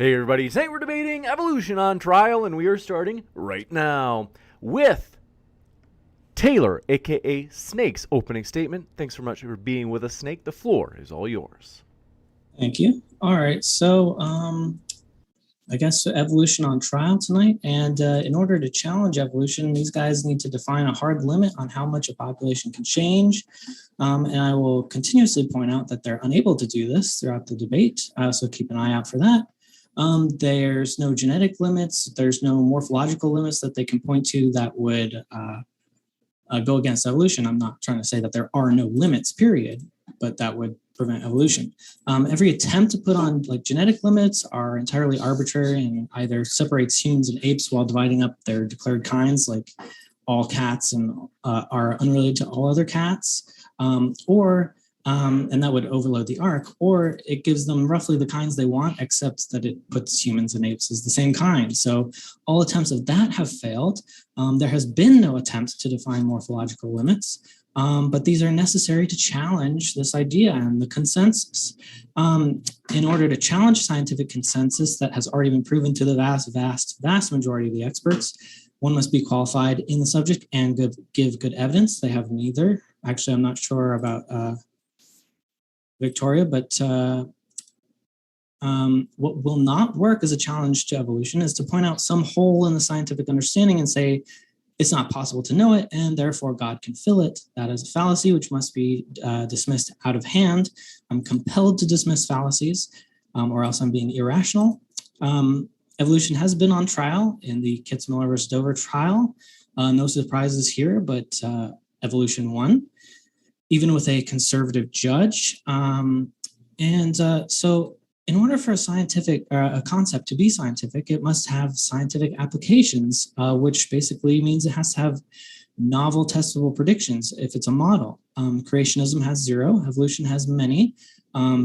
Hey everybody, today we're debating evolution on trial, and we are starting right now with Taylor, aka Snake's opening statement. Thanks so much for being with us, Snake. The floor is all yours. Thank you. All right, so I guess evolution on trial tonight, and in order to challenge evolution, these guys need to define a hard limit on how much a population can change. And I will continuously point out that they're unable to do this throughout the debate, so keep an eye out for that. There's no genetic limits. There's no morphological limits that they can point to that would go against evolution. I'm not trying to say that there are no limits, period, but that would prevent evolution. Every attempt to put on like genetic limits are entirely arbitrary and either separates humans and apes while dividing up their declared kinds, like all cats and are unrelated to all other cats, and that would overload the arc, or it gives them roughly the kinds they want, except that it puts humans and apes as the same kind. So all attempts of that have failed. There has been no attempt to define morphological limits, but these are necessary to challenge this idea and the consensus. In order to challenge scientific consensus that has already been proven to the vast majority of the experts, one must be qualified in the subject and give good evidence. They have neither. Actually, I'm not sure about Victoria, but what will not work as a challenge to evolution is to point out some hole in the scientific understanding and say it's not possible to know it and therefore God can fill it. That is a fallacy which must be dismissed out of hand. I'm compelled to dismiss fallacies or else I'm being irrational. Evolution has been on trial in the Kitzmiller versus Dover trial. No surprises here, but evolution won, even with a conservative judge. So in order for a concept to be scientific, it must have scientific applications, which basically means it has to have novel testable predictions if it's a model. Creationism has zero, evolution has many,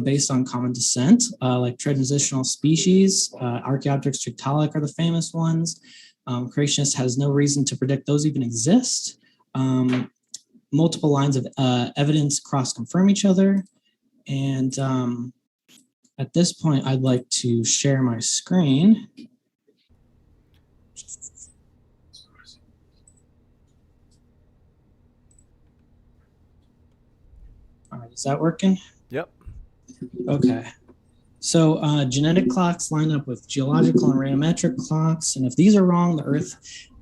based on common descent, like transitional species, Archaeopteryx, Tiktaalik are the famous ones. Creationist has no reason to predict those even exist. Multiple lines of evidence cross-confirm each other. And at this point, I'd like to share my screen. All right, is that working? Yep. Okay. So genetic clocks line up with geological and radiometric clocks. And if these are wrong,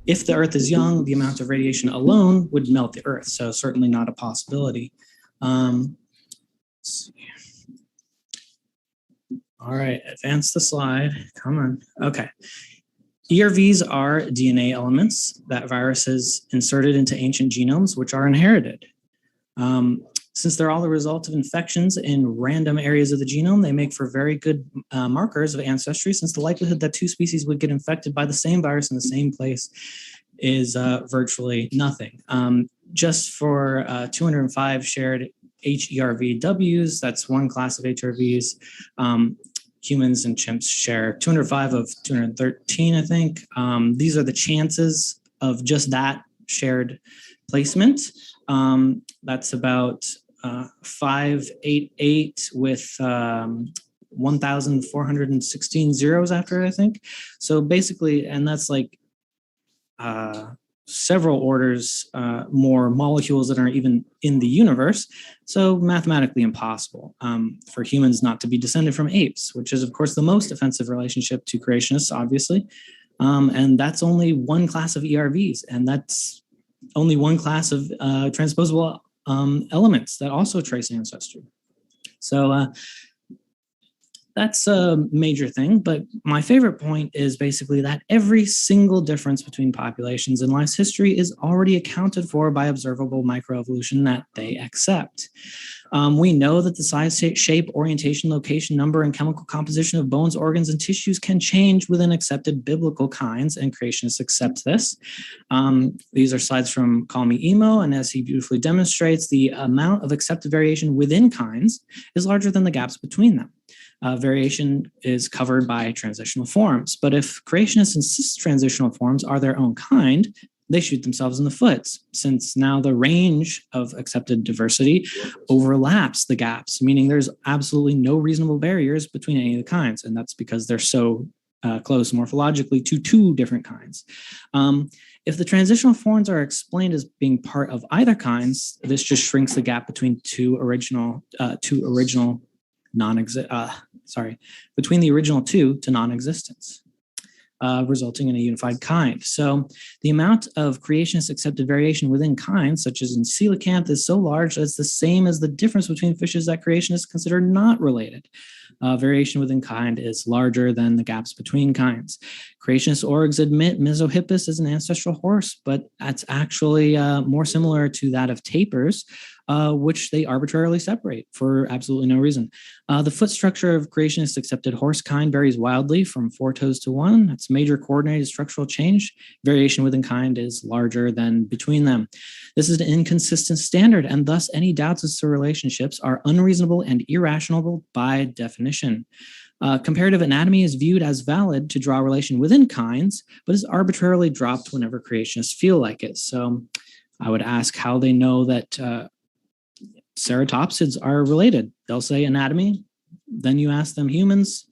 if the Earth is young, the amount of radiation alone would melt the Earth. So certainly not a possibility. Let's see. All right, advance the slide. Come on. Okay. ERVs are DNA elements that viruses inserted into ancient genomes, which are inherited. Since they're all the result of infections in random areas of the genome, they make for very good markers of ancestry, since the likelihood that two species would get infected by the same virus in the same place is virtually nothing. Just for 205 shared HERVWs, that's one class of HRVs, humans and chimps share 205 of 213, I think. These are the chances of just that shared placement. That's about 588 with 1,416 zeros after it, I think. So basically, and that's like several orders more molecules that are even in the universe. So mathematically impossible for humans not to be descended from apes, which is, of course, the most offensive relationship to creationists, obviously. And that's only one class of ERVs, and that's only one class of transposable elements that also trace ancestry. So that's a major thing, but my favorite point is basically that every single difference between populations in life's history is already accounted for by observable microevolution that they accept. We know that the size, shape, orientation, location, number, and chemical composition of bones, organs, and tissues can change within accepted biblical kinds, and creationists accept this. These are slides from Call Me Emo, and as he beautifully demonstrates, the amount of accepted variation within kinds is larger than the gaps between them. Variation is covered by transitional forms. But if creationists insist transitional forms are their own kind, they shoot themselves in the foot, since now the range of accepted diversity overlaps the gaps, meaning there's absolutely no reasonable barriers between any of the kinds. And that's because they're so close morphologically to two different kinds. If the transitional forms are explained as being part of either kinds, this just shrinks the gap between between the original two to non-existence, resulting in a unified kind. So the amount of creationist accepted variation within kinds, such as in coelacanth, is so large that it's the same as the difference between fishes that creationists consider not related. Variation within kind is larger than the gaps between kinds. Creationist orgs admit Mesohippus is an ancestral horse, but that's actually more similar to that of tapirs, which they arbitrarily separate for absolutely no reason. The foot structure of creationist accepted horse kind varies wildly from 4 toes to 1. That's major coordinated structural change. Variation within kind is larger than between them. This is an inconsistent standard, and thus any doubts as to relationships are unreasonable and irrational by definition. Comparative anatomy is viewed as valid to draw a relation within kinds, but is arbitrarily dropped whenever creationists feel like it. So I would ask how they know that ceratopsids are related. They'll say anatomy. Then you ask them humans,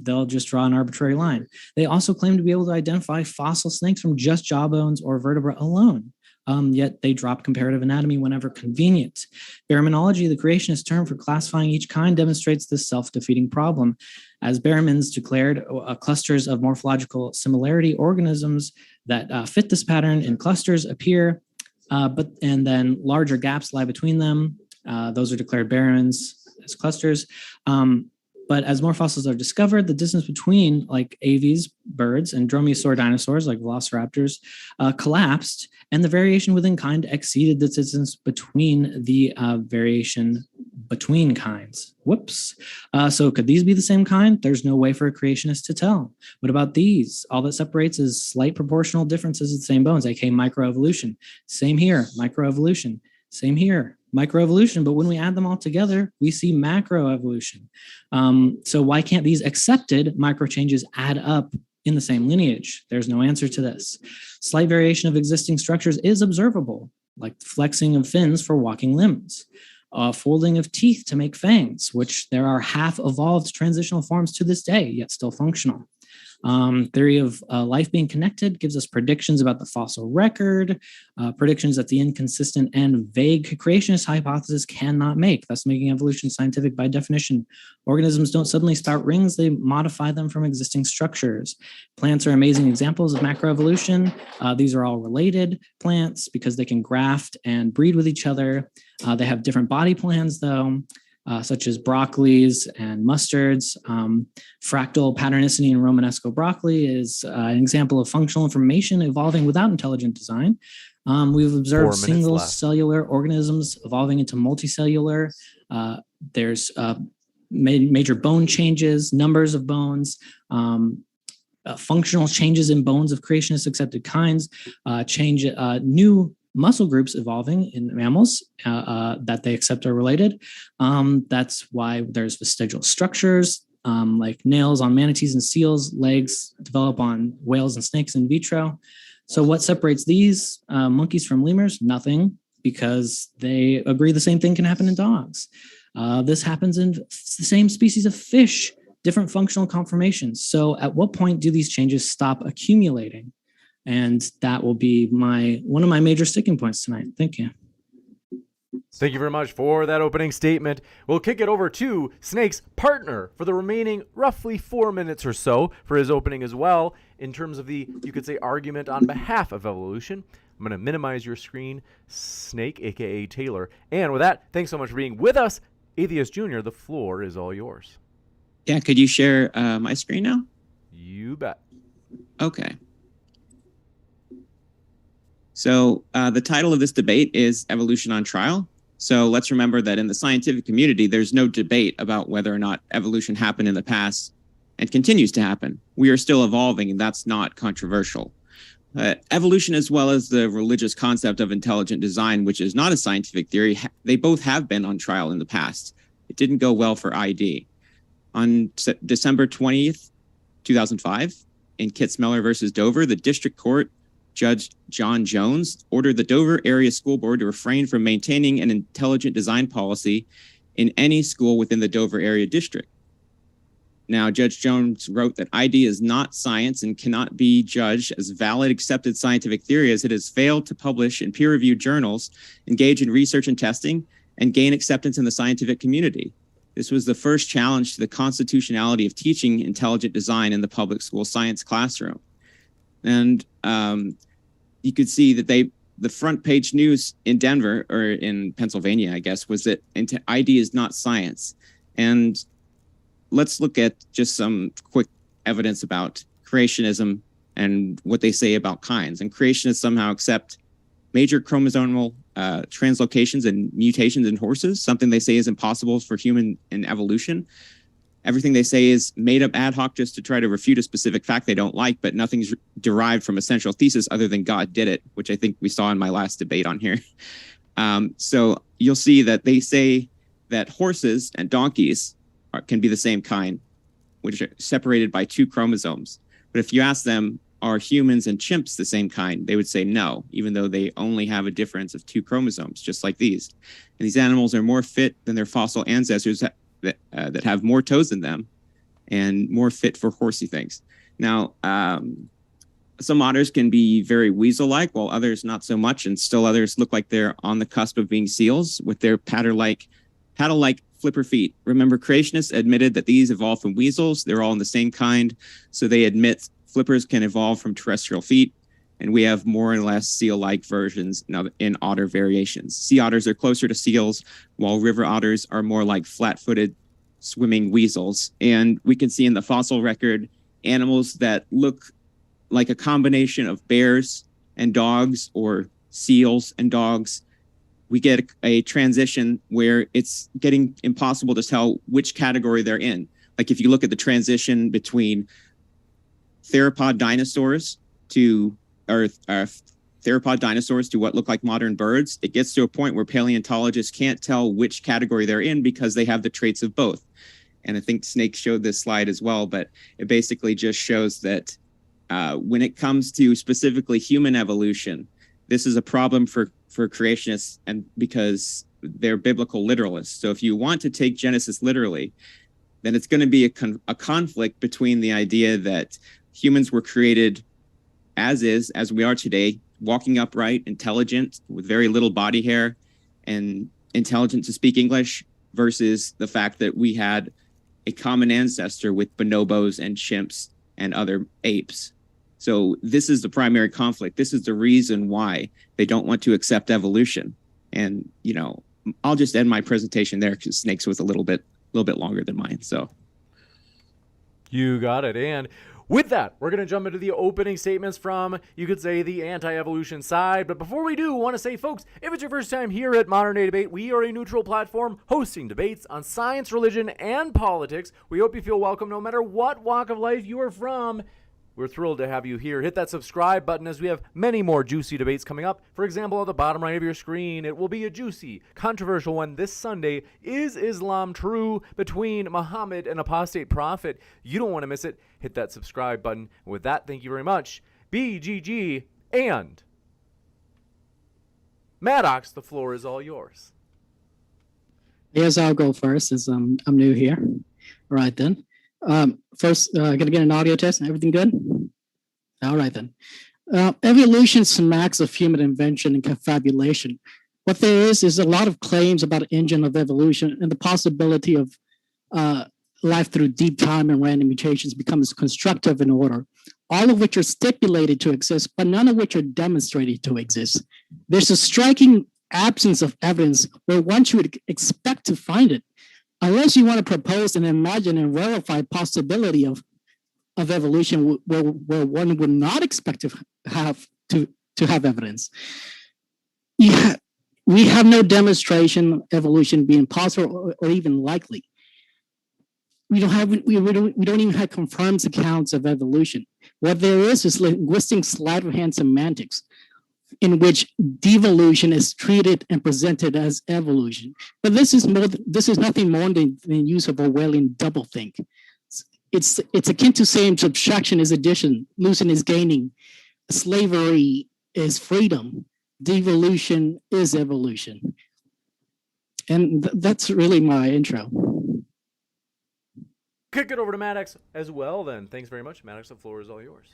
they'll just draw an arbitrary line. They also claim to be able to identify fossil snakes from just jawbones or vertebra alone. Yet they drop comparative anatomy whenever convenient. Bermanology, the creationist term for classifying each kind, demonstrates this self-defeating problem. As Bermans declared, clusters of morphological similarity organisms that fit this pattern in clusters appear, and then larger gaps lie between them. Those are declared Bermans as clusters. But as more fossils are discovered, the distance between like aves, birds, and dromaeosaur dinosaurs like velociraptors collapsed, and the variation within kind exceeded the distance between the variation between kinds. Whoops. So could these be the same kind? There's no way for a creationist to tell. What about these? All that separates is slight proportional differences of the same bones, aka microevolution. Same here, microevolution. Same here, microevolution, but when we add them all together, we see macroevolution. So why can't these accepted microchanges add up in the same lineage? There's no answer to this. Slight variation of existing structures is observable, like flexing of fins for walking limbs, folding of teeth to make fangs, which there are half-evolved transitional forms to this day, yet still functional. Theory of life being connected gives us predictions about the fossil record, predictions that the inconsistent and vague creationist hypothesis cannot make, thus making evolution scientific by definition. Organisms don't suddenly spout rings, they modify them from existing structures. Plants are amazing examples of macroevolution. These are all related plants because they can graft and breed with each other. They have different body plans though, such as broccolis and mustards. Fractal patternicity in Romanesco broccoli is an example of functional information evolving without intelligent design. We've observed single cellular organisms evolving into multicellular. There's major bone changes, numbers of bones, functional changes in bones of creationist accepted kinds, new muscle groups evolving in mammals that they accept are related. That's why there's vestigial structures like nails on manatees and seals, legs develop on whales and snakes in vitro. So what separates these monkeys from lemurs? Nothing, because they agree the same thing can happen in dogs. This happens in the same species of fish, different functional conformations. So at what point do these changes stop accumulating? And that will be one of my major sticking points tonight. Thank you. Thank you very much for that opening statement. We'll kick it over to Snake's partner for the remaining roughly 4 minutes or so for his opening as well, in terms of the, you could say, argument on behalf of evolution. I'm going to minimize your screen, Snake, aka Taylor. And with that, thanks so much for being with us. Atheist Jr., the floor is all yours. Yeah, could you share my screen now? You bet. Okay. So the title of this debate is Evolution on Trial. So let's remember that in the scientific community, there's no debate about whether or not evolution happened in the past and continues to happen. We are still evolving, and that's not controversial. Evolution, as well as the religious concept of intelligent design, which is not a scientific theory, they both have been on trial in the past. It didn't go well for ID. On December 20th, 2005, in Kitzmiller versus Dover, the district court Judge John Jones ordered the Dover Area School Board to refrain from maintaining an intelligent design policy in any school within the Dover Area District. Now, Judge Jones wrote that ID is not science and cannot be judged as valid accepted scientific theory as it has failed to publish in peer-reviewed journals, engage in research and testing, and gain acceptance in the scientific community. This was the first challenge to the constitutionality of teaching intelligent design in the public school science classroom. And you could see that the front page news in Denver, or in Pennsylvania, I guess, was that ID is not science. And let's look at just some quick evidence about creationism and what they say about kinds. And creationists somehow accept major chromosomal translocations and mutations in horses, something they say is impossible for human in evolution. Everything they say is made up ad hoc just to try to refute a specific fact they don't like, but nothing's derived from a central thesis other than God did it, which I think we saw in my last debate on here. So you'll see that they say that horses and donkeys can be the same kind, which are separated by 2 chromosomes. But if you ask them, are humans and chimps the same kind? They would say no, even though they only have a difference of 2 chromosomes, just like these. And these animals are more fit than their fossil ancestors that have more toes than them and more fit for horsey things. Now, some otters can be very weasel-like, while others not so much, and still others look like they're on the cusp of being seals with their paddle-like flipper feet. Remember, creationists admitted that these evolved from weasels. They're all in the same kind, so they admit flippers can evolve from terrestrial feet, and we have more or less seal-like versions in otter variations. Sea otters are closer to seals, while river otters are more like flat-footed swimming weasels. And we can see in the fossil record animals that look like a combination of bears and dogs or seals and dogs. We get a transition where it's getting impossible to tell which category they're in. Like if you look at the transition between theropod dinosaurs to what look like modern birds, it gets to a point where paleontologists can't tell which category they're in because they have the traits of both. And I think Snake showed this slide as well, but it basically just shows that when it comes to specifically human evolution, this is a problem for creationists, and because they're biblical literalists. So if you want to take Genesis literally, then it's going to be a conflict between the idea that humans were created as we are today, walking upright, intelligent, with very little body hair, and intelligent to speak English, versus the fact that we had a common ancestor with bonobos and chimps and other apes. So this is the primary conflict. This is the reason why they don't want to accept evolution. And, I'll just end my presentation there because Snake's was a little bit longer than mine. So you got it. And with that, we're going to jump into the opening statements from, you could say, the anti-evolution side. But before we do, I want to say, folks, if it's your first time here at Modern Day Debate, we are a neutral platform hosting debates on science, religion, and politics. We hope you feel welcome no matter what walk of life you are from. We're thrilled to have you here. Hit that subscribe button as we have many more juicy debates coming up. For example, at the bottom right of your screen, it will be a juicy, controversial one this Sunday. Is Islam true? Between Muhammad and apostate prophet. You don't want to miss it. Hit that subscribe button. And with that, thank you very much. BGG and Maddox, the floor is all yours. Yes, I'll go first as I'm new here. All right, then. First, gonna get an audio test. Everything good? All right then. Evolution smacks of human invention and confabulation. What there is a lot of claims about an engine of evolution and the possibility of life through deep time and random mutations becomes constructive in order, all of which are stipulated to exist, but none of which are demonstrated to exist. There's a striking absence of evidence where one should expect to find it, unless you want to propose and imagine and verify possibility of evolution where one would not expect to have evidence. Yeah, we have no demonstration of evolution being possible or even likely. We don't even have confirmed accounts of evolution. What there is linguistic sleight of hand semantics, in which devolution is treated and presented as evolution. But this is nothing more than use of Orwellian doublethink. It's akin to saying subtraction is addition, losing is gaining, slavery is freedom. Devolution is evolution. And that's really my intro. Kick it over to Maddox as well, then. Thanks very much, Maddox. The floor is all yours.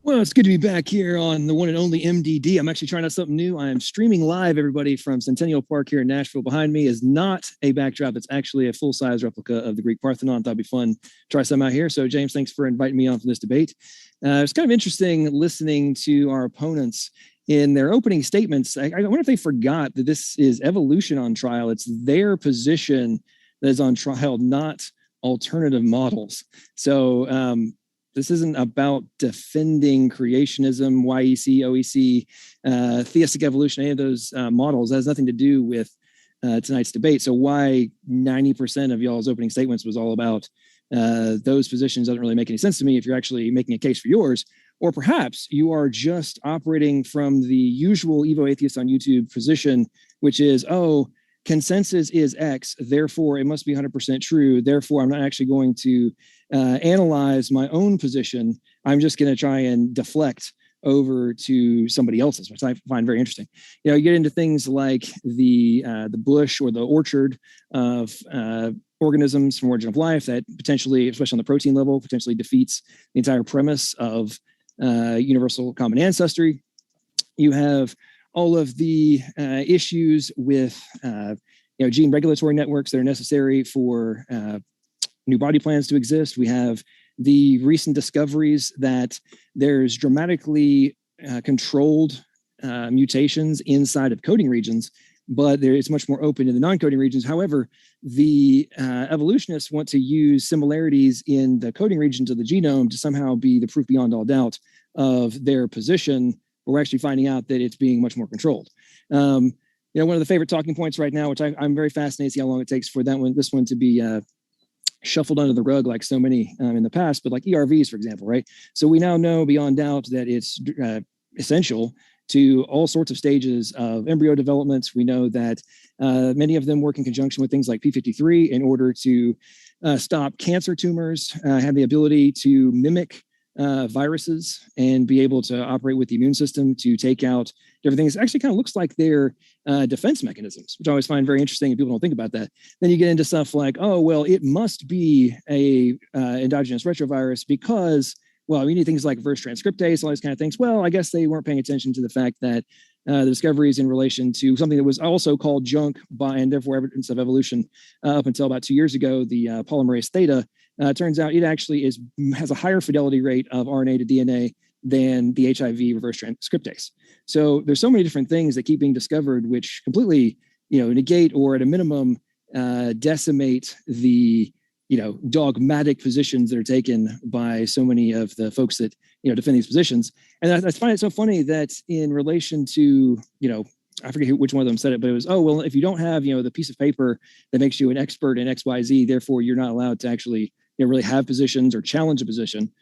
Well, it's good to be back here on the one and only MDD. I'm actually trying out something new. I am streaming live, everybody, from Centennial Park here in Nashville. Behind me is not a backdrop. It's actually a full-size replica of the Greek Parthenon. Thought it'd be fun to try some out here. So, James, thanks for inviting me on for this debate. It's kind of interesting listening to our opponents in their opening statements. I wonder if they forgot that this is evolution on trial. It's their position that is on trial, not alternative models. So this isn't about defending creationism, YEC, OEC, theistic evolution, any of those models. That has nothing to do with tonight's debate. So why 90% of y'all's opening statements was all about those positions doesn't really make any sense to me if you're actually making a case for yours. Or perhaps you are just operating from the usual Evo Atheist on YouTube position, which is, oh, consensus is X, therefore it must be 100% true. Therefore, I'm not actually going to analyze my own position. I'm just going to try and deflect over to somebody else's, which I find very interesting. You know, you get into things like the bush or the orchard of organisms from origin of life that potentially, especially on the protein level, potentially defeats the entire premise of universal common ancestry. You have all of the issues with gene regulatory networks that are necessary for new body plans to exist. We have the recent discoveries that there's dramatically controlled mutations inside of coding regions, but it's much more open in the non-coding regions. However, the evolutionists want to use similarities in the coding regions of the genome to somehow be the proof beyond all doubt of their position. But we're actually finding out that it's being much more controlled. One of the favorite talking points right now, which I'm very fascinated to see how long it takes for this one to be shuffled under the rug like so many in the past, but like ERVs, for example, right? So we now know beyond doubt that it's essential to all sorts of stages of embryo development. We know that many of them work in conjunction with things like P53 in order to stop cancer tumors, have the ability to mimic viruses and be able to operate with the immune system to take out different things. It actually kind of looks like they're defense mechanisms, which I always find very interesting, and people don't think about that. Then you get into stuff like, oh, well, it must be a endogenous retrovirus because, well, we need things like reverse transcriptase, all these kind of things. Well, I guess they weren't paying attention to the fact that the discoveries in relation to something that was also called junk and therefore evidence of evolution up until about 2 years ago, the polymerase theta, turns out it actually has a higher fidelity rate of RNA to DNA than the HIV reverse transcriptase. So there's so many different things that keep being discovered, which completely, negate or at a minimum decimate the, dogmatic positions that are taken by so many of the folks that, defend these positions. And I find it so funny that in relation to, I forget which one of them said it, but it was, oh, well, if you don't have, the piece of paper that makes you an expert in XYZ, therefore you're not allowed to actually really have positions or challenge a position.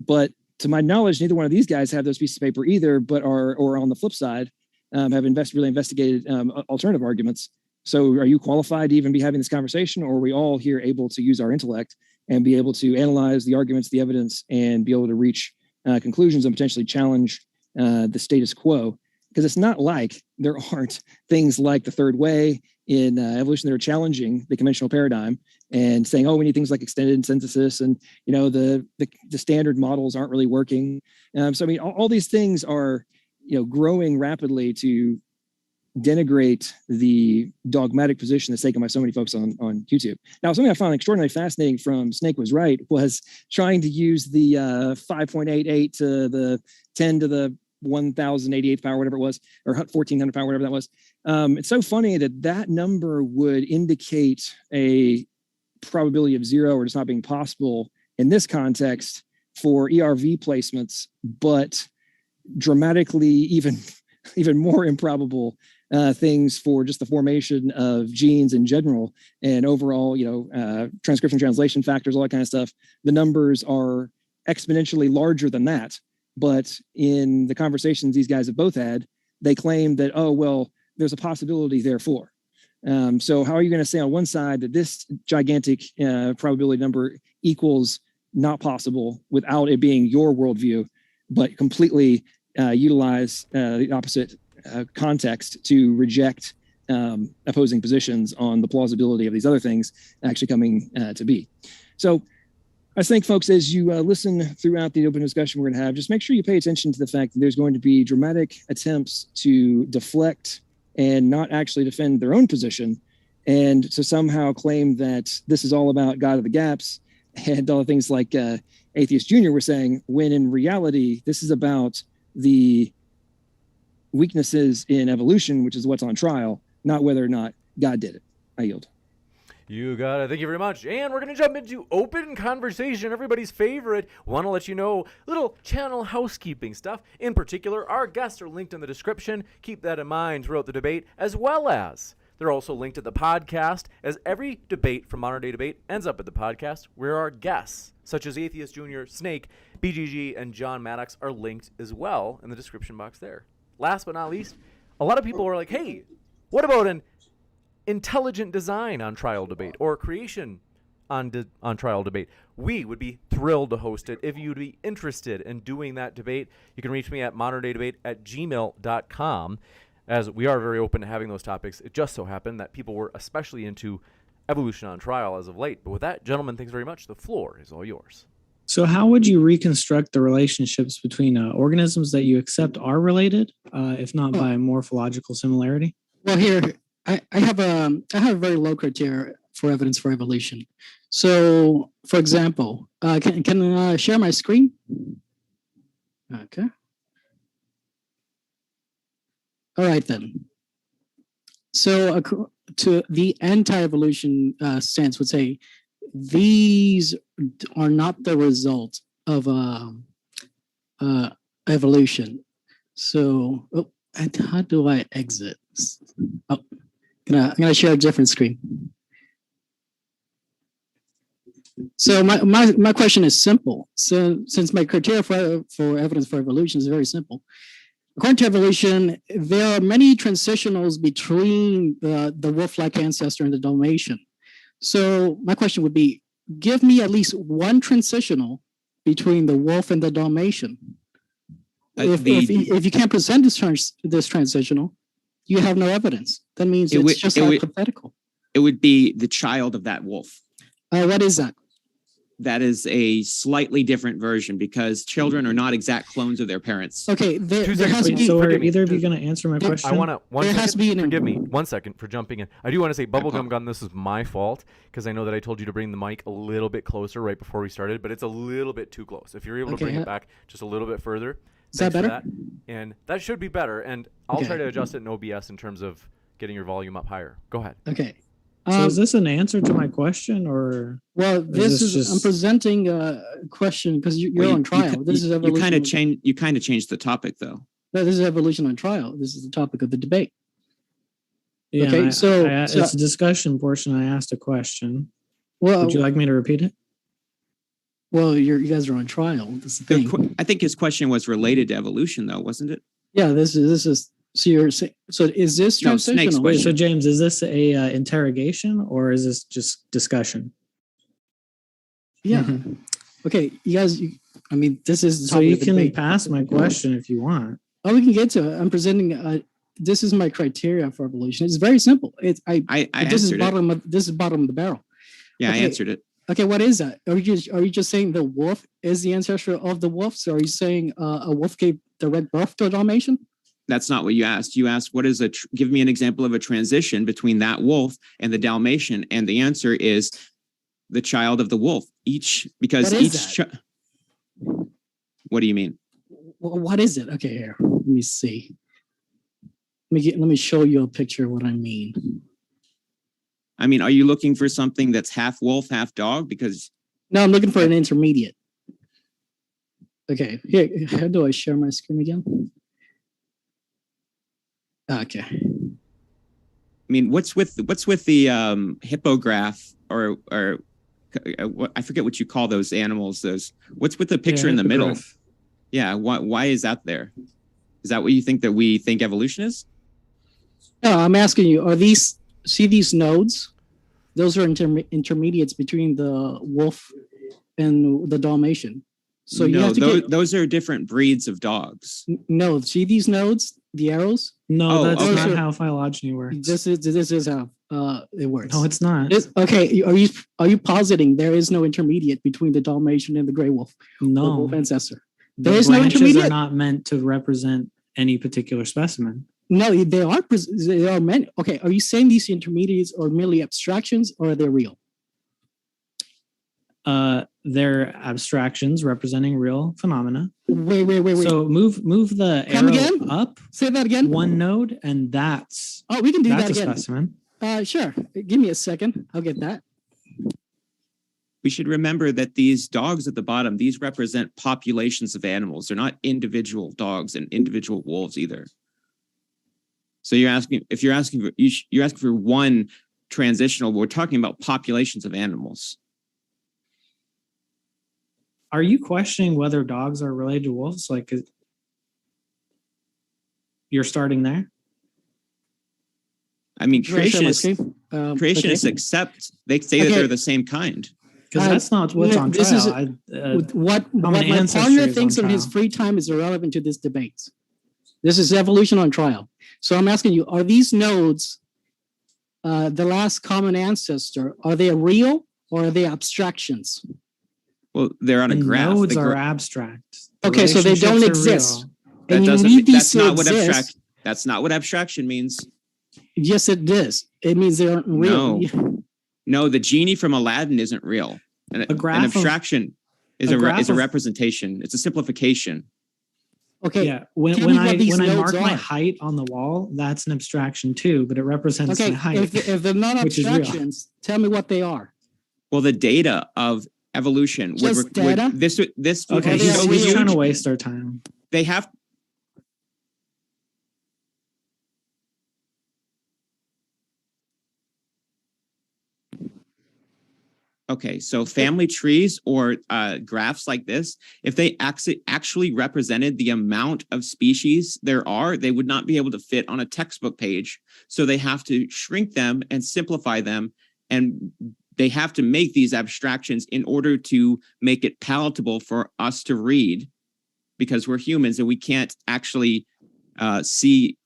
But to my knowledge, neither one of these guys have those pieces of paper either, but or on the flip side, have really investigated alternative arguments. So are you qualified to even be having this conversation, or are we all here able to use our intellect and be able to analyze the arguments, the evidence, and be able to reach conclusions and potentially challenge the status quo? Because it's not like there aren't things like the third way in evolution that are challenging the conventional paradigm and saying, oh, we need things like extended synthesis and, the standard models aren't really working. So, I mean, all these things are, growing rapidly to denigrate the dogmatic position that's taken by so many folks on YouTube. Now, something I found extraordinarily fascinating from Snake Was Right was trying to use the 5.88 to the 10 to the 1088th power, whatever it was, or 1400 power, whatever that was. It's so funny that number would indicate a probability of 0 or just not being possible in this context for ERV placements, but dramatically even more improbable things for just the formation of genes in general and overall, transcription translation factors, all that kind of stuff. The numbers are exponentially larger than that. But in the conversations these guys have both had, they claim that, oh, well, there's a possibility therefore. So how are you going to say on one side that this gigantic probability number equals not possible without it being your worldview, but completely utilize the opposite context to reject opposing positions on the plausibility of these other things actually coming to be. So I think, folks, as you listen throughout the open discussion we're going to have, just make sure you pay attention to the fact that there's going to be dramatic attempts to deflect and not actually defend their own position, and to somehow claim that this is all about God of the gaps and all the things like Atheist Jr. were saying, when in reality, this is about the weaknesses in evolution, which is what's on trial, not whether or not God did it. I yield. You got it. Thank you very much. And we're going to jump into open conversation, everybody's favorite. Want to let you know little channel housekeeping stuff. In particular, our guests are linked in the description. Keep that in mind throughout the debate, as well as they're also linked at the podcast, as every debate from Modern Day Debate ends up at the podcast, where our guests, such as Atheist Jr., Snake, BGG, and John Maddox, are linked as well in the description box there. Last but not least, a lot of people are like, hey, what about an intelligent design on trial debate or creation on trial debate? We would be thrilled to host it. If you'd be interested in doing that debate, you can reach me at moderndaydebate@gmail.com, as we are very open to having those topics. It just so happened that people were especially into evolution on trial as of late. But with that, gentlemen, thanks very much. The floor is all yours. So how would you reconstruct the relationships between organisms that you accept are related, if not by morphological similarity? Well, here I have a very low criteria for evidence for evolution. So, for example, can I share my screen? Okay. All right then. So, to the anti-evolution stance would say these are not the result of evolution. So, how do I exit? Oh, I'm gonna share a different screen. So my question is simple. So since my criteria for evidence for evolution is very simple, according to evolution, there are many transitionals between the wolf-like ancestor and the Dalmatian. So my question would be, give me at least one transitional between the wolf and the Dalmatian. If you can't present this transitional, you have no evidence. That means it's just hypothetical. It would be the child of that wolf. What is that? That is a slightly different version, because children are not exact clones of their parents. Okay, there has to Wait, be. so are forgive me. either of you going to answer my question? I want to. There has to be an- Forgive me. 1 second for jumping in. I do want to say, Bubblegum Gun, this is my fault, because I know that I told you to bring the mic a little bit closer right before we started, but it's a little bit too close. If you're able to bring it back just a little bit further. Is that better? And that should be better. And I'll try to adjust it in OBS in terms of getting your volume up higher. Go ahead. Okay. So is this an answer to my question, or? Well, this is just... I'm presenting a question because you're on trial. This is evolution. You kind of changed the topic, though. No, this is evolution on trial. This is the topic of the debate. Yeah, okay, so it's a discussion portion. I asked a question. Well, would you like me to repeat it? Well, you guys are on trial. That's the thing. I think his question was related to evolution, though, wasn't it? Yeah, this is. So you're saying, so is this transitional? Wait, so James, is this a interrogation or is this just discussion? Yeah. Mm-hmm. Okay, you guys. I mean, this is the so you can debate. pass my question if you want. Oh, we can get to it. I'm presenting. This is my criteria for evolution. It's very simple. This is bottom of the barrel. Yeah, okay. I answered it. Okay, what is that? Are you just saying the wolf is the ancestor of the wolf? So are you saying a wolf gave direct birth to a Dalmatian? That's not what you asked. You asked, what is give me an example of a transition between that wolf and the Dalmatian. And the answer is the child of the wolf. What do you mean? Well, what is it? Okay, here, let me see. Let me show you a picture of what I mean. I mean, are you looking for something that's half wolf, half dog? Because no, I'm looking for an intermediate. Okay, here, how do I share my screen again? Okay. I mean, what's with the hippograph or I forget what you call those animals. What's with the picture in the middle? Yeah. Why is that there? Is that what you think that we think evolution is? No, I'm asking you. See these nodes? Those are intermediates between the wolf and the Dalmatian. So you no, have to those are different breeds of dogs. no. See these nodes, the arrows. No, Oh, that's okay. not how phylogeny works. This is how it works. No, it's not. Okay. Are you positing there is no intermediate between the Dalmatian and the gray wolf? No. Wolf ancestor. The There is no branches intermediate. are not meant to represent any particular specimen. No, there are many. Okay, are you saying these intermediates are merely abstractions or are they real? They're abstractions representing real phenomena. Wait. So move the Come arrow again? up Say that again. one node, and that's Oh, we can do that a again. specimen. Sure. Give me a second. I'll get that. We should remember that these dogs at the bottom, these represent populations of animals. They're not individual dogs and individual wolves either. So you're asking for one transitional, but we're talking about populations of animals. Are you questioning whether dogs are related to wolves? Like, you're starting there? I mean, Should I share my creationists screen? creationists accept, they say that Okay. they're the same kind. Because that's not what's no, on this is- trial. What my ancestry partner is thinks on in his trial. free time is irrelevant to this debate. This is evolution on trial. So I'm asking you, are these nodes the last common ancestor? Are they real or are they abstractions? Well, they're on a The graph. nodes The are gra- abstract. The Okay, so they don't relationships are exist. real. that And you doesn't. need these That's to not what exist. That's not what abstraction means. Yes, it does. It means they aren't real. No. No, the genie from Aladdin isn't real. An graph of- abstraction is a a graph of- representation. It's a simplification. Okay. Yeah, when tell me I what these when I nodes mark my are. height on the wall, that's an abstraction too, but it represents Okay. my height. If they're not which is real. abstractions, tell me what they are. Well, the data of evolution Just data? this would Okay, Are they he's real? trying to waste our time. they have. Okay, so family trees or graphs like this, if they actually represented the amount of species there are, they would not be able to fit on a textbook page. So they have to shrink them and simplify them, and they have to make these abstractions in order to make it palatable for us to read, because we're humans and we can't actually see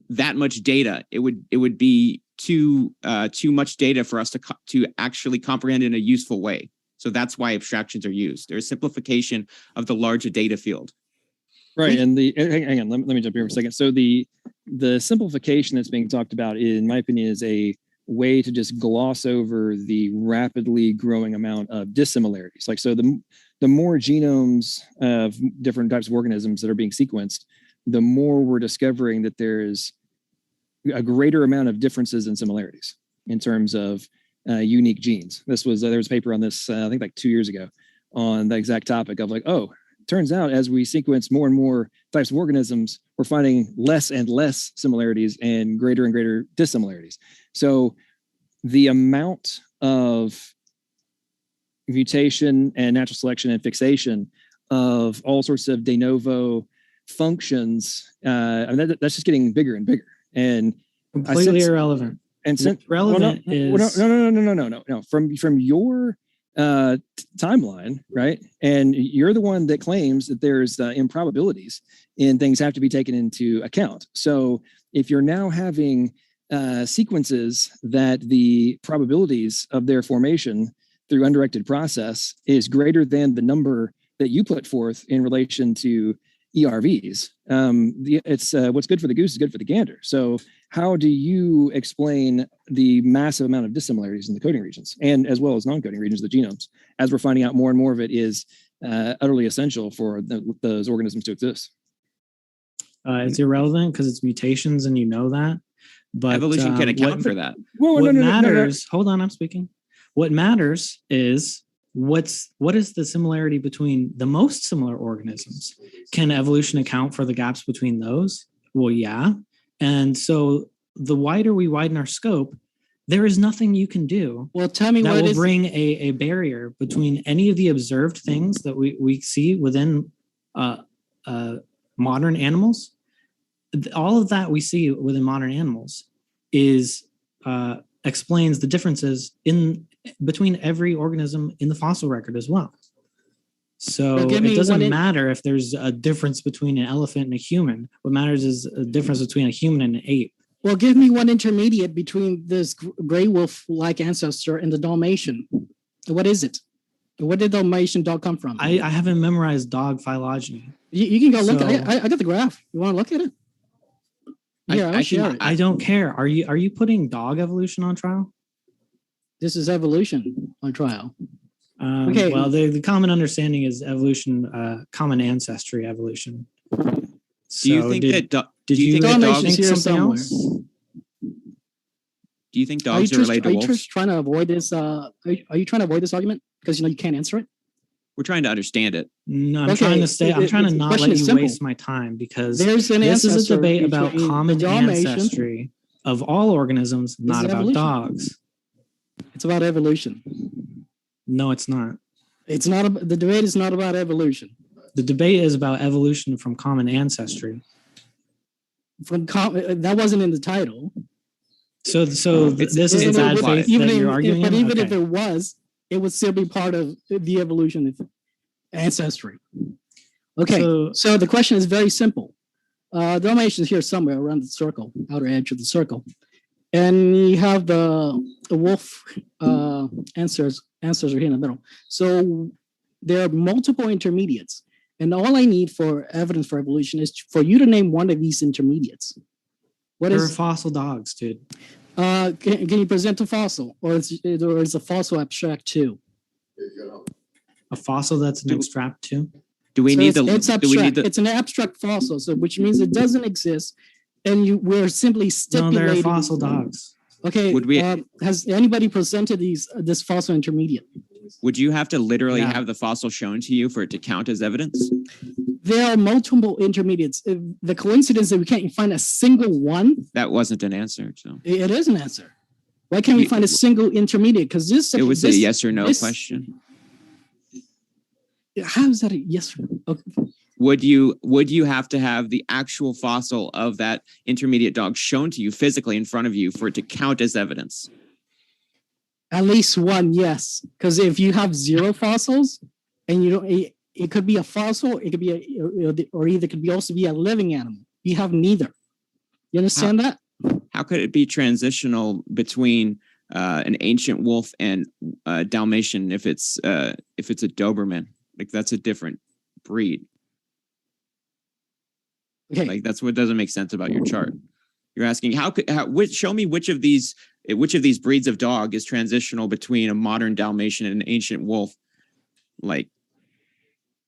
that much data. It would be too much data for us to actually comprehend in a useful way. So that's why abstractions are used. They're a simplification of the larger data field. Right, and hang on, let me jump here for a second. So the simplification that's being talked about, in my opinion, is a way to just gloss over the rapidly growing amount of dissimilarities. Like, so the more genomes of different types of organisms that are being sequenced, the more we're discovering that there's a greater amount of differences and similarities in terms of unique genes. There was a paper on this, I think like 2 years ago, on the exact topic of like, oh, turns out as we sequence more and more types of organisms, we're finding less and less similarities and greater dissimilarities. So the amount of mutation and natural selection and fixation of all sorts of de novo functions, that's just getting bigger and bigger. And Completely irrelevant. And What's relevant is no. From your timeline, right? And you're the one that claims that there's improbabilities and things have to be taken into account. So if you're now having sequences that the probabilities of their formation through undirected process is greater than the number that you put forth in relation to ERVs, it's what's good for the goose is good for the gander. So how do you explain the massive amount of dissimilarities in the coding regions and as well as non-coding regions of the genomes, as we're finding out more and more of it is utterly essential for those organisms to exist? It's irrelevant because it's mutations and you know that. But Evolution can account for that. Well, what matters, hold on, I'm speaking. What matters is what is the similarity between the most similar organisms? Can evolution account for the gaps between those? Well, yeah. And so the wider we widen our scope, there is nothing you can do Well, tell me that what will is bring a barrier between any of the observed things that we see within modern animals. All of that we see within modern animals is explains the differences in between every organism in the fossil record as well. So Well, give it me doesn't one matter if there's a difference between an elephant and a human. What matters is a difference between a human and an ape. Well, give me one intermediate between this gray wolf-like ancestor and the Dalmatian. What is it? Where did the Dalmatian dog come from? I haven't memorized dog phylogeny. You can go look at it. So- I got the graph. You want to look at it? Yeah, I'll share it. I don't care. Are you putting dog evolution on trial? This is evolution on trial. Okay. Well, the common understanding is evolution, common ancestry evolution. Do you think that did do you you think that Dalmatians dogs think here something somewhere. else? do you think dogs are related to Are you wolves? just trying to avoid this? Are you trying to avoid this argument because you can't answer it? We're trying to understand it. No, I'm Okay, trying to stay. I'm trying to the not question let is you simple. waste my time because There's an this is a ancestor debate about between common the Dalmatian. ancestry of all organisms, not is about evolution. dogs. It's about evolution. No, it's not. It's not. The debate is not about evolution. The debate is about evolution from common ancestry. That wasn't in the title. So this is it's a bad implied. faith that you're arguing. But even if Okay. it was, it would still be part of the evolution of ancestry. Okay, so the question is very simple. Dalmatians here somewhere around the circle, outer edge of the circle, and you have the wolf ancestors here in the middle. So there are multiple intermediates, and all I need for evidence for evolution is for you to name one of these intermediates. What They're is? fossil dogs, dude. Can you present a fossil, or is a fossil abstract too? A fossil that's an abstract too. Do we So need the? it's Do we need abstract. the? It's an abstract fossil, so which means it doesn't exist, and we're simply No, stipulating. they're fossil dogs. Okay. Would we- Has anybody presented this fossil intermediate? Would you have to literally Yeah. have the fossil shown to you for it to count as evidence? There are multiple intermediates. The coincidence that we can't find a single one, That wasn't an answer. So it is an answer. Why can't we find a single intermediate? Because this it was a yes or no this- question. How is that a yes or no? Okay. Would you have to have the actual fossil of that intermediate dog shown to you physically in front of you for it to count as evidence? At least one, yes. Because if you have zero fossils and you don't, it could be a fossil, it could be or either could be also be a living animal. You have neither. You understand that? How could it be transitional between an ancient wolf and Dalmatian if it's a Doberman? Like that's a different breed. Okay. Like that's what doesn't make sense about your chart. You're asking show me which of these breeds of dog is transitional between a modern Dalmatian and an ancient wolf. Like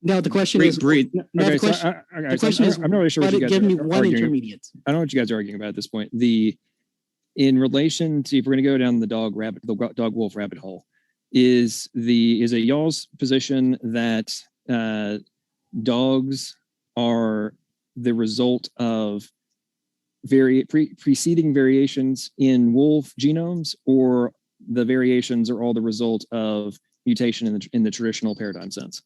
No, the question is breed. No, Okay, the so question, the question is, I'm not really sure what you guys give me are one arguing. intermediate. I don't know what you guys are arguing about at this point. In relation to, if we're going to go down the dog wolf rabbit hole, is it y'all's position that dogs are the result of preceding variations in wolf genomes, or the variations are all the result of mutation in the traditional paradigm sense?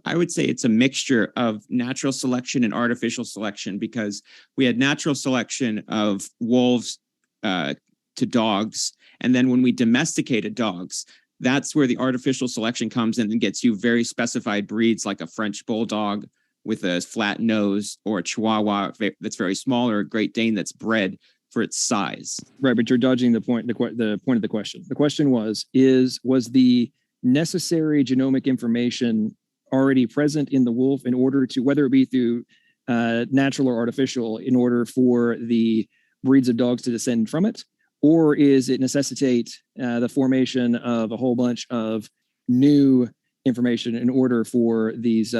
I would say it's a mixture of natural selection and artificial selection, because we had natural selection of wolves to dogs. And then when we domesticated dogs, that's where the artificial selection comes in and gets you very specified breeds like a French bulldog with a flat nose, or a Chihuahua that's very small, or a Great Dane that's bred for its size. Right, but you're dodging the point. The point of the question. The question was the necessary genomic information already present in the wolf in order to, whether it be through natural or artificial, in order for the breeds of dogs to descend from it, or is it necessitate the formation of a whole bunch of new information in order for these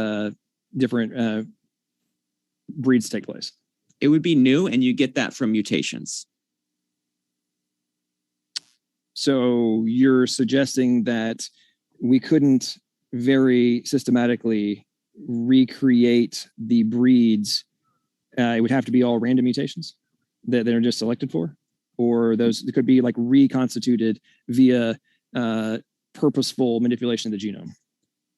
different breeds to take place? It would be new, and you get that from mutations. So you're suggesting that we couldn't very systematically recreate the breeds. It would have to be all random mutations that they're just selected for, or those could be like reconstituted via purposeful manipulation of the genome.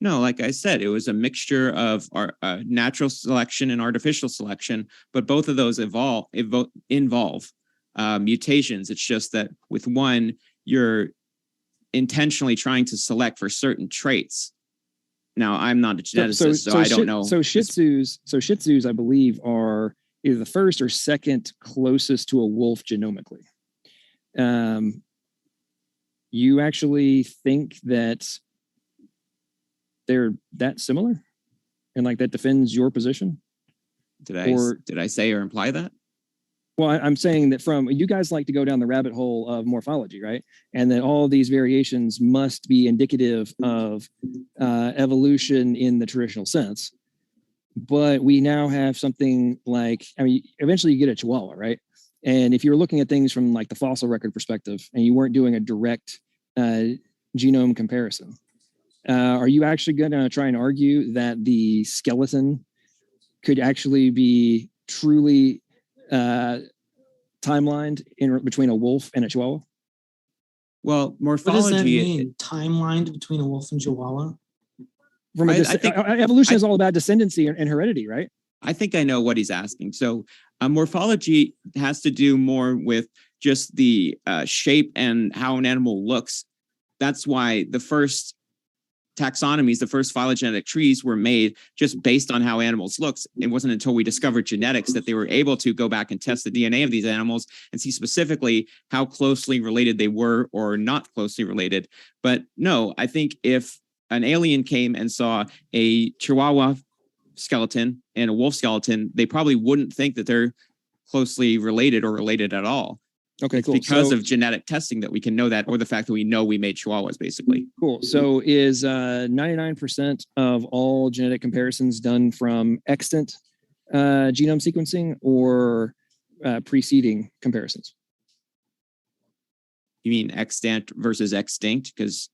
No, like I said, it was a mixture of our natural selection and artificial selection, but both of those involve mutations. It's just that with one, you're intentionally trying to select for certain traits, Now, I'm not a geneticist, so I don't know. So Shih Tzus, I believe, are either the first or second closest to a wolf genomically. You actually think that they're that similar, and like that defends your position? Did I say or imply that? Well, I'm saying that from you guys like to go down the rabbit hole of morphology, right? And that all these variations must be indicative of evolution in the traditional sense. But we now have something like, I mean, eventually you get a Chihuahua, right? And if you're looking at things from like the fossil record perspective and you weren't doing a direct genome comparison, are you actually going to try and argue that the skeleton could actually be truly timelined in between a wolf and a Chihuahua? Well, morphology. What does that mean? Timelined between a wolf and Chihuahua? I think evolution is all about descendancy and heredity, right? I think I know what he's asking. So morphology has to do more with just the shape and how an animal looks. That's why the first taxonomies, the first phylogenetic trees were made just based on how animals looks. It wasn't until we discovered genetics that they were able to go back and test the DNA of these animals and see specifically how closely related they were or not closely related. But no, I think if an alien came and saw a Chihuahua skeleton and a wolf skeleton, they probably wouldn't think that they're closely related or related at all. Okay, it's cool. Because of genetic testing that we can know that, or the fact that we know we made Chihuahuas, basically. Cool. So is 99% of all genetic comparisons done from extant genome sequencing or preceding comparisons? You mean extant versus extinct? Because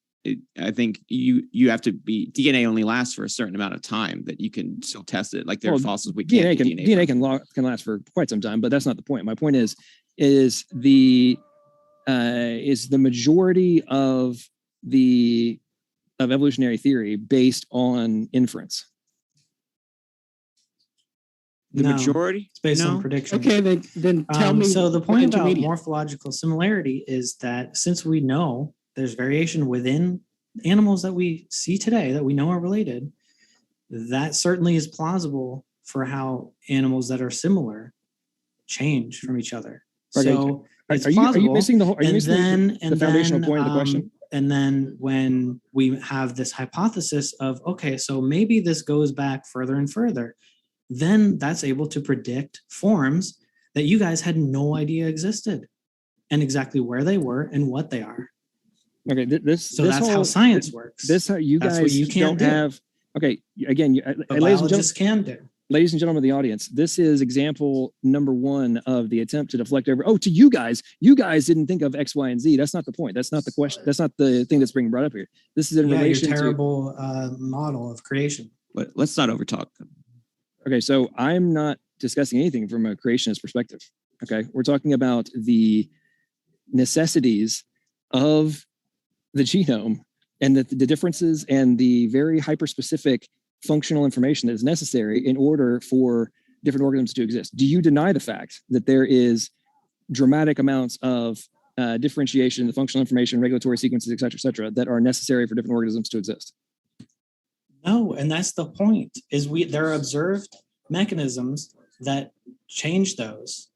I think you have to be, DNA only lasts for a certain amount of time that you can still test it. Like there are fossils we can't DNA can last for quite some time, but that's not the point. My point is the majority of evolutionary theory based on inference? The majority? It's based on prediction. Okay, then tell me. So the point about morphological similarity is that since we know there's variation within animals that we see today that we know are related, that certainly is plausible for how animals that are similar change from each other. Okay. So it's are plausible. you missing the whole? Are you missing the foundational point of the question? And then when we have this hypothesis of, okay, so maybe this goes back further and further, then that's able to predict forms that you guys had no idea existed and exactly where they were and what they are. Okay, that's how science works. That's how you guys what you can't don't do. have. Okay, again, biologists can do. Ladies and gentlemen of the audience, this is example number one of the attempt to deflect over. Oh, to you guys didn't think of X, Y, and Z. That's not the point. That's not the question. That's not the thing that's being brought up here. This is in relation your terrible model of creation. But let's not overtalk them. Okay, so I'm not discussing anything from a creationist perspective. Okay, we're talking about the necessities of the genome and the differences and the very hyper-specific functional information that is necessary in order for different organisms to exist. Do you deny the fact that there is dramatic amounts of differentiation, the functional information, regulatory sequences, et cetera, that are necessary for different organisms to exist? No, and that's the point, is there are observed mechanisms that change those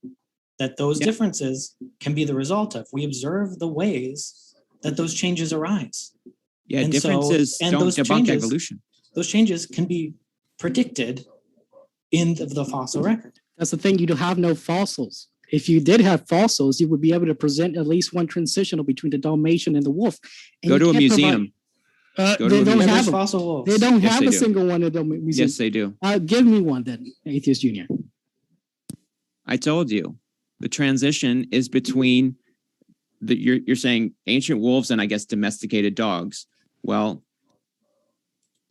differences can be the result of. We observe the ways that those changes arise. Yeah, and differences don't debunk evolution. Those changes can be predicted in the fossil record. That's the thing. You don't have no fossils. If you did have fossils, you would be able to present at least one transitional between the Dalmatian and the wolf. And Go to a museum. They don't have fossil wolves. They don't have a single one at the museum. Yes, they do. Give me one then, Atheist Junior. I told you, the transition is between you're saying ancient wolves and I guess domesticated dogs. Well,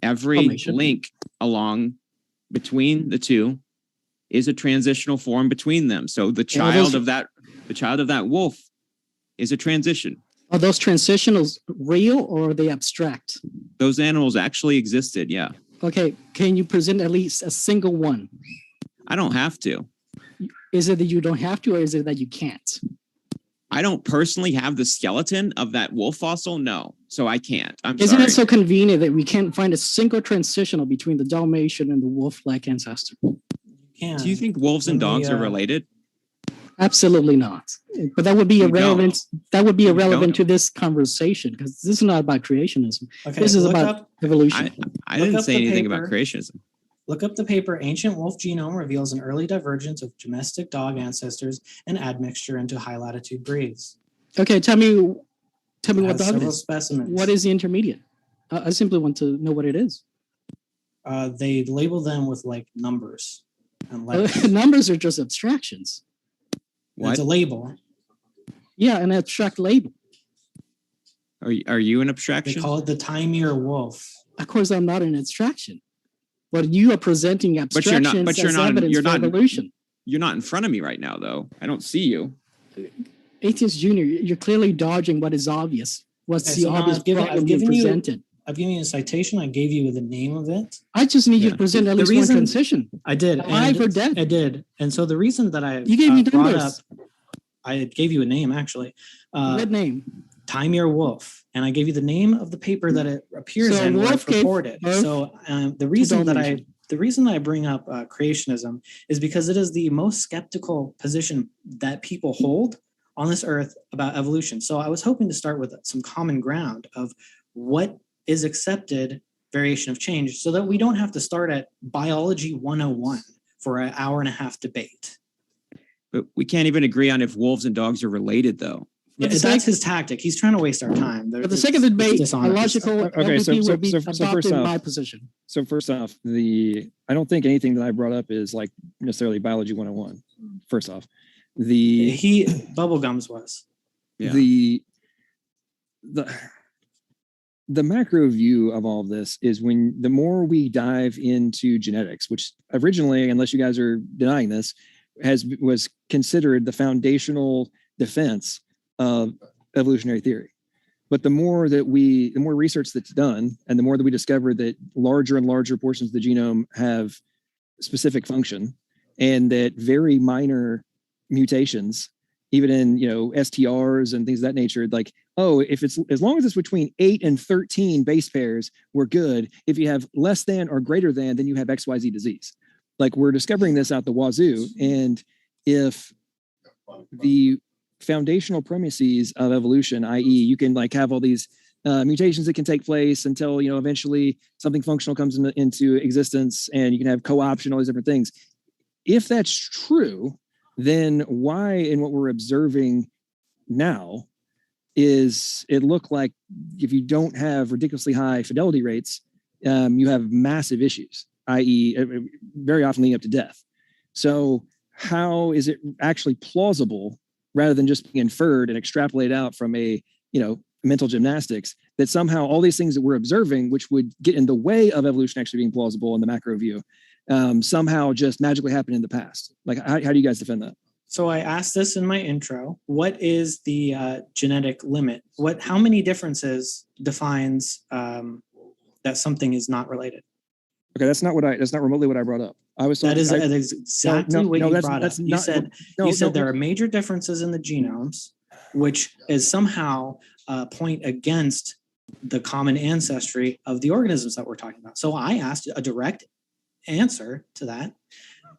every link along between the two is a transitional form between them. So the child of that wolf is a transition. Are those transitionals real or are they abstract? Those animals actually existed, yeah. Okay, can you present at least a single one? I don't have to. Is it that you don't have to, or is it that you can't? I don't personally have the skeleton of that wolf fossil, no. so I can't. I'm Isn't sorry. it so convenient that we can't find a single transitional between the Dalmatian and the wolf-like ancestor? Do you think wolves and dogs are related? Absolutely not. But that would be You irrelevant. That would be You irrelevant don't. to this conversation because this is not about creationism. Okay, This is look about up evolution. I Look didn't up say the anything paper. about creationism. Look up the paper, Ancient Wolf Genome Reveals an Early Divergence of Domestic Dog Ancestors and Admixture into High Latitude Breeds. Okay, tell me It what has dog it several is. specimens. What is the intermediate? I simply want to know what it is. They label them with like numbers and letters. Numbers are just abstractions. What? It's a label. Yeah, an abstract label. Are you an They abstraction? call it the Timir wolf. Of course, I'm not an abstraction. But you are presenting But you're not- abstractions but you're as not- evidence you're for not- evolution. You're not in front of me right now, though. I don't see you. Atheist Junior, you're clearly dodging what is obvious. What's Okay, the so now obvious I've given problem being you- presented? I've given you a citation. I gave you the name of it. I just need you Yeah. to present at The least one reason- transition. I did. Alive or dead? I did. And so the reason that I You gave me brought numbers. up, I gave you a name actually. What name? Timir Wolf, and I gave you the name of the paper that it appears So in where Wolf it gave reported. birth So the reason that Dalmatian. I bring up creationism is because it is the most skeptical position that people hold on this earth about evolution. So I was hoping to start with some common ground of what is accepted variation of change, so that we don't have to start at biology 101 for an hour and a half debate. But we can't even agree on if wolves and dogs are related, though. Yeah, the that's sake- his tactic. He's trying to waste our time. For the sake of the debate, a dishonest. logical Okay, so- LVP so- would be so- so adopted first in off- my position. So first off, I don't think anything that I brought up is like necessarily biology 101. First off, He Bubblegums was. Yeah. The macro view of all of this is when the more we dive into genetics, which originally, unless you guys are denying this, was considered the foundational defense of evolutionary theory. But the more research that's done, and the more that we discover that larger and larger portions of the genome have specific function, and that very minor mutations, even in STRs and things of that nature, like, oh, if it's as long as it's between 8 and 13 base pairs, we're good. If you have less than or greater than, then you have XYZ disease. Like, we're discovering this out the wazoo. And if the foundational premises of evolution, i.e., you can like have all these mutations that can take place until eventually something functional comes into existence, and you can have co-option, all these different things. If that's true, then why in what we're observing now is it look like if you don't have ridiculously high fidelity rates, you have massive issues, i.e. very often leading up to death. So how is it actually plausible, rather than just being inferred and extrapolated out from a mental gymnastics, that somehow all these things that we're observing, which would get in the way of evolution actually being plausible in the macro view, somehow just magically happened in the past? Like, how do you guys defend that? So I asked this in my intro. What is the genetic limit? How many differences defines that something is not related? Okay, that's not remotely what I brought up. I was That talking, is exactly what you brought up. You said there are major differences in the genomes, which is somehow a point against the common ancestry of the organisms that we're talking about. So I asked a direct answer to that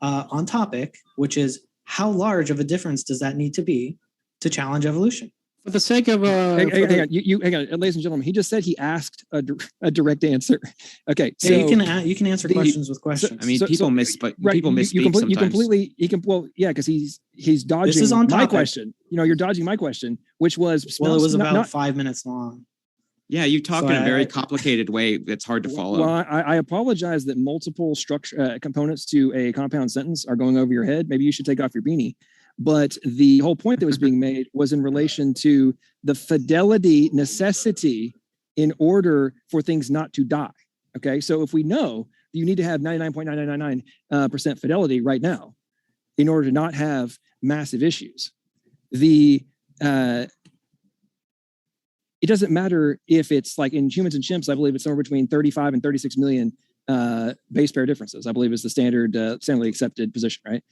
on topic, which is, how large of a difference does that need to be to challenge evolution? For the sake of hang on, hang on, ladies and gentlemen. He just said he asked a direct answer. Okay, so Yeah, you can answer questions with questions. I mean, people misspeak sometimes. Well, yeah, because he's dodging This is on my topic. question. You're dodging my question, which was it was about 5 minutes long. Yeah, you talk So in a very I- complicated way that's hard to follow. Well, I apologize that multiple structure components to a compound sentence are going over your head. Maybe you should take off your beanie. But the whole point that was being made was in relation to the fidelity necessity in order for things not to die. Okay, so if we know you need to have 99.999% fidelity right now in order to not have massive issues, it doesn't matter if it's like in humans and chimps. I believe it's somewhere between 35 and 36 million base pair differences, I believe, is the standardly accepted position, right?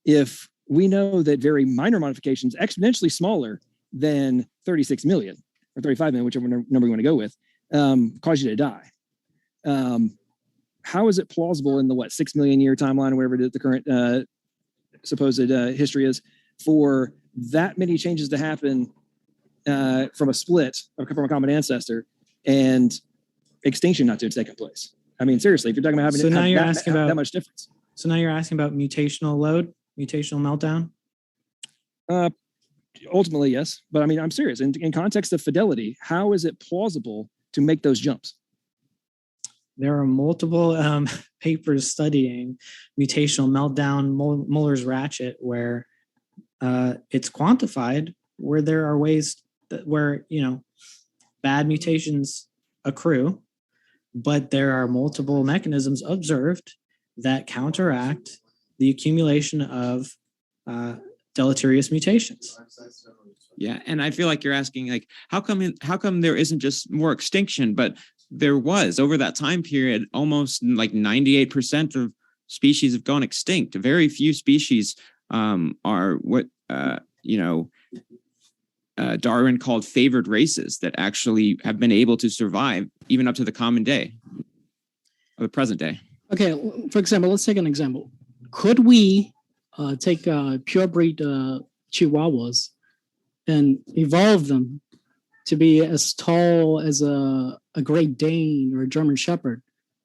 If we know that very minor modifications exponentially smaller than 36 million, or 35 million, whichever number you want to go with, cause you to die. How is it plausible in the 6 million year timeline, or whatever the current supposed history is, for that many changes to happen from a split from a common ancestor and extinction not to have taken place? I mean, seriously, if you're talking about having that much difference. So now you're asking about mutational load, mutational meltdown? Ultimately, yes. But I mean, I'm serious. In context of fidelity, how is it plausible to make those jumps? There are multiple papers studying mutational meltdown, Muller's ratchet, where it's quantified where there are ways where, bad mutations accrue, but there are multiple mechanisms observed that counteract the accumulation of deleterious mutations. Yeah, and I feel like you're asking, like, how come there isn't just more extinction? But there was, over that time period, almost like 98% of species have gone extinct. Very few species are what Darwin called favored races that actually have been able to survive even up to the common day, or the present day. Okay, for example, let's take an example. Could we take purebred Chihuahuas and evolve them to be as tall as a Great Dane or a German Shepherd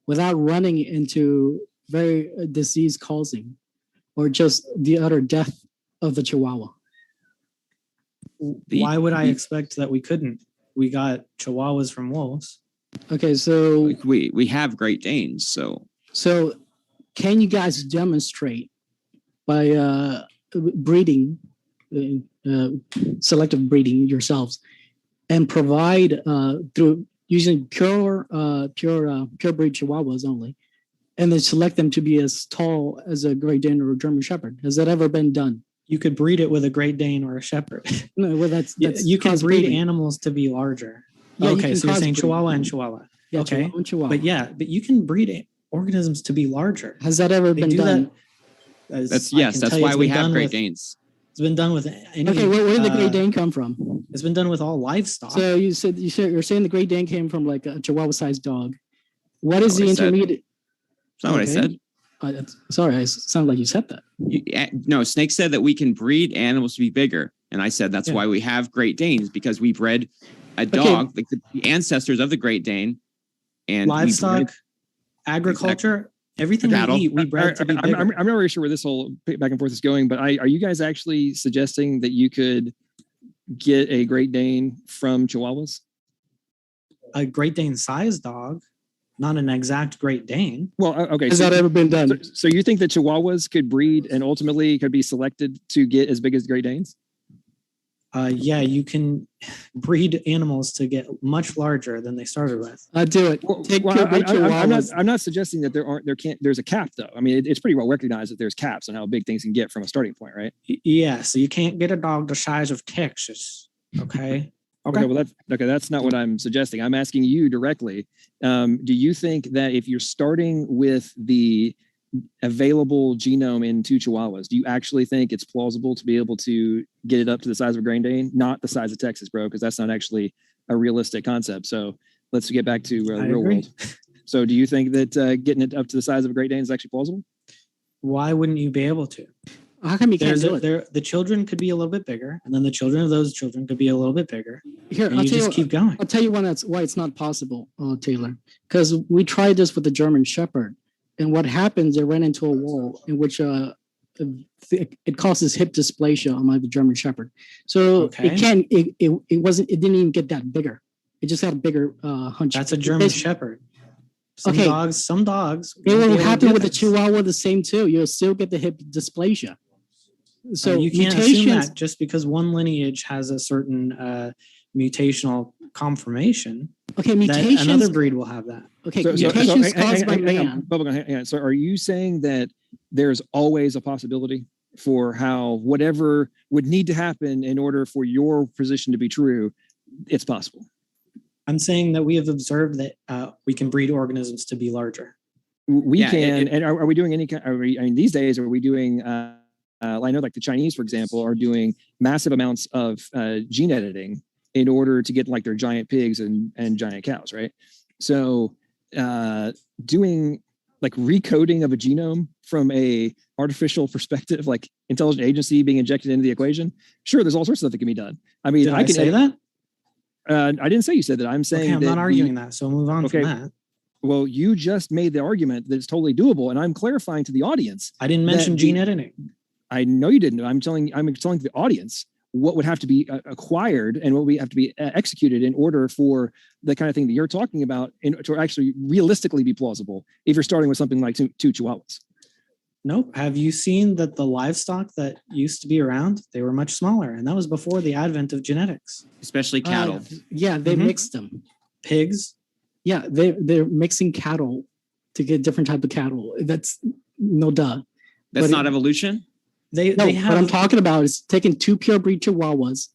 without running into very disease-causing or just the utter death of the Chihuahua? Why would I expect that we couldn't? We got Chihuahuas from wolves. Okay, so we have Great Danes, so can you guys demonstrate by breeding, selective breeding yourselves, and provide through using purebred Chihuahuas only, and then select them to be as tall as a Great Dane or a German Shepherd? Has that ever been done? You could breed it with a Great Dane or a Shepherd. No, well, that's you can breed animals to be larger. Yeah, okay, so you're saying crossbreed. Chihuahua and Chihuahua. Yeah, Okay, Chihuahua and Chihuahua. but you can breed organisms to be larger. Has that ever been done? that's why we have Great Danes. It's been done with any. Okay, where did the Great Dane come from? It's been done with all livestock. So you're saying the Great Dane came from like a Chihuahua-sized dog. What is the intermediate? That's not what I said. Sorry, it sounded like you said that. No, Snake said that we can breed animals to be bigger. And I said that's why we have Great Danes, because we bred a dog, like the ancestors of the Great Dane. And livestock, agriculture, everything we eat, we bred to be bigger. I'm not really sure where this whole back and forth is going, but are you guys actually suggesting that you could get a Great Dane from Chihuahuas? A Great Dane sized dog, not an exact Great Dane. Well, okay. Has that ever been done? So you think that Chihuahuas could breed and ultimately could be selected to get as big as Great Danes? Yeah, you can breed animals to get much larger than they started with. Do it. I'm not suggesting that there's a cap though. I mean, it's pretty well recognized that there's caps on how big things can get from a starting point, right? Yeah, so you can't get a dog the size of Texas. Okay. Okay, well, that's not what I'm suggesting. I'm asking you directly. Do you think that if you're starting with the available genome in 2 Chihuahuas, do you actually think it's plausible to be able to get it up to the size of a Great Dane? Not the size of Texas, bro, because that's not actually a realistic concept. So let's get back to the real world. So do you think that getting it up to the size of a Great Dane is actually plausible? Why wouldn't you be able to? How come you can't do it? The children could be a little bit bigger, and then the children of those children could be a little bit bigger. Here, I'll just keep going. I'll tell you why it's not possible, Taylor. Because we tried this with the German Shepherd, and what happens? They ran into a wall in which it causes hip dysplasia on the German Shepherd. So it didn't even get that bigger. It just had a bigger hunch. That's a German Shepherd. Some dogs. It will happen with the Chihuahua the same too. You'll still get the hip dysplasia. So you can't assume that just because one lineage has a certain mutational conformation. Okay, mutations. Another breed will have that. Okay, mutations caused by man. Hang on. So are you saying that there's always a possibility for how whatever would need to happen in order for your position to be true, it's possible? I'm saying that we have observed that we can breed organisms to be larger. We can. And are we doing any kind? I mean, these days, are we doing? I know, like the Chinese, for example, are doing massive amounts of gene editing in order to get like their giant pigs and giant cows, right? So doing like recoding of a genome from a artificial perspective, like intelligent agency being injected into the equation. Sure, there's all sorts of stuff that can be done. I mean, Did I can say that? I didn't say you said that. I'm saying Okay, I'm that not arguing that, so move on from that. Well, you just made the argument that it's totally doable, and I'm clarifying to the audience. I didn't mention gene editing. I know you didn't. I'm telling the audience what would have to be acquired and what would have to be executed in order for the kind of thing that you're talking about to actually realistically be plausible if you're starting with something like two Chihuahuas. Nope. Have you seen that the livestock that used to be around, they were much smaller, and that was before the advent of genetics. Especially cattle. Yeah, they mixed them. Pigs. Yeah, they're mixing cattle to get different type of cattle. That's no duh. That's But not evolution? They No, have. what I'm talking about is taking two pure breed Chihuahuas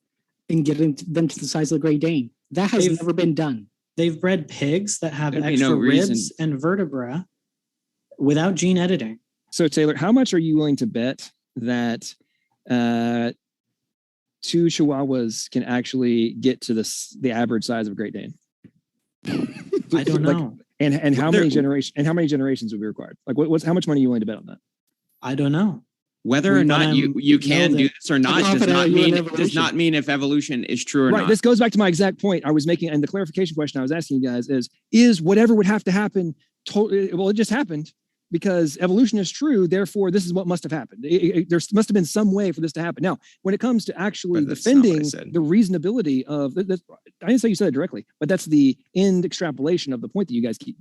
and getting them to the size of the Great Dane. That has They've- never been done. They've bred pigs that have There'd be extra no ribs reason. and vertebra without gene editing. So Taylor, how much are you willing to bet that two Chihuahuas can actually get to the average size of a Great Dane? I don't know. And how There- many generations would be required? Like how much money are you willing to bet on that? I don't know. Whether Well, or not but you can know do that- this or not confident you in does evolution. not mean if evolution is true or Right. not. This goes back to my exact point I was making, and the clarification question I was asking you guys is whatever would have to happen. Well, it just happened because evolution is true. Therefore, this is what must have happened. There must have been some way for this to happen. Now, when it comes to actually But that's not what I defending said. the reasonability of, I didn't say you said it directly, but that's the end extrapolation of the point that you guys keep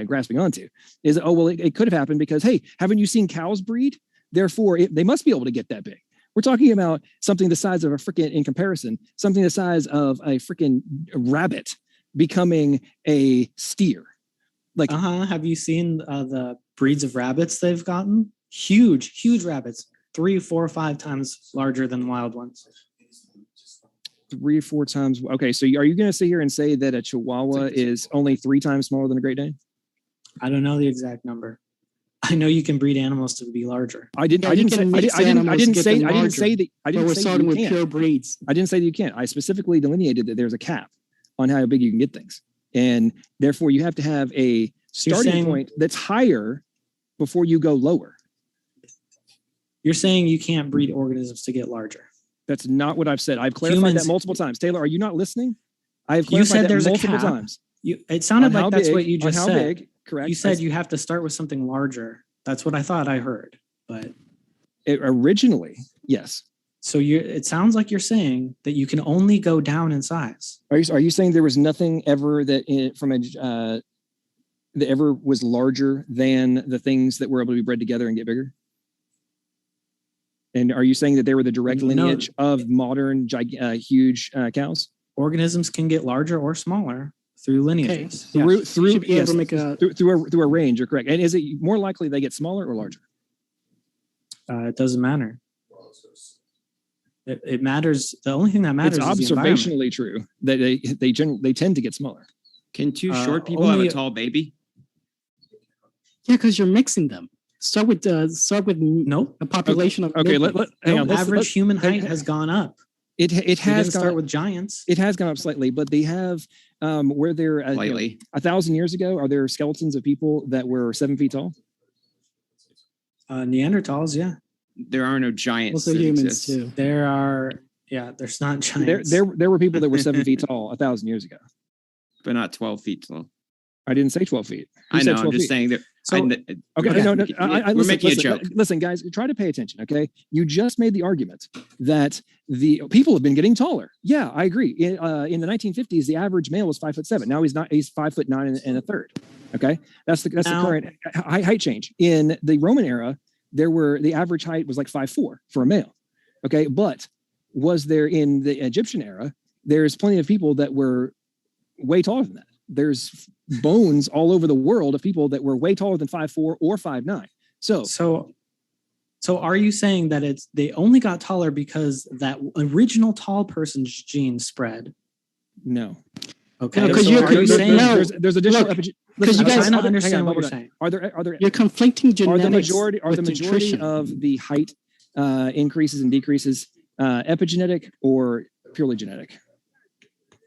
grasping onto. Is it could have happened because hey, haven't you seen cows breed? Therefore, they must be able to get that big. We're talking about something the size of a freaking, in comparison, something the size of a freaking rabbit becoming a steer. Like, Have you seen the breeds of rabbits they've gotten? Huge rabbits, 3, 4, 5 times larger than wild ones. 3 or 4 times. Okay, so are you going to sit here and say that a Chihuahua is only 3 times smaller than a Great Dane? I don't know the exact number. I know you can breed animals to be larger. I didn't. Yeah, I you didn't say. can mix I didn't animals to get say. them I didn't larger, say that. I But didn't we're say starting you with can't. pure breeds. I didn't say that you can't. I specifically delineated that there's a cap on how big you can get things, and therefore you have to have a you're starting saying- point that's higher before you go lower. You're saying you can't breed organisms to get larger. That's not what I've said. I've clarified Humans- that multiple times. Taylor, are you not listening? I've You clarified said that there's a multiple cap. times. It sounded On how like that's big- what you on just how said. big, correct. You said you have to start with something larger. That's what I thought I heard. But Originally, yes. so it sounds like you're saying that you can only go down in size. Are you saying there was nothing ever that that ever was larger than the things that were able to be bred together and get bigger? And are you saying that they were the direct No. lineage of modern huge cows? Organisms can get larger or smaller through lineages. Okay. Yes. Through should be able yes, to make a through a range. You're correct. And is it more likely they get smaller or larger? It doesn't matter. It matters. The only thing that matters It's is the environment. observationally true that they tend to get smaller. Can two short people have only- a tall baby? yeah, because you're mixing them. Start with Nope. a population of Okay, millions. hang on. Average human height hang- has gone up. It We has didn't gone start up, with giants. it has gone up slightly, but they have where they're Slightly. 1,000 years ago. Are there skeletons of people that were 7 feet tall? Neanderthals, yeah. There are no giants. Also that humans exist. too. There are, yeah, there's not giants. There were people that were 7 feet tall 1,000 years ago. But not 12 feet tall. I didn't say 12 feet. Who I said know. I'm 12 just feet? saying that. So- Okay, no, we're listen, making a listen, joke. Listen, guys, try to pay attention. Okay, you just made the argument that the people have been getting taller. Yeah, I agree. In the 1950s, the average male was 5'7". Now he's not. He's 5'9" and a third. Okay, that's the Now- current height change. In the Roman era, the average height was like 5'4" for a male. Okay, but was there in the Egyptian era? There's plenty of people that were way taller than that. There's bones all over the world of people that were way taller than 5'4" or 5'9". So So are you saying that they only got taller because that original tall person's gene spread? no. Okay. No, 'cause so you're- are you you're- saying no. There's additional Look, epigen- 'cause listen, you I'm guys- trying to hang on, understand what hold you're on. saying. Are there You're conflicting are genetics the majority with nutrition. of the height increases and decreases epigenetic or purely genetic?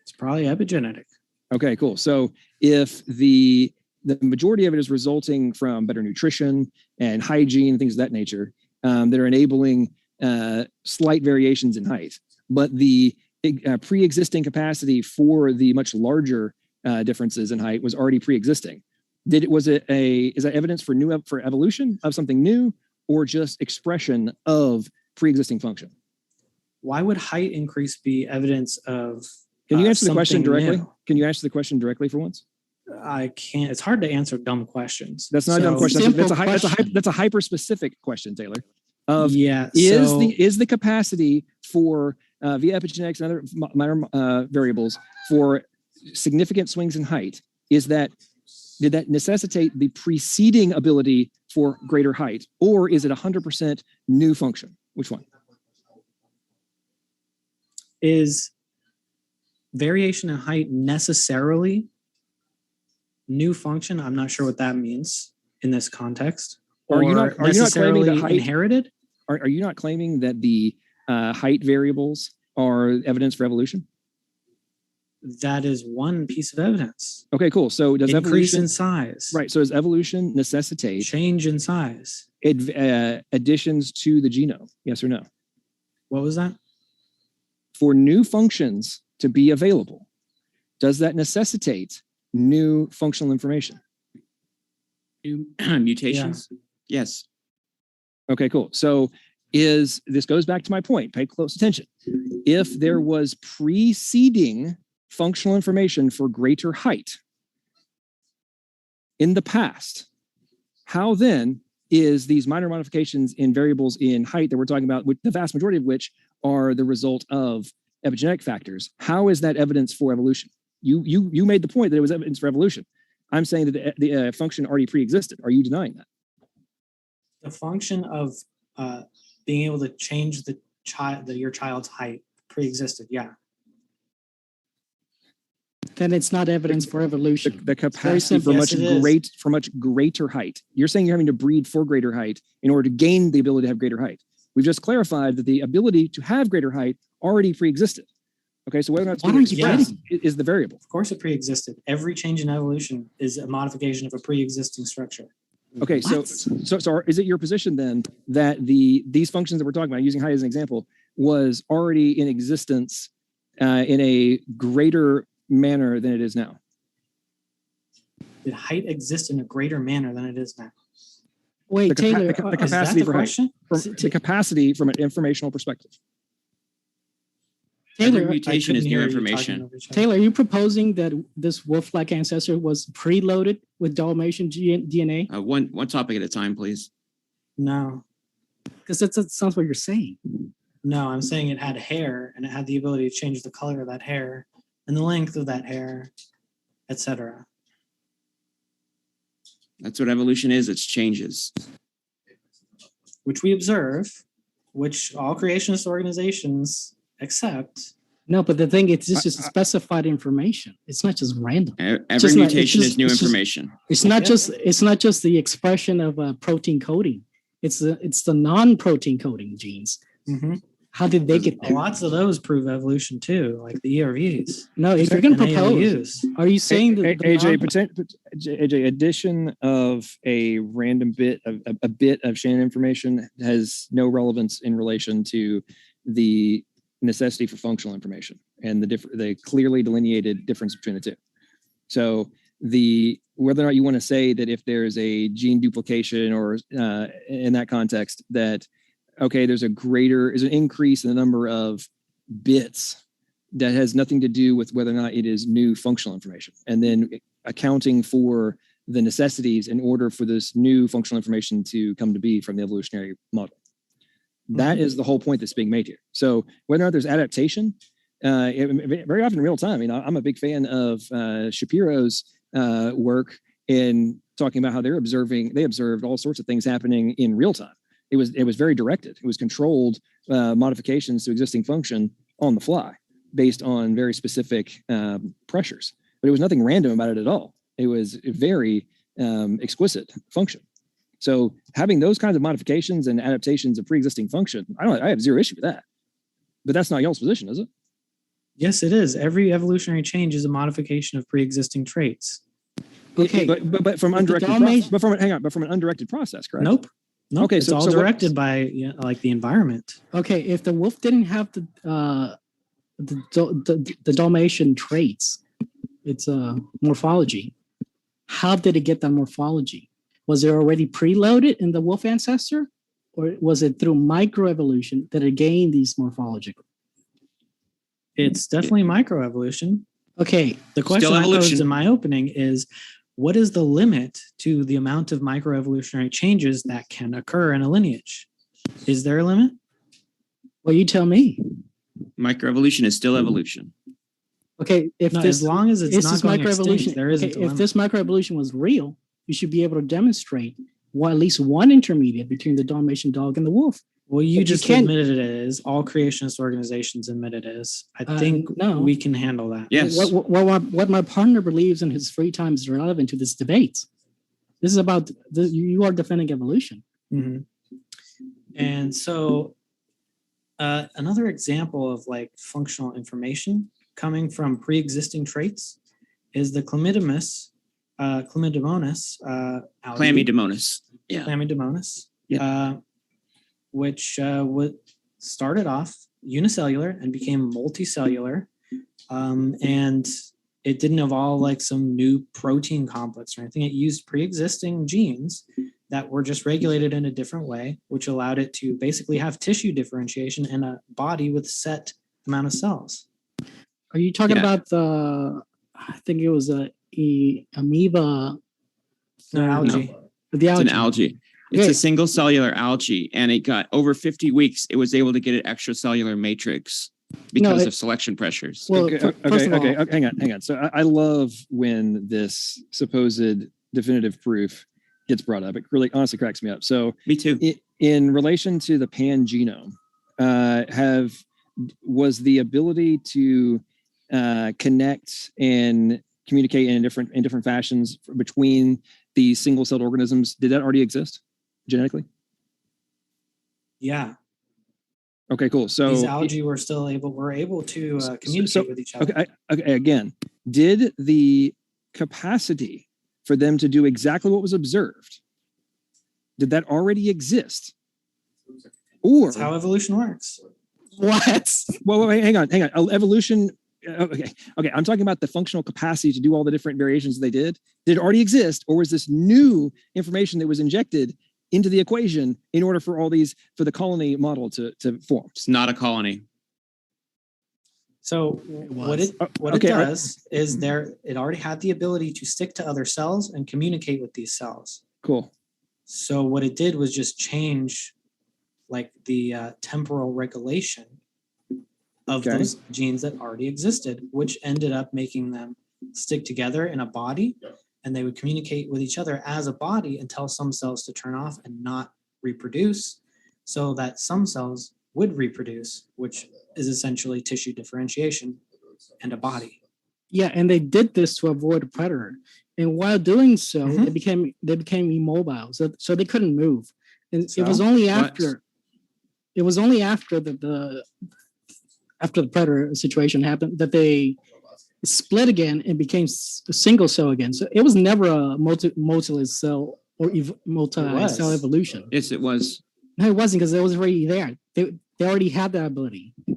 It's probably epigenetic. Okay, cool. So if the majority of it is resulting from better nutrition and hygiene and things of that nature that are enabling slight variations in height, but the pre-existing capacity for the much larger differences in height was already pre-existing. Is that evidence for evolution of something new, or just expression of pre-existing function? Why would height increase be evidence of? Can you answer the question directly? New? Can you answer the question directly for once? I can't. It's hard to answer dumb questions. That's not a dumb question. That's a hyper-specific question, Taylor. Is the capacity for via epigenetics and other minor variables for significant swings in height, did that necessitate the preceding ability for greater height, or is it 100% new function? Which one? Is variation in height necessarily new function? I'm not sure what that means in this context. Are you not claiming that height inherited? Are you not claiming that the height variables are evidence for evolution? That is one piece of evidence. Okay, cool. So does increase evolution in size? Right. So does evolution necessitate change in size? Additions to the genome? Yes or no? What was that? For new functions to be available, does that necessitate new functional information? New mutations? Yeah. Yes. Okay, cool. So this goes back to my point. Pay close attention. If there was preceding functional information for greater height in the past, how then is these minor modifications in variables in height that we're talking about, the vast majority of which are the result of epigenetic factors, how is that evidence for evolution? You made the point that it was evidence for evolution. I'm saying that the function already pre-existed. Are you denying that? The function of being able to change your child's height pre-existed, yeah. Then it's not evidence for evolution. The capacity for much greater height. You're saying you're having to breed for greater height in order to gain the ability to have greater height. We've just clarified that the ability to have greater height already pre-existed. Okay, so whether or not it's is the variable. Of course it pre-existed. Every change in evolution is a modification of a pre-existing structure. Okay, so is it your position then that these functions that we're talking about, using height as an example, was already in existence in a greater manner than it is now? Did height exist in a greater manner than it is now? Wait, Taylor, the capacity for question? The capacity from an informational perspective. Taylor, every mutation is new information. Taylor, are you proposing that this wolf-like ancestor was preloaded with Dalmatian DNA? One topic at a time, please. No. Because that sounds what you're saying. No, I'm saying it had hair, and it had the ability to change the color of that hair and the length of that hair, etc. That's what evolution is. It's changes. Which we observe, which all creationist organizations accept. No, but the thing is, this is specified information. It's not just random. Every mutation is new information. It's not just the expression of protein coding. It's the non-protein coding genes. Mm-hmm. How did they get there? Lots of those prove evolution too, like the ERVs. No, if you're going to propose, are you saying that AJ, addition of a random bit of a bit of Shannon information has no relevance in relation to the necessity for functional information and the clearly delineated difference between the two. So whether or not you want to say that if there's a gene duplication or in that context that, okay, there's an increase in the number of bits that has nothing to do with whether or not it is new functional information, and then accounting for the necessities in order for this new functional information to come to be from the evolutionary model. That is the whole point that's being made here. So whether or not there's adaptation, very often in real time, I'm a big fan of Shapiro's work in talking about how they observed all sorts of things happening in real time. It was very directed. It was controlled modifications to existing function on the fly based on very specific pressures. But it was nothing random about it at all. It was a very exquisite function. So having those kinds of modifications and adaptations of pre-existing function, I have zero issue with that. But that's not y'all's position, is it? Yes, it is. Every evolutionary change is a modification of pre-existing traits. Okay. But from If the undirected domination- but from an undirected process, correct? Nope. Okay, it's so- all so what- directed by like the environment. Okay, if the wolf didn't have the Dalmatian traits, it's a morphology. How did it get that morphology? Was it already preloaded in the wolf ancestor, or was it through microevolution that it gained these morphology? It's definitely microevolution. Okay, The question Still I posed evolution. in my opening is, what is the limit to the amount of microevolutionary changes that can occur in a lineage? Is there a limit? well, you tell me. Microevolution is still evolution. Okay, if No, this as long as it's is not this going microevolution, extinct, there isn't okay, a if limit. this microevolution was real, you should be able to demonstrate at least one intermediate between the Dalmatian dog and the wolf. Well, you But you just can't- admitted it is. All creationist organizations admit it is. I think no. we can handle that. Yes. What my partner believes in his free time is relevant to this debate. This is about you are defending evolution. Mhm. And so another example of like functional information coming from pre-existing traits is the chlamydomonas algae. Chlamydomonas. Yeah. Chlamydomonas, Yeah. which started off unicellular and became multicellular. And it didn't evolve like some new protein complex or anything. It used pre-existing genes that were just regulated in a different way, which allowed it to basically have tissue differentiation in a body with set amount of cells. Are you talking Yeah. about I think it was amoeba, No, algae. the It's algae. an algae. It's Okay. a single cellular algae, and it got over 50 weeks. It was able to get an extracellular matrix because of selection pressures. Well, Okay, first of all, hang on. So I love when this supposed definitive proof gets brought up. It really honestly cracks me up. So Me too. in relation to the pan genome, was the ability to connect and communicate in different fashions between the single-celled organisms, did that already exist genetically? Yeah. Okay, cool. So These algae were able to communicate with each other. Okay, again, did the capacity for them to do exactly what was observed, did that already exist? Or That's how evolution works. what? well, wait, hang on. Evolution. Okay. I'm talking about the functional capacity to do all the different variations they did. Did it already exist, or was this new information that was injected into the equation in order for for the colony model to form? It's not a colony. So what it Okay, does is it already had the ability to stick to other cells and communicate with these cells. Cool. So what it did was just change like the temporal regulation of Okay. those genes that already existed, which ended up making them stick together in a body, and they would communicate with each other as a body and tell some cells to turn off and not reproduce, so that some cells would reproduce, which is essentially tissue differentiation and a body. Yeah, and they did this to avoid a predator. And while doing so, Mhm. they became immobile, so they couldn't move. And it was So? only What? after the predator situation happened that they split again and became a single cell again. So it was never a multi-cell or multi-cell evolution. Yes, it was. No, it wasn't, because it was already there. They already had that ability. It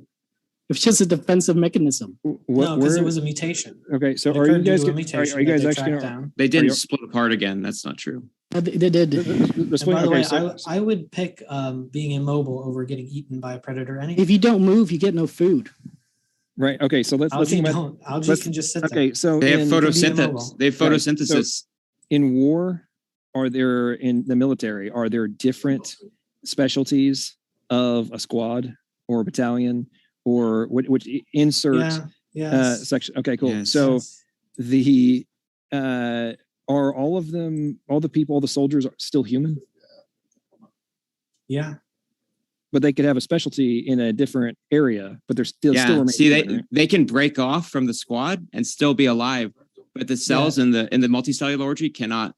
was just a defensive mechanism. No, because it was a mutation. Okay, so It are you occurred due guys to a are mutation you that guys they actually tracked gonna, down. They didn't you- split apart again. That's not true. They did. the And split- by the okay, way, so- I would pick being immobile over getting eaten by a predator anyway. If you don't move, you get no food. right. Okay, so let's Algae think about. don't. Algae let's- can just sit there. Okay, so They have in- photosynthesis. They have Right, photosynthesis. in war, in the military, are there different specialties of a squad or a battalion or which insert Yeah. Yes. section? Okay, cool. Yes. So Yes. the are all of them, all the people, all the soldiers are still human, Yeah. but they could have a specialty in a different area, but they're still Yeah. remain See, human, right? they can break off from the squad and still be alive, but the cells in the multicellular orgy cannot,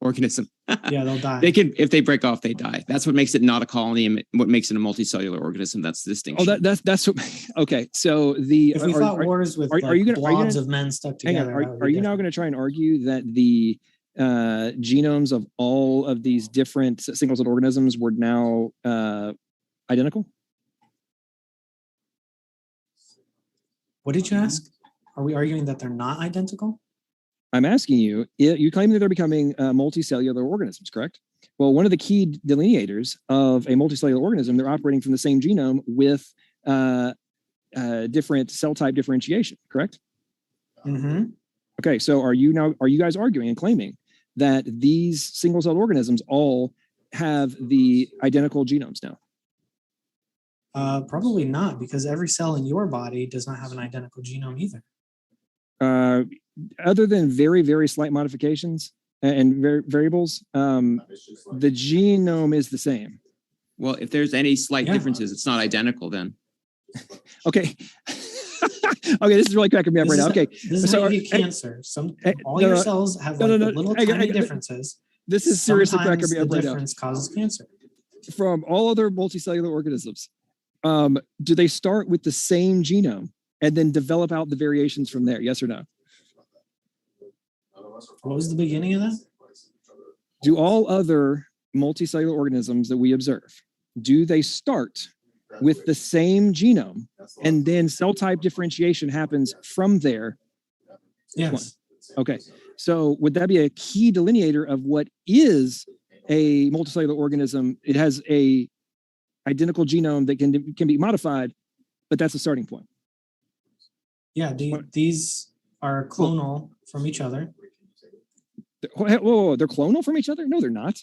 or organism. Yeah, they'll die. They can, if they break off, they die. That's what makes it not a colony, and what makes it a multicellular organism. That's the distinction. Oh, that's what. Okay, so the If we fought wars with blobs of men stuck together, are you now going to try and argue that the genomes of all of these different single-celled organisms were now identical? What did you ask? Are we arguing that they're not identical? I'm asking you, you claim that they're becoming multicellular organisms, correct? Well, one of the key delineators of a multicellular organism, they're operating from the same genome with different cell type differentiation, correct? Mm-hmm. Okay, so are you guys arguing and claiming that these single-celled organisms all have the identical genomes now? Probably not, because every cell in your body does not have an identical genome either. Other than very, very slight modifications and variables, the genome is the same. Well, if there's any slight differences, it's not identical then. Okay. Okay, this is really cracking me up right now. Okay, this is how you get cancer. All your cells have little tiny differences. This is seriously cracking me up right now. The difference causes cancer. From all other multicellular organisms, do they start with the same genome and then develop out the variations from there? Yes or no? What was the beginning of that? Do all other multicellular organisms that we observe, do they start with the same genome and then cell type differentiation happens from there? Yes. Okay. So would that be a key delineator of what is a multicellular organism? It has a identical genome that can be modified, but that's a starting point. Yeah, these are clonal from each other. Whoa, they're clonal from each other? No, they're not.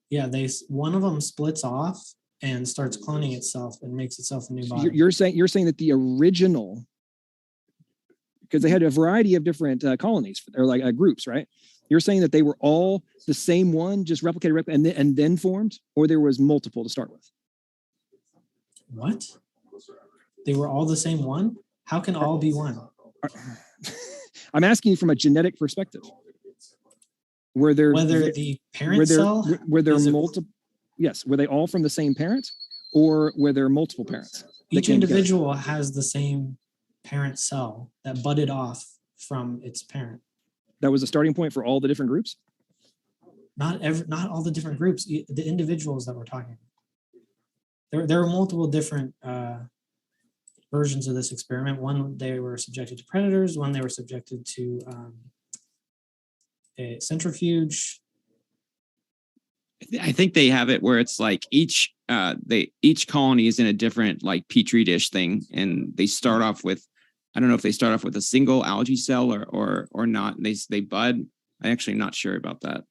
Yeah, one of them splits off and starts cloning itself and makes itself a new body. You're saying that the original, because they had a variety of different colonies or like groups, right? You're saying that they were all the same one, just replicated and then formed, or there was multiple to start with? What? They were all the same one? How can all be one? I'm asking you from a genetic perspective. Whether the parent cell were there multiple? Yes, were they all from the same parent, or were there multiple parents? Each individual has the same parent cell that budded off from its parent. That was a starting point for all the different groups? Not all the different groups, the individuals that we're talking about. There were multiple different versions of this experiment. One, they were subjected to predators. One, they were subjected to a centrifuge. I think they have it where it's like each colony is in a different like petri dish thing, and they start off with, I don't know if they start off with a single algae cell or not. They bud. I actually am not sure about that.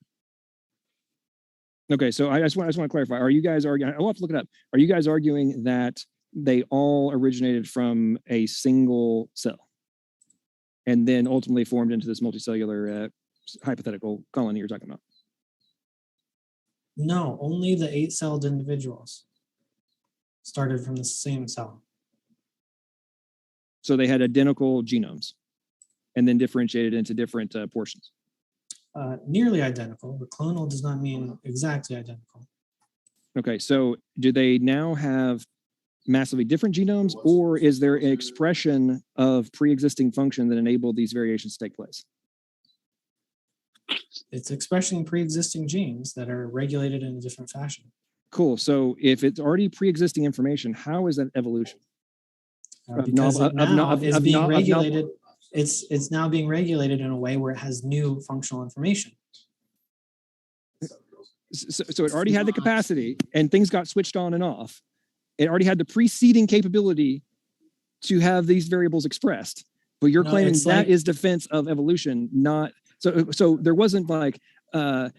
Okay, so I just want to clarify. Are you guys arguing? I'll have to look it up. Are you guys arguing that they all originated from a single cell and then ultimately formed into this multicellular hypothetical colony you're talking about? No, only the 8-celled individuals started from the same cell. So they had identical genomes and then differentiated into different portions. Nearly identical, but clonal does not mean exactly identical. Okay, so do they now have massively different genomes, or is there an expression of pre-existing function that enabled these variations to take place? It's expressing pre-existing genes that are regulated in a different fashion. Cool. So if it's already pre-existing information, how is that evolution? Because it now is being regulated. It's now being regulated in a way where it has new functional information. So it already had the capacity, and things got switched on and off. It already had the preceding capability to have these variables expressed. But you're claiming that is defense of evolution, not so there wasn't like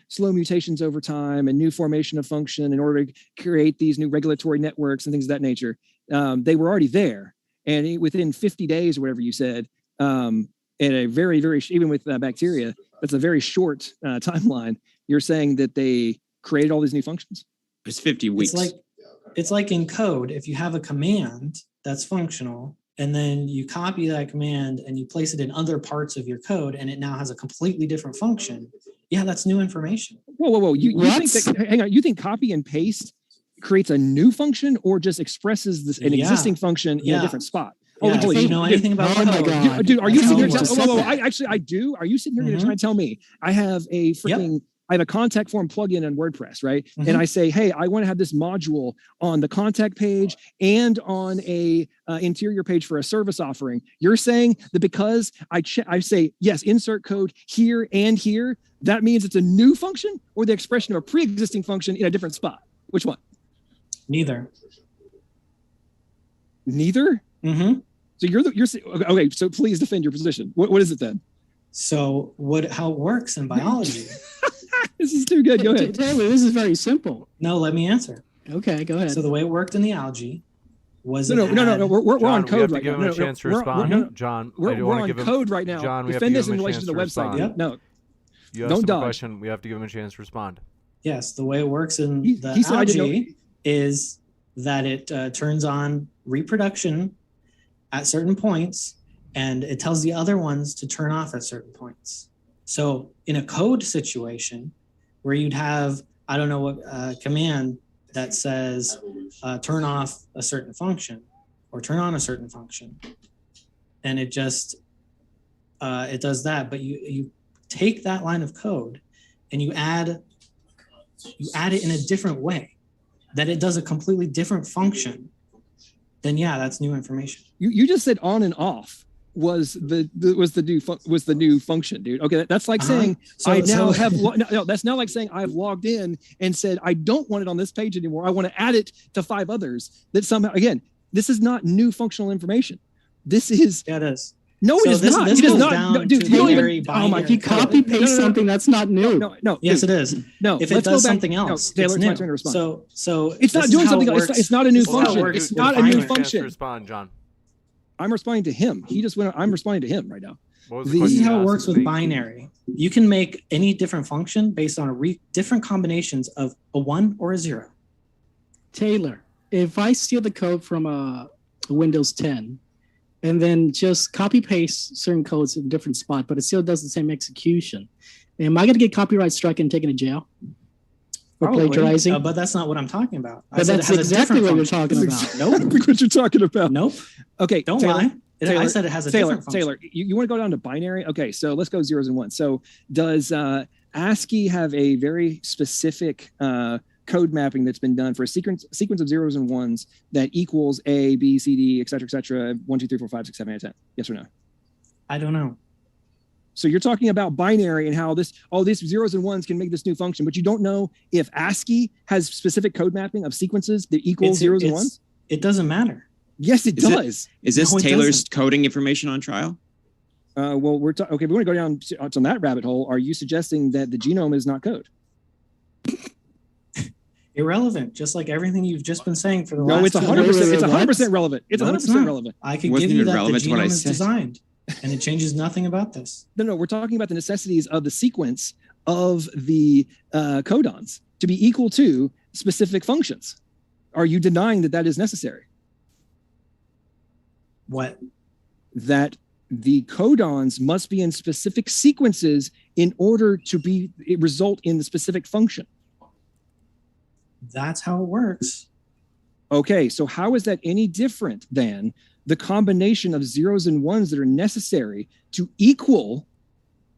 slow mutations over time and new formation of function in order to create these new regulatory networks and things of that nature. They were already there, and within 50 days or whatever you said, at a very, very, even with bacteria, that's a very short timeline. You're saying that they created all these new functions? It's 50 weeks. It's like in code, if you have a command that's functional, and then you copy that command and you place it in other parts of your code, and it now has a completely different function, Yeah, that's new information. Whoa. You What? think that, hang on, you think copy and paste creates a new function or just expresses an Yeah. existing function in a Yeah. different spot? Yeah, holy if you shit. know anything about Oh my code, God. Dude, are you That's sitting here? how it works. I do. Are you sitting here Mhm. trying to tell me I have a freaking, I have a contact form plugin in WordPress, right? Mhm. And I say, hey, I want to have this module on the contact page and on a interior page for a service offering. You're saying that because I say, yes, insert code here and here, that means it's a new function or the expression of a pre-existing function in a different spot? Which one? Neither. Neither? Mm-hmm. So okay, so please defend your position. What is it then? So how it works in biology? This is too good. Go ahead. Taylor, this is very simple. No, let me answer. Okay, go ahead. So the way it worked in the algae was No. We're John, on we code have to right give now. him a chance to we're- respond. no, John, I We're do want to on give him. code right now. John, we have to Defend give this him in a relation to the chance to website. respond. Dude. No, You asked Don't him a dodge. question. We have to give him a chance to respond. Yes, the way it works in He the said I didn't algae is that it turns on reproduction at certain points, and it tells the other ones to turn off at certain points. So in a code situation where you'd have, I don't know what command that says turn off a certain function or turn on a certain function, and it just it does that. But you take that line of code and you add it in a different way, that it does a completely different function, then yeah, that's new information. you just said on and off was the new function, dude. Okay, that's like saying that's now like saying I've logged in and said I don't want it on this page anymore. I want to add it to 5 others. That somehow, again, this is not new functional information. This is Yeah, it is. no, So it is this- not. this It is goes not. down No, dude, to you don't the even. very Oh my! binary You copy paste something that's not new. No. Yes, dude, it is. No, If let's it does go back. something else, Taylor, it's it's my new. turn to respond. So It's not this is doing how something it else. works. It's not a new This is how it function. works It's with not a new binary. Chance to function. respond, John. I'm responding to him. He just went. I'm responding to him right now. What was the This This question is you how it asked? works with Snake? binary. You can make any different function based on different combinations of a 1 or a 0. Taylor, if I steal the code from Windows 10 and then just copy paste certain codes in a different spot, but it still does the same execution, am I going to get copyright struck and taken to jail for Probably, plagiarizing? but that's not what I'm talking about. I But said it that's has a exactly different what you're function. talking about. I don't think what you're talking about. Nope. Okay, Don't Taylor, lie. I Taylor, said it has a Taylor, different function. Taylor, you want to go down to binary? Okay, so let's go zeros and ones. So does ASCII have a very specific code mapping that's been done for a sequence of zeros and ones that equals A, B, C, D, et cetera, 1, 2, 3, 4, 5, 6, 7, 8, 10? Yes or no? I don't know. So you're talking about binary and how all these zeros and ones can make this new function, but you don't know if ASCII has specific code mapping of sequences that equal zeros and ones? It doesn't matter. Yes, it Is it- does. Is this No, it Taylor's doesn't. coding information on trial? Well, okay. If we want to go down on that rabbit hole, are you suggesting that the genome is not code? Irrelevant, just like everything you've just been saying for the No, last it's 200 100%. years. It's What? 100% relevant. It's No, it's 100% not. relevant. I could Wasn't give you even that the relevant to what I genome is said. designed, and it changes nothing about this. No, we're talking about the necessities of the sequence of the codons to be equal to specific functions. Are you denying that that is necessary? What? That the codons must be in specific sequences in order to result in the specific function. That's how it works. Okay, so how is that any different than the combination of zeros and ones that are necessary to equal,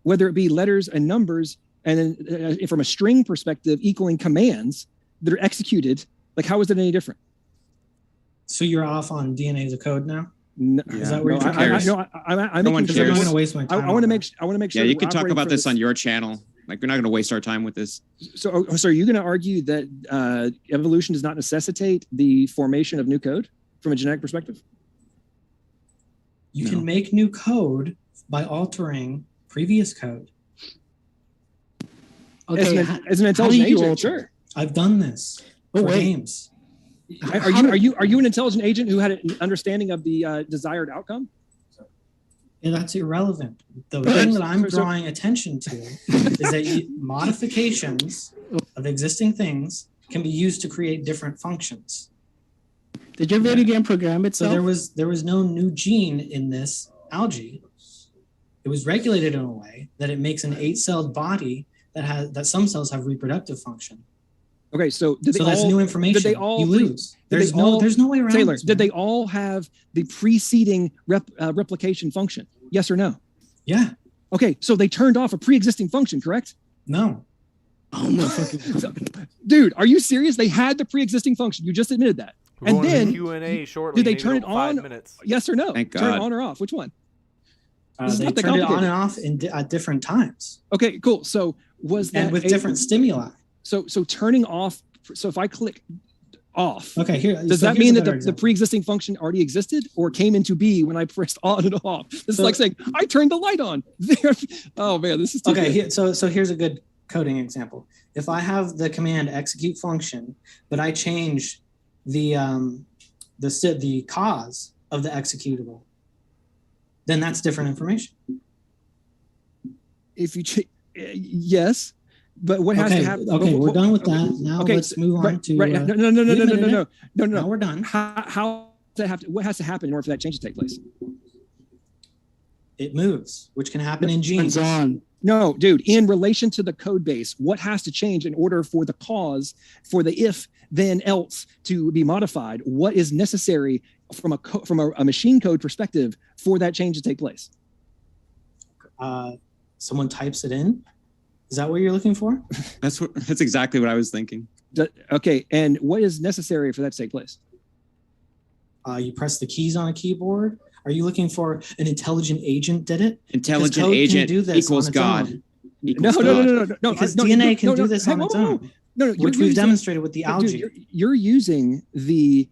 whether it be letters and numbers, and then from a string perspective, equaling commands that are executed? Like, how is it any different? So you're off on DNA as a code now? No, Is that where no, you're who cares? I'm No making one Because sure I'm not cares. going to waste my time. I want to on make that. I want to make sure Yeah, you we're can talk operating about for this on your channel. Like, we're not going to waste our time with this. So are you going to argue that evolution does not necessitate the formation of new code from a genetic perspective? You No. can make new code by altering previous code. Okay, As an how do intelligent you agent, alter? sure. I've done this Oh, for wait. games. Are you an intelligent agent who had an understanding of the desired outcome? And that's irrelevant. The But- thing that I'm so- drawing attention to is that modifications of existing things can be used to create different functions. Did your video game program So itself? there was no new gene in this algae. It was regulated in a way that it makes an 8-celled body that some cells have reproductive function. Okay, so that's new information. Did they all you lose? There's no way around Taylor, this, did man. they all have the preceding replication function? Yes or no? Yeah. Okay, so they turned off a pre-existing function, correct? No. Oh my fucking Dude, are you serious? They had the pre-existing function. You just admitted that. We're And going to then Q&A shortly. did they maybe turn it about 5 on? minutes. Yes or no? Thank Turn it God. on or off? Which one? This is They not that turned it on complicated. and off at different times Okay, cool. So was that and with different stimuli. So turning off. So if I click off, Okay, here. does so that here's mean a that better the example. pre-existing function already existed or came into being when I pressed on and off? This is So- like saying I turned the light on. There. Oh man, this is too Okay, good. so here's a good coding example. If I have the command execute function, but I change the cause of the executable, then that's different information. If you yes, but what has Okay, to happen? okay, we're done with that. Now Okay, let's move on right, to right. wait a No. minute. No. Now we're done. How does that have to? What has to happen in order for that change to take place? It moves, which can happen in turns genes. on. No, dude. In relation to the code base, what has to change in order for the cause, for the if then else to be modified? What is necessary from a machine code perspective for that change to take place? Someone types it in. Is that what you're looking for? That's exactly what I was thinking. Okay, and what is necessary for that to take place? You press the keys on a keyboard. Are you looking for an intelligent agent did it? Intelligent Because code can agent do this equals on its God. own. Equals God. No. Because DNA can do this on its own, No, which we've demonstrated with the algae. Dude, you're using the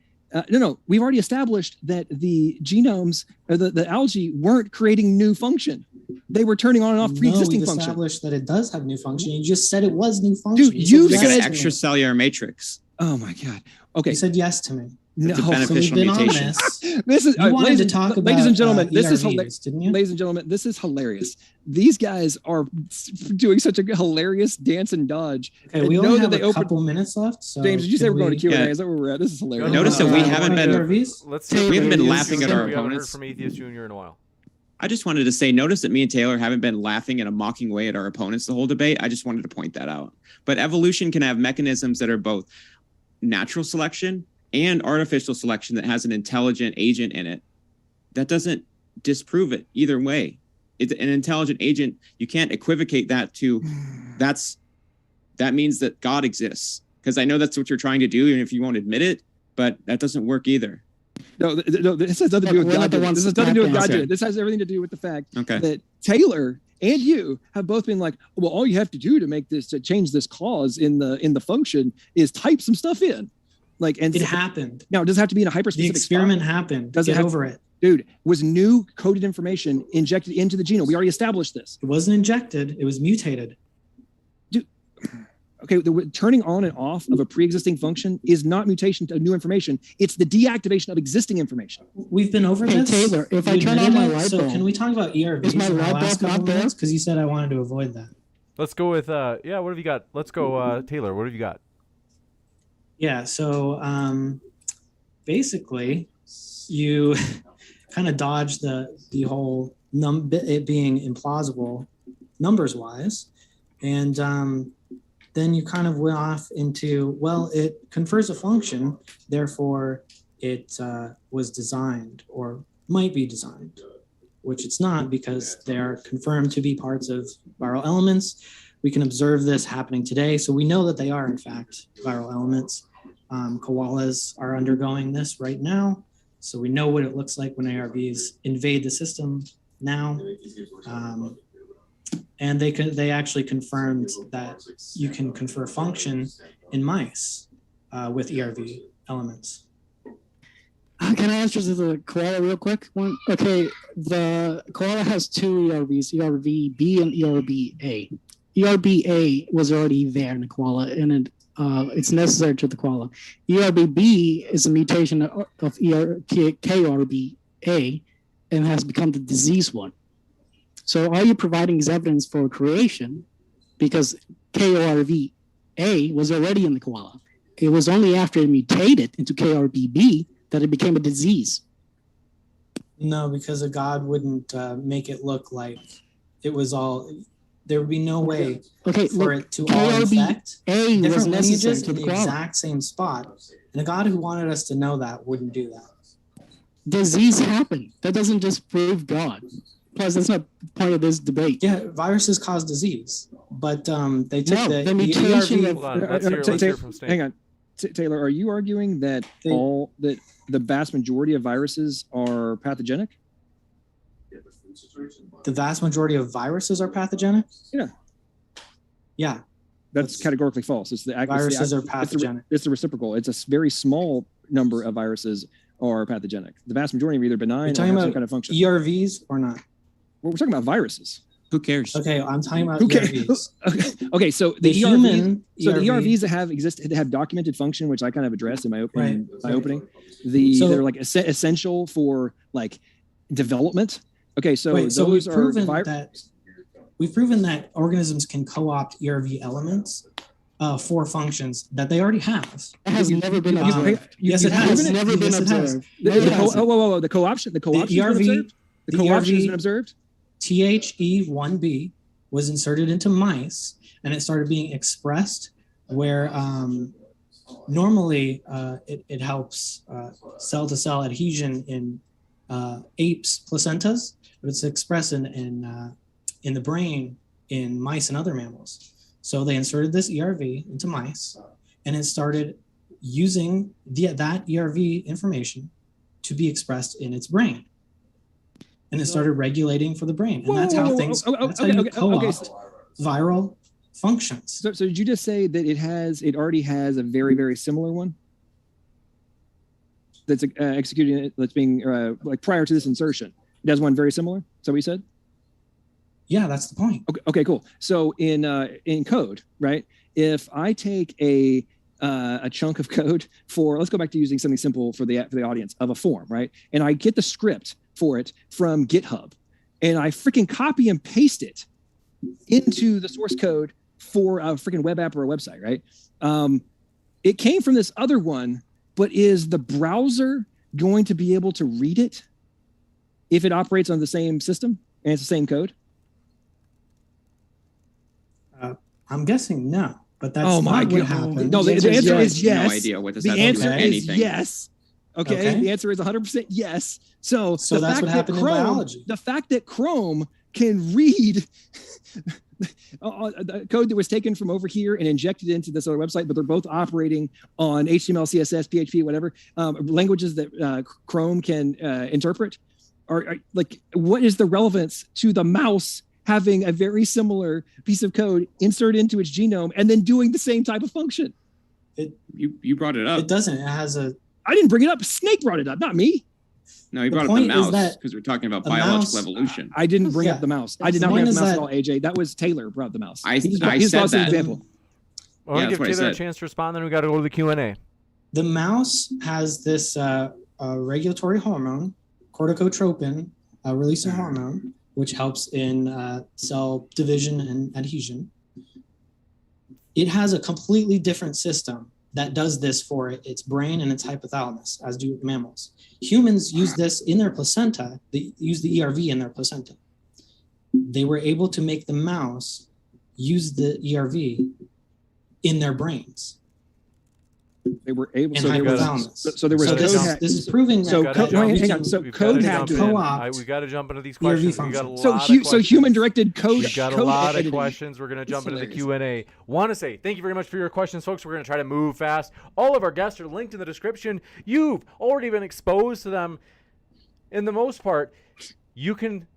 no. We've already established that the genomes or the algae weren't creating new function. They were turning on and off pre-existing we've function. established that it does have new function. You just said it was new function. Dude, said you Like yes an to me. extracellular matrix. Oh my god. Okay. You said yes to me. No. It's a So we've beneficial been on mutation. this. This is You wanted ladies, to talk about ladies and gentlemen. This is ERVs, hilarious. didn't you? Ladies and gentlemen, this is hilarious. These guys are doing such a hilarious dance and dodge. Okay, And we know only that have they a opened- couple minutes left. So James, did you say can we're going to Q&A? Yeah. Is that where we're at? This is hilarious. Notice that we haven't been- ERVs? Let's We haven't been laughing at our We haven't heard opponents. from Atheist Junior in a while. I just wanted to say, notice that me and Taylor haven't been laughing in a mocking way at our opponents the whole debate. I just wanted to point that out. But evolution can have mechanisms that are both natural selection and artificial selection that has an intelligent agent in it. That doesn't disprove it either way. It's an intelligent agent. You can't equivocate that to that means that God exists. Because I know that's what you're trying to do, even if you won't admit it, but that doesn't work either. No, this has nothing to do with We're not the God. ones This has nothing to do with snapping. God. Okay. This has everything to do with the fact Okay. that Taylor and you have both been like, well, all you have to do to make this, to change this clause in the function is type some stuff in. Like, and It happened. now, does it have to be in a hyper The specific experiment happened. Does it Get have- over it. Dude, was new coded information injected into the genome? We already established this. It wasn't injected. It was mutated. Okay, the turning on and off of a pre-existing function is not mutation to new information. It's the deactivation of existing information. We've been over Hey, this. Taylor, if I You turn admitted on my it. light So bulb, can we talk about ERVs is my in the light last bulb couple not there? minutes? Because you said I wanted to avoid that. Let's go with what have you got? Let's go Taylor. What have you got? Yeah. So basically, you kind of dodged the whole it being implausible numbers wise, and then you kind of went off into, well, it confers a function, therefore it was designed or might be designed, which it's not because they are confirmed to be parts of viral elements. We can observe this happening today, so we know that they are in fact viral elements. Koalas are undergoing this right now, so we know what it looks like when ARVs invade the system now. And they actually confirmed that you can confer function in mice with ERV elements. Can I answer to the koala real quick? One, okay, the koala has two ERVs, ERV-B and ERV-A. ERV-A was already there in the koala, and it's necessary to the koala. ERV-B is a mutation of KRB-A and has become the disease one. So are you providing as evidence for creation? Because KRB-A was already in the koala. It was only after it mutated into KRB-B that it became a disease. No, because a god wouldn't make it look like it was all. there would be no way Okay, for look, it to all infect KRBA was different necessary lineages to in the the problem. exact same spot. And a God who wanted us to know that wouldn't do that. Disease happened. That doesn't just prove God. Plus, that's not part of this debate. Yeah, viruses cause disease, but they took No, the the mutation ERV. Hold on. Let's hear from Snake. Hang on. Taylor, are you arguing that that the vast majority of viruses are pathogenic? The vast majority of viruses are pathogenic? Yeah. Yeah. That's categorically false. Viruses are pathogenic. It's the reciprocal. It's a very small number of viruses are pathogenic. The vast majority are either benign or have some kind of function. ERVs or not? Well, we're talking about viruses. Who cares? Okay, I'm talking about Who cares? ERVs. Okay, so The human so the ERV ERVs that have documented function, which I kind of addressed in my opening, So- they're like essential for like development. Okay, so Wait, so those are we've proven that organisms can co-opt ERV elements for functions that they already have. It has never been observed. Yes, it It has has. never been Yes, it has. observed. No, it has. whoa, the co-option has been observed. The co-option has been observed. THE1B was inserted into mice, and it started being expressed where normally it helps cell-to-cell adhesion in apes' placentas, but it's expressed in the brain in mice and other mammals. So they inserted this ERV into mice, and it started using that ERV information to be expressed in its brain. And it started regulating for the brain. And that's how things, that's how you co-opt viral functions. So did you just say that it already has a very, very similar one that's executing, that's being like prior to this insertion? It has one very similar? Is that what you said? Yeah, that's the point. Okay, cool. So in code, right? If I take a chunk of code for, let's go back to using something simple for the audience of a form, right? And I get the script for it from GitHub, and I freaking copy and paste it into the source code for a freaking web app or a website, right? It came from this other one, but is the browser going to be able to read it if it operates on the same system and it's the same code? I'm guessing no, but that's Oh my not what God. happened. No, the answer is yes. No idea what this The has to do answer with is anything. yes. Okay? The answer is 100% yes. So So the that's fact what that happened in Chrome, biology. the fact that Chrome can read the code that was taken from over here and injected into this other website, but they're both operating on HTML, CSS, PHP, whatever languages that Chrome can interpret. Are like, what is the relevance to the mouse having a very similar piece of code insert into its genome and then doing the same type of function? You brought it up. It doesn't. It has a. I didn't bring it up. Snake brought it up, not me. No, he The brought up the point is mouse that because we're talking about a biological mouse- evolution. I didn't bring Yeah. up the mouse. I did The not bring up point the is mouse at that- all, AJ. That was Taylor brought up the mouse. I He's said lost an that. example. I want Yeah, to that's give what I Taylor a said. chance to respond, then we got to go to the Q&A. The mouse has this regulatory hormone, corticotropin releasing hormone, which helps in cell division and adhesion. It has a completely different system that does this for its brain and its hypothalamus, as do mammals. Humans use this in their placenta. They use the ERV in their placenta. They were able to make the mouse use the ERV in their brains. They were able. And So there was. hypothalamus. So there was So code this hack. is proving that. So We've code. gotta Hang jump on. in. So We've code gotta hack. jump in. co-opt We got to jump into these ERV questions. We got a functions. So lot of questions. human directed code. We got a code lot of editing. questions. We're going to jump into the hilarious. Q&A. Want to say thank you very much for your questions, folks. We're going to try to move fast. All of our guests are linked in the description. You've already been exposed to them. In the most part, you can...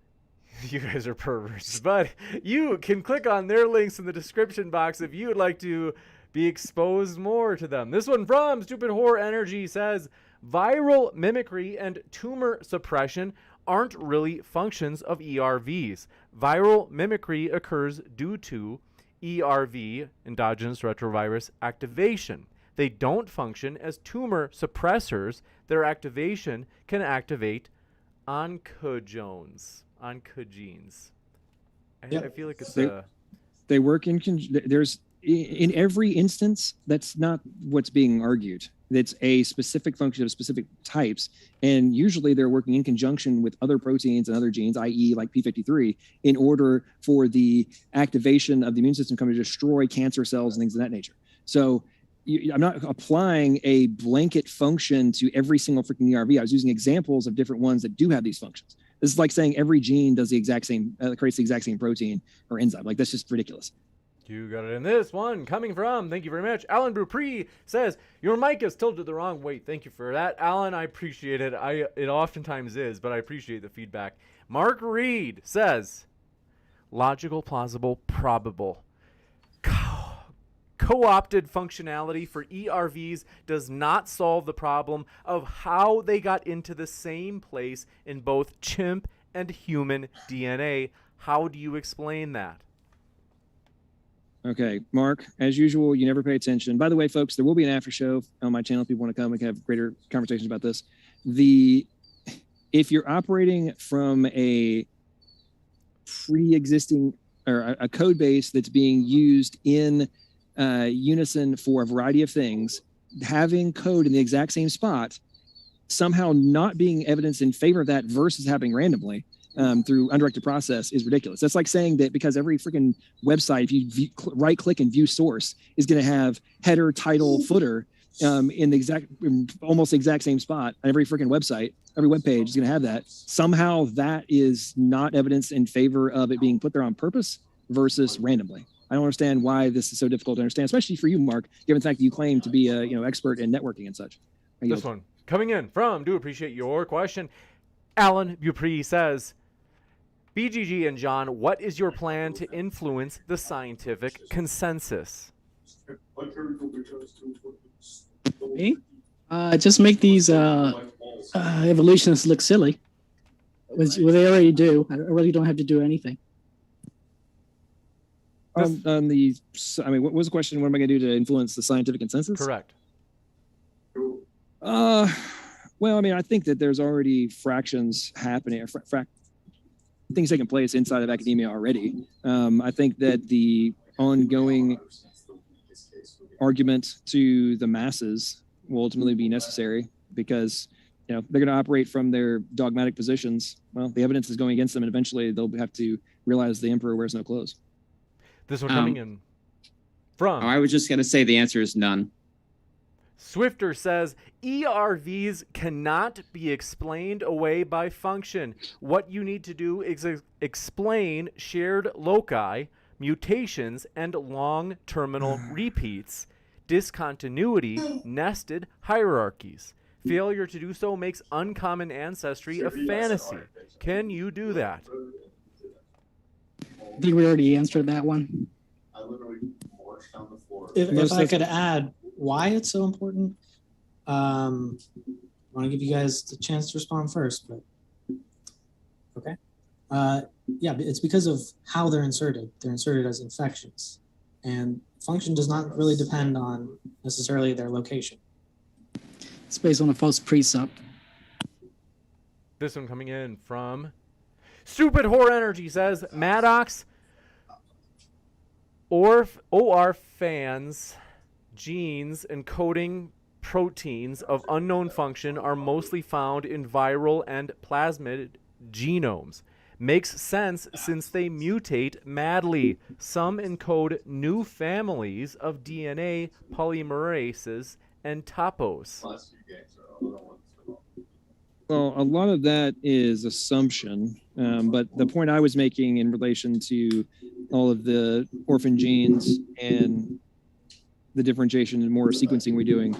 You guys are perverts. But you can click on their links in the description box if you would like to be exposed more to them. This one from Stupid Horror Energy says, viral mimicry and tumor suppression aren't really functions of ERVs. Viral mimicry occurs due to ERV, endogenous retrovirus activation. They don't function as tumor suppressors. Their activation can activate oncogenes. I feel like it's They work in. There's in every instance, that's not what's being argued. It's a specific function of specific types. And usually they're working in conjunction with other proteins and other genes, i.e. like P53, in order for the activation of the immune system to destroy cancer cells and things of that nature. So I'm not applying a blanket function to every single freaking ERV. I was using examples of different ones that do have these functions. This is like saying every gene does the exact same, creates the exact same protein or enzyme. Like, that's just ridiculous. You got it in this one coming from, thank you very much, Alan Beaupre says, your mic is tilted the wrong way. Thank you for that, Alan. I appreciate it. It oftentimes is, but I appreciate the feedback. Mark Reed says, logical, plausible, probable. Co-opted functionality for ERVs does not solve the problem of how they got into the same place in both chimp and human DNA. How do you explain that? Okay, Mark, as usual, you never pay attention. By the way, folks, there will be an after show on my channel if people want to come. We can have greater conversations about this. If you're operating from a pre-existing or a code base that's being used in unison for a variety of things, having code in the exact same spot, somehow not being evidence in favor of that versus happening randomly through undirected process is ridiculous. That's like saying that because every freaking website, if you right click and view source, is going to have header, title, footer in almost the exact same spot on every freaking website, every web page is going to have that. Somehow that is not evidence in favor of it being put there on purpose versus randomly. I don't understand why this is so difficult to understand, especially for you, Mark, given the fact that you claim to be a expert in networking and such. This one coming in from, do appreciate your question, Alan Beaupre says, BGG and John, what is your plan to influence the scientific consensus? Me? Just make these evolutionists look silly. What they already do. I really don't have to do anything. What was the question? What am I going to do to influence the scientific consensus? Correct. Well, I mean, I think that there's already fractions happening, things taking place inside of academia already. I think that the ongoing argument to the masses will ultimately be necessary because, they're going to operate from their dogmatic positions. Well, the evidence is going against them, and eventually they'll have to realize the emperor wears no clothes. This one coming in from. I was just going to say the answer is none. Swifter says, ERVs cannot be explained away by function. What you need to do is explain shared loci, mutations, and long terminal repeats, discontinuity, nested hierarchies. Failure to do so makes uncommon ancestry a fantasy. Can you do that? I think we already answered that one. If I could add why it's so important, I want to give you guys the chance to respond first, but okay. Yeah, it's because of how they're inserted. They're inserted as infections, and function does not really depend on necessarily their location. It's based on a false precept. This one coming in from Stupid Horror Energy says, Maddox OR fans genes encoding proteins of unknown function are mostly found in viral and plasmid genomes. Makes sense since they mutate madly. Some encode new families of DNA polymerases and topos. Well, a lot of that is assumption, but the point I was making in relation to all of the orphan genes and the differentiation and more sequencing we're doing,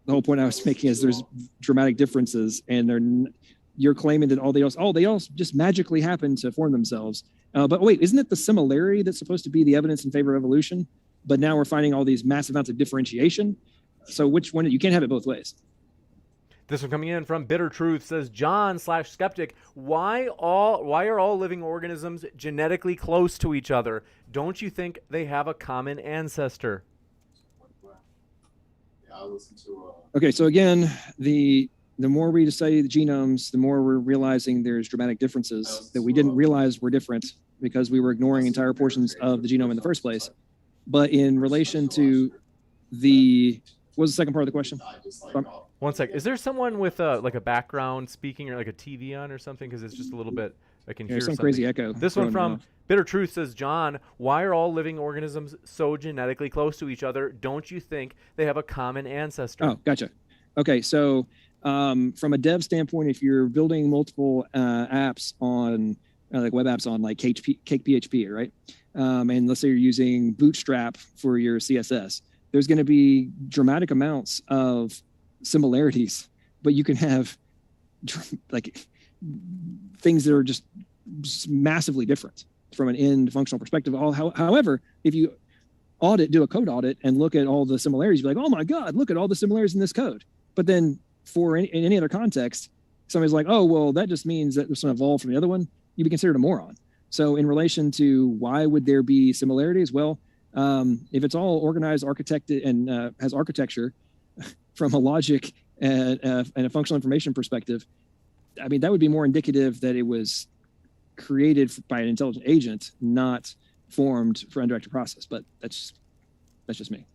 the whole point I was making is there's dramatic differences, and you're claiming that they all just magically happen to form themselves. But wait, isn't it the similarity that's supposed to be the evidence in favor of evolution? But now we're finding all these massive amounts of differentiation. So which one? You can't have it both ways. This one coming in from Bitter Truth says, John/skeptic, why are all living organisms genetically close to each other? Don't you think they have a common ancestor? Okay, so again, the more we study the genomes, the more we're realizing there's dramatic differences that we didn't realize were different because we were ignoring entire portions of the genome in the first place. But in relation to what was the second part of the question? One sec. Is there someone with like a background speaking or like a TV on or something? Because it's just a little bit. I can hear some something. crazy echo. This one from Bitter Truth says, John, why are all living organisms so genetically close to each other? Don't you think they have a common ancestor? Oh, gotcha. Okay, so from a dev standpoint, if you're building multiple apps on like web apps on like Cake PHP, right? And let's say you're using Bootstrap for your CSS, there's going to be dramatic amounts of similarities, but you can have like things that are just massively different from an end functional perspective. However, if you do a code audit and look at all the similarities, you're like, oh my God, look at all the similarities in this code. But then in any other context, somebody's like, oh, well, that just means that this one evolved from the other one. You'd be considered a moron. So in relation to why would there be similarities? Well, if it's all organized, architected, and has architecture from a logic and a functional information perspective, I mean, that would be more indicative that it was created by an intelligent agent, not formed for undirected process. But that's just me.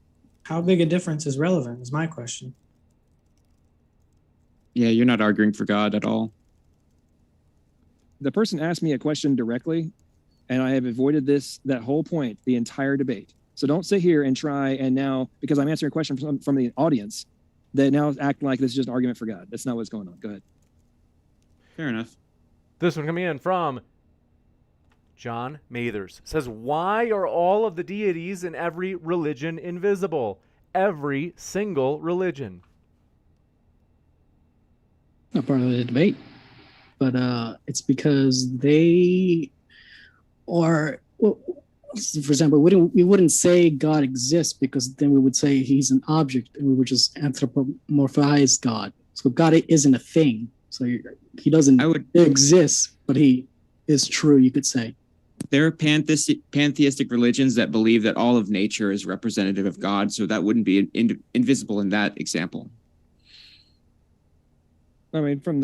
How big a difference is relevant is my question. Yeah, you're not arguing for God at all. The person asked me a question directly, and I have avoided that whole point, the entire debate. So don't sit here and try and now, because I'm answering a question from the audience, that now act like this is just an argument for God. That's not what's going on. Go ahead. Fair enough. This one coming in from John Mathers says, why are all of the deities in every religion invisible? Every single religion. Not part of the debate, but it's because they are. Well, for example, we wouldn't say God exists because then we would say he's an object and we would just anthropomorphize God. So God isn't a thing. So he doesn't exist, but he is true, you could say. There are pantheistic religions that believe that all of nature is representative of God, so that wouldn't be invisible in that example. I mean, from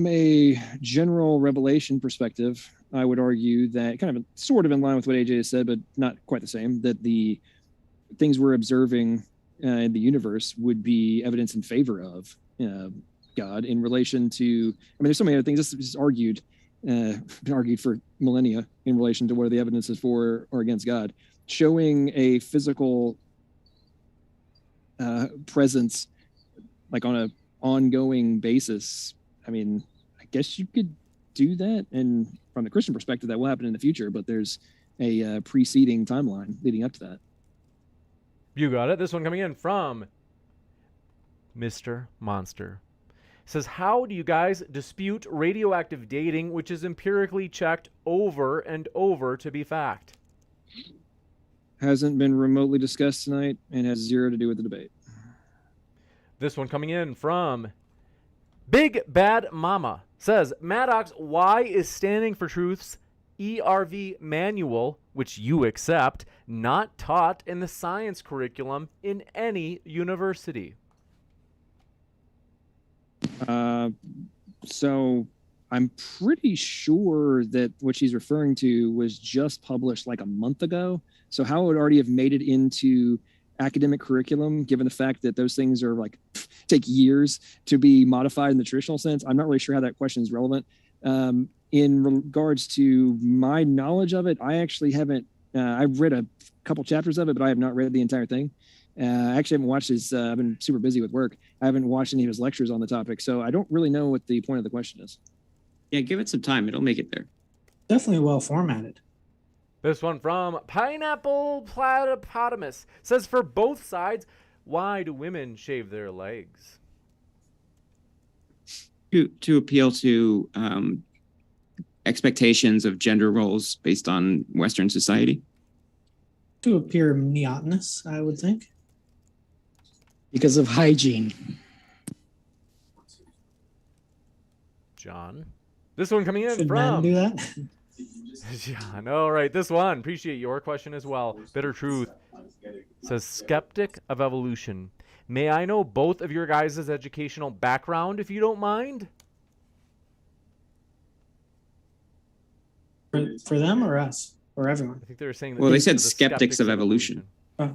a general revelation perspective, I would argue that kind of sort of in line with what AJ has said, but not quite the same, that the things we're observing in the universe would be evidence in favor of God in relation to, I mean, there's so many other things. This is argued, been argued for millennia in relation to what are the evidences for or against God. Showing a physical presence like on an ongoing basis, I mean, I guess you could do that. And from the Christian perspective, that will happen in the future, but there's a preceding timeline leading up to that. You got it. This one coming in from Mr. Monster. Says, how do you guys dispute radioactive dating, which is empirically checked over and over to be fact? Hasn't been remotely discussed tonight and has zero to do with the debate. This one coming in from Big Bad Mama says, Maddox, why is Standing for Truth's ERV manual, which you accept, not taught in the science curriculum in any university? So I'm pretty sure that what she's referring to was just published like a month ago. So how it would already have made it into academic curriculum, given the fact that those things are like take years to be modified in the traditional sense, I'm not really sure how that question is relevant. In regards to my knowledge of it, I actually haven't, I've read a couple chapters of it, but I have not read the entire thing. I actually haven't watched his, I've been super busy with work. I haven't watched any of his lectures on the topic, so I don't really know what the point of the question is. Yeah, give it some time. It'll make it there. Definitely well formatted. This one from Pineapple Platypotamus says, for both sides, why do women shave their legs? To appeal to expectations of gender roles based on Western society. To appear monotonous, I would think. Because of hygiene. John. This one coming in Should from... men do that? John. All right, this one. Appreciate your question as well. Bitter Truth says, skeptic of evolution. May I know both of your guys' educational background, if you don't mind? For them or us? or everyone? I think they were saying that Well, they these are said the skeptics of evolution. Yeah.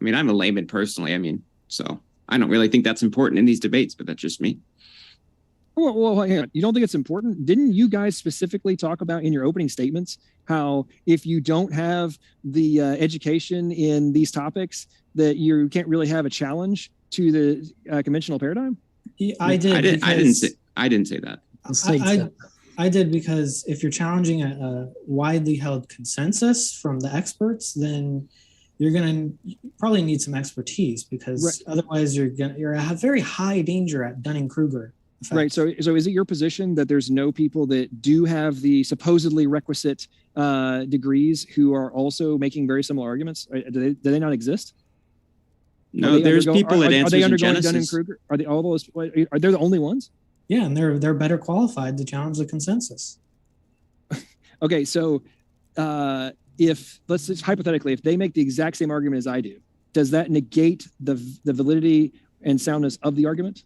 I mean, I'm a layman personally. I mean, so I don't really think that's important in these debates, but that's just me. Well, hang on. You don't think it's important? Didn't you guys specifically talk about in your opening statements how if you don't have the education in these topics, that you can't really have a challenge to the conventional paradigm? Yeah, I did. I didn't say that. I did, because if you're challenging a widely held consensus from the experts, then you're going to probably need some expertise, because otherwise you're at a very high danger at Dunning-Kruger effect. Right. So is it your position that there's no people that do have the supposedly requisite degrees who are also making very similar arguments? Do they not exist? No, there's people at Are they Answers in undergoing Genesis. Dunning-Kruger? Are they all those? Are they the only ones? Yeah, and they're better qualified to challenge the consensus. Okay, so if let's just hypothetically, if they make the exact same argument as I do, does that negate the validity and soundness of the argument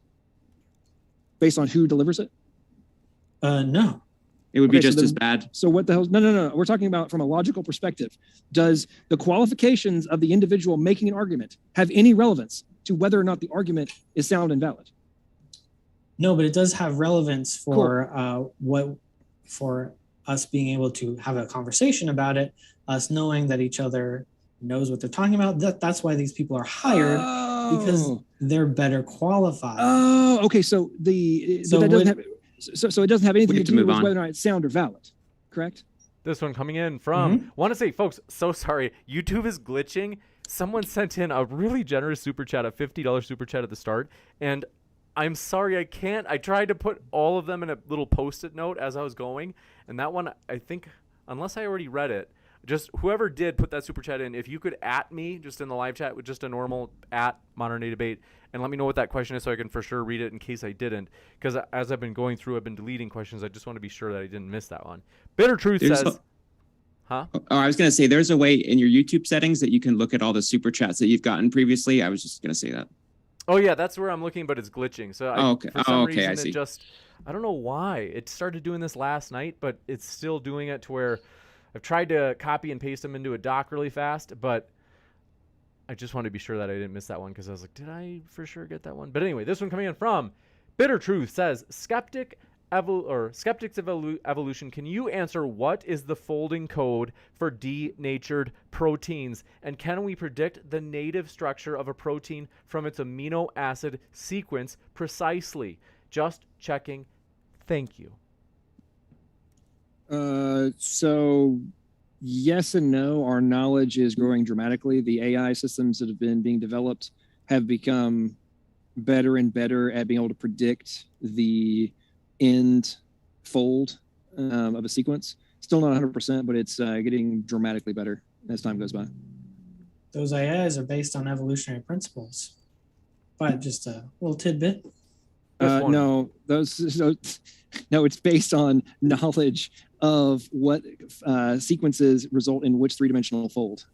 based on who delivers it? No. It would be just as bad. So what the hell? No. We're talking about from a logical perspective. Does the qualifications of the individual making an argument have any relevance to whether or not the argument is sound and valid? No, but it does have relevance for for us being able to have a conversation about it, us knowing that each other knows what they're talking about. That's why these people are hired, because they're better qualified. Oh, okay. So it doesn't have anything to do with whether or not it's sound or valid, correct? This one coming in from, want to say, folks, so sorry. YouTube is glitching. Someone sent in a really generous super chat, a $50 super chat at the start. And I'm sorry, I can't. I tried to put all of them in a little post-it note as I was going. And that one, I think, unless I already read it, just whoever did put that super chat in, if you could at me just in the live chat with just a normal at Modern Day Debate and let me know what that question is so I can for sure read it in case I didn't. Because as I've been going through, I've been deleting questions. I just want to be sure that I didn't miss that one. Bitter Truth says... Huh? Oh, I was going to say, there's a way in your YouTube settings that you can look at all the super chats that you've gotten previously. I was just going to say that. Oh, yeah, that's where I'm looking, but it's glitching. So for some reason, I see. it just... I don't know why. It started doing this last night, but it's still doing it to where I've tried to copy and paste them into a doc really fast, but I just want to be sure that I didn't miss that one because I was like, did I for sure get that one? But anyway, this one coming in from Bitter Truth says, Skeptics of Evolution, can you answer what is the folding code for denatured proteins? And can we predict the native structure of a protein from its amino acid sequence precisely? Just checking. Thank you. So yes and no. Our knowledge is growing dramatically. The AI systems that have been being developed have become better and better at being able to predict the end fold of a sequence. Still not 100%, but it's getting dramatically better as time goes by. Those AIs are based on evolutionary principles. But just a little tidbit. No, it's based on knowledge of what sequences result in which three-dimensional fold.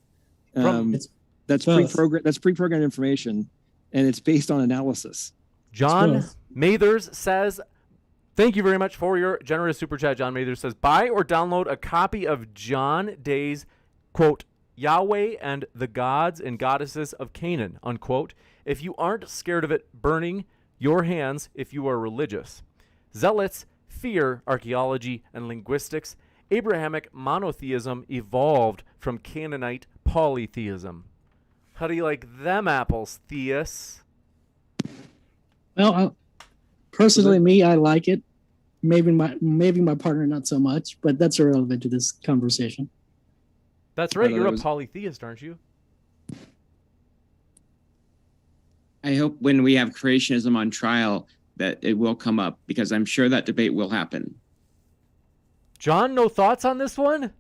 That's pre-programmed information, and it's based on analysis. John Mathers says, thank you very much for your generous super chat. John Mathers says, buy or download a copy of John Day's, quote, Yahweh and the Gods and Goddesses of Canaan, unquote, if you aren't scared of it burning your hands if you are religious. Zealots fear archaeology and linguistics. Abrahamic monotheism evolved from Canaanite polytheism. How do you like them apples, Theus? Well, personally, me, I like it. Maybe my partner not so much, but that's irrelevant to this conversation. That's right. You're a polytheist, aren't you? I hope when we have creationism on trial that it will come up, because I'm sure that debate will happen. John, no thoughts on this one?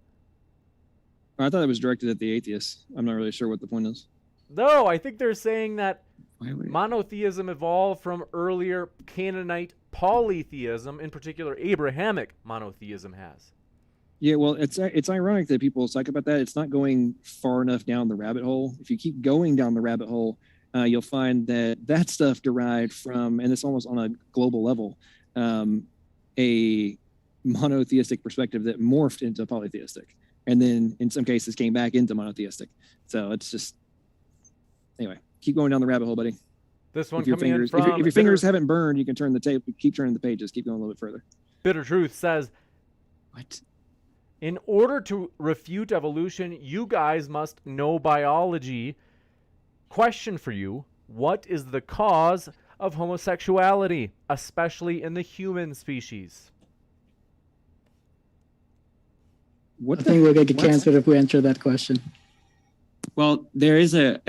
I thought it was directed at the atheists. I'm not really sure what the point is. No, I think they're saying that monotheism evolved from earlier Canaanite polytheism, in particular Abrahamic monotheism has. Yeah, well, it's ironic that people talk about that. It's not going far enough down the rabbit hole. If you keep going down the rabbit hole, you'll find that stuff derived from, and it's almost on a global level, a monotheistic perspective that morphed into polytheistic, and then in some cases came back into monotheistic. So it's just, anyway, keep going down the rabbit hole, buddy. This one If your coming fingers, in from if your fingers haven't burned, you can turn the tape, keep turning the pages, keep going a little bit further. Bitter Truth says, What? in order to refute evolution, you guys must know biology. Question for you: what is the cause of homosexuality, especially in the human species? What I think we'll get what's- canceled if we answer that question. Well, there is a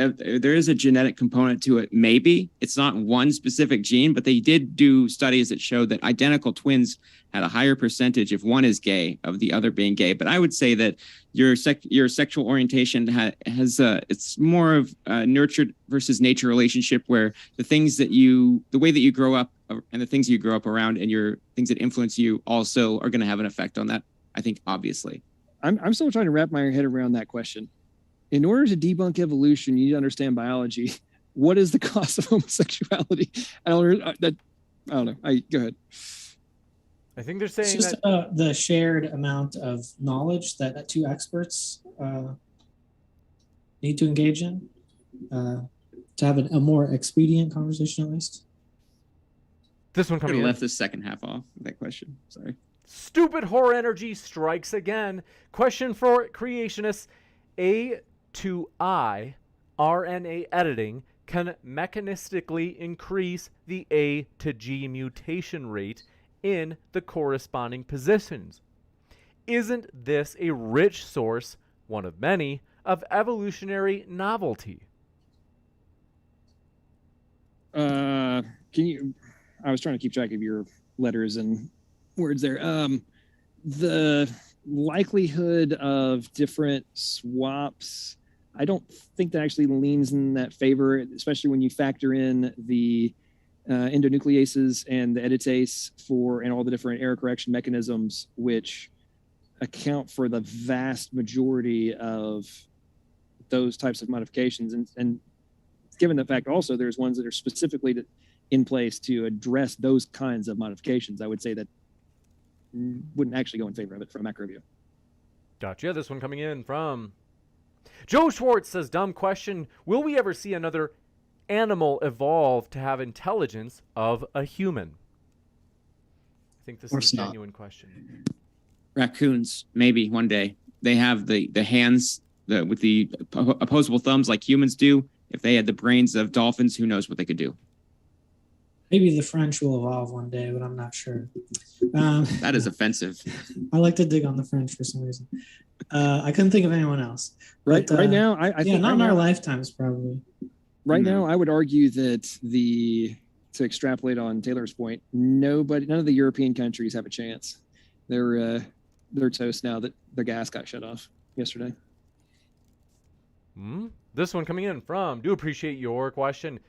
genetic component to it. Maybe it's not one specific gene, but they did do studies that showed that identical twins had a higher percentage if one is gay of the other being gay. But I would say that your sexual orientation has it's more of a nurtured versus nature relationship, where the way that you grow up and the things you grow up around and your things that influence you also are going to have an effect on that. I think obviously. I'm still trying to wrap my head around that question. In order to debunk evolution, you need to understand biology. What is the cause of homosexuality? I don't know. Go ahead. I think they're It's saying just that the shared amount of knowledge that two experts need to engage in to have a more expedient conversation, at least. this one Could coming have in. left the second half off of that question. Sorry. Stupid horror energy strikes again. Question for creationists: A to I RNA editing can mechanistically increase the A to G mutation rate in the corresponding positions. Isn't this a rich source, one of many, of evolutionary novelty? Can you? I was trying to keep track of your letters and words there. The likelihood of different swaps, I don't think that actually leans in that favor, especially when you factor in the endonucleases and the editase and all the different error correction mechanisms, which account for the vast majority of those types of modifications. And given the fact also there's ones that are specifically in place to address those kinds of modifications, I would say that wouldn't actually go in favor of it from a macro view. Gotcha. This one coming in from Joe Schwartz says, dumb question. Will we ever see another animal evolve to have intelligence of a human? I think this is a genuine question. Raccoons, maybe one day. They have the hands with the opposable thumbs like humans do. If they had the brains of dolphins, who knows what they could do? Maybe the French will evolve one day, but I'm not sure. That is offensive. I like to dig on the French for some reason. I couldn't think of anyone else. Right now, I think not right in our now, lifetimes, probably. Right now, I would argue that to extrapolate on Taylor's point, none of the European countries have a chance. They're toast now that the gas got shut off yesterday. This one coming in from, do appreciate your question,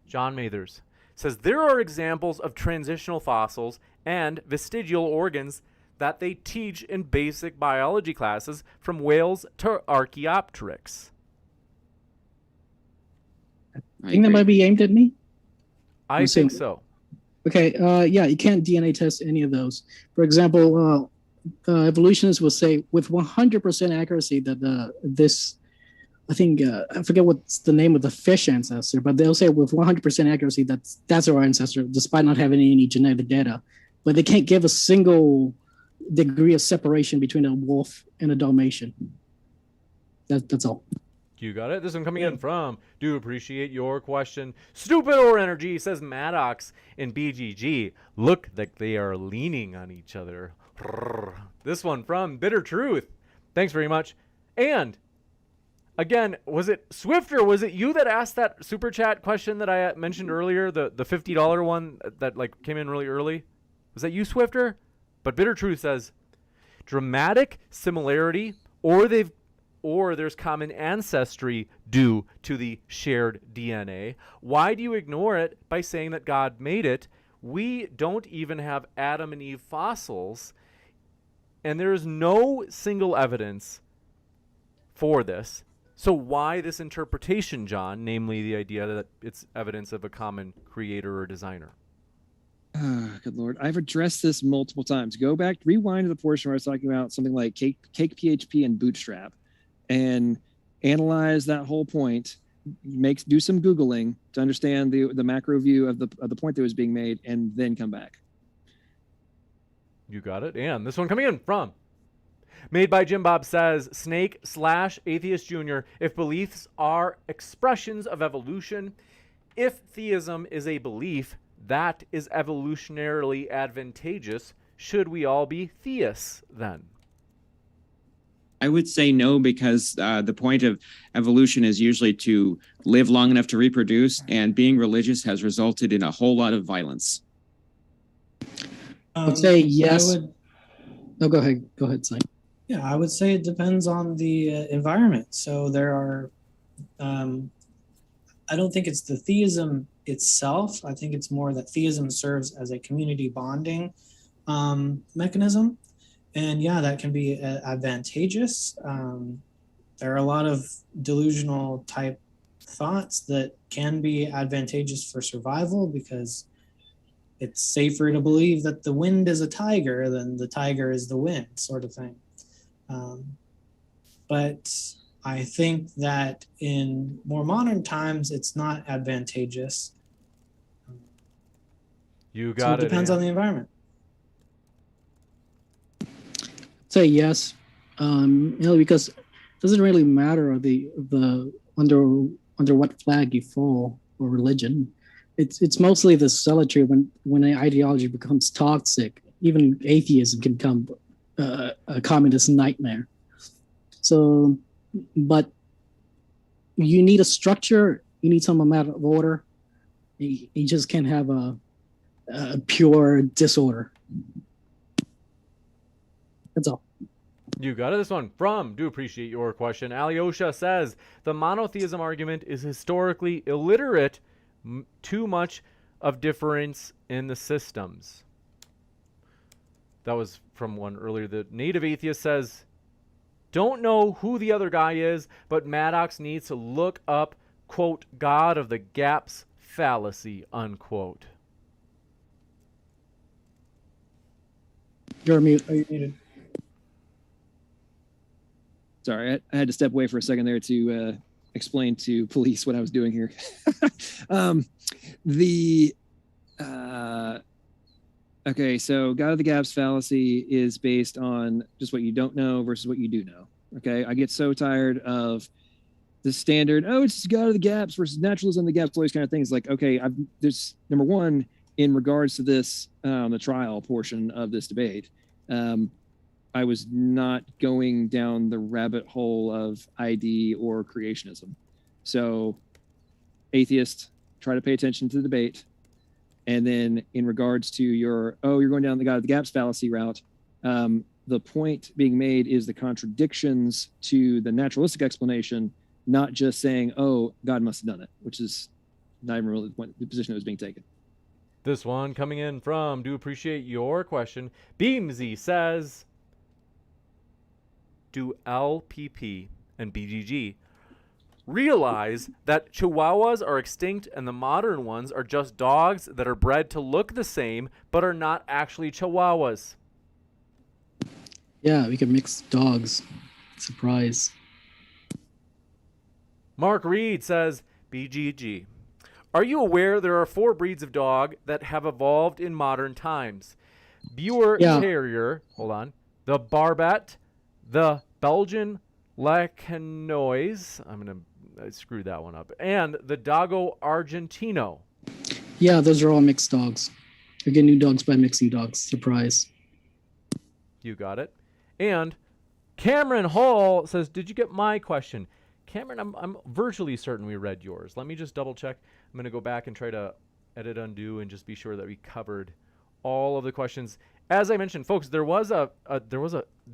John Mathers. Says, there are examples of transitional fossils and vestigial organs that they teach in basic biology classes, from whales to Archaeopteryx. I think that might be aimed at me. I think so. Okay, yeah, you can't DNA test any of those. For example, evolutionists will say with 100% accuracy that this, I think, I forget what's the name of the fish ancestor, but they'll say with 100% accuracy that's our ancestor, despite not having any genetic data. But they can't give a single degree of separation between a wolf and a Dalmatian. That's all. You got it. This one coming in from, do appreciate your question. Stupid or energy, says Maddox in BGG. Look like they are leaning on each other. This one from Bitter Truth. Thanks very much. And again, was it Swifter? Was it you that asked that super chat question that I mentioned earlier? The $50 one that like came in really early? Was that you, Swifter? But Bitter Truth says, dramatic similarity, or there's common ancestry due to the shared DNA. Why do you ignore it by saying that God made it? We don't even have Adam and Eve fossils, and there is no single evidence for this. So why this interpretation, John, namely the idea that it's evidence of a common creator or designer? Good Lord. I've addressed this multiple times. Go back, rewind to the portion where I was talking about something like cake PHP and Bootstrap and analyze that whole point, do some Googling to understand the macro view of the point that was being made, and then come back. You got it. And this one coming in from Made by Jim Bob says, Snake/Atheist Jr., if beliefs are expressions of evolution, if theism is a belief that is evolutionarily advantageous, should we all be theists then? I would say no, because the point of evolution is usually to live long enough to reproduce, and being religious has resulted in a whole lot of violence. I would say yes. No, go ahead. Go ahead, Si. Yeah, I would say it depends on the environment. So there are, I don't think it's the theism itself. I think it's more that theism serves as a community bonding mechanism. And yeah, that can be advantageous. There are a lot of delusional type thoughts that can be advantageous for survival, because it's safer to believe that the wind is a tiger than the tiger is the wind, sort of thing. But I think that in more modern times, it's not advantageous. You got it. Depends on the environment. Say yes, because it doesn't really matter the under what flag you fall or religion. It's mostly the zealotry when an ideology becomes toxic. Even atheism can become a communist nightmare. So, but you need a structure. You need some amount of order. You just can't have a pure disorder. That's all. You got it. This one from, do appreciate your question, Alyosha says, the monotheism argument is historically illiterate, too much of difference in the systems. That was from one earlier. The native atheist says, don't know who the other guy is, but Maddox needs to look up, quote, God of the Gaps Fallacy, unquote. You're mute. Are you muted? Sorry, I had to step away for a second there to explain to police what I was doing here. Okay, so God of the Gaps fallacy is based on just what you don't know versus what you do know. Okay, I get so tired of the standard, oh, it's God of the Gaps versus naturalism of the gaps, all these kind of things. Like, okay, there's number one, in regards to this, the trial portion of this debate, I was not going down the rabbit hole of ID or creationism. So atheists, try to pay attention to the debate. And then in regards to you're going down the God of the Gaps fallacy route, the point being made is the contradictions to the naturalistic explanation, not just saying, oh, God must have done it, which is not even really the position that was being taken. This one coming in from, do appreciate your question, Beamsy says, do LPP and BGG realize that Chihuahuas are extinct and the modern ones are just dogs that are bred to look the same but are not actually Chihuahuas? Yeah, we can mix dogs. Surprise. Mark Reed says, BGG. Are you aware there are 4 breeds of dog that have evolved in modern times? Buer Terrier, hold on, the Barbet, the Belgian Lacanois, I screwed that one up, and the Dogo Argentino. Yeah, those are all mixed dogs. You get new dogs by mixing dogs. Surprise. You got it. And Cameron Hall says, did you get my question? Cameron, I'm virtually certain we read yours. Let me just double check. I'm going to go back and try to edit undo and just be sure that we covered all of the questions. As I mentioned, folks, there was a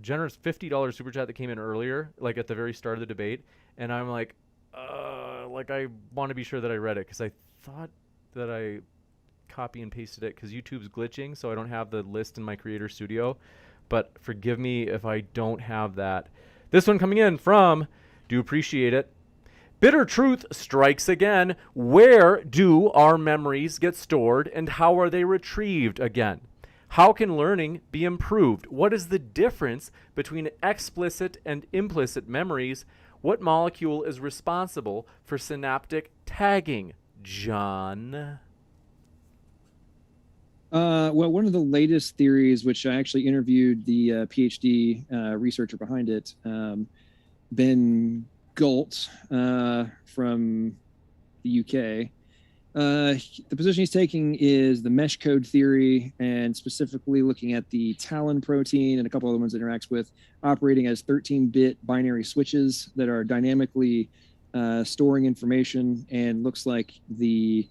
generous $50 super chat that came in earlier, like at the very start of the debate, and I'm like I want to be sure that I read it because I thought that I copy and pasted it because YouTube's glitching, so I don't have the list in my Creator Studio. But forgive me if I don't have that. This one coming in from, do appreciate it, Bitter truth strikes again. Where do our memories get stored and how are they retrieved again? How can learning be improved? What is the difference between explicit and implicit memories? What molecule is responsible for synaptic tagging? John? Well, one of the latest theories, which I actually interviewed the PhD researcher behind it, Ben Galt from the UK. The position he's taking is the mesh code theory, and specifically looking at the talon protein and a couple other ones it interacts with, operating as 13-bit binary switches that are dynamically storing information, and looks like the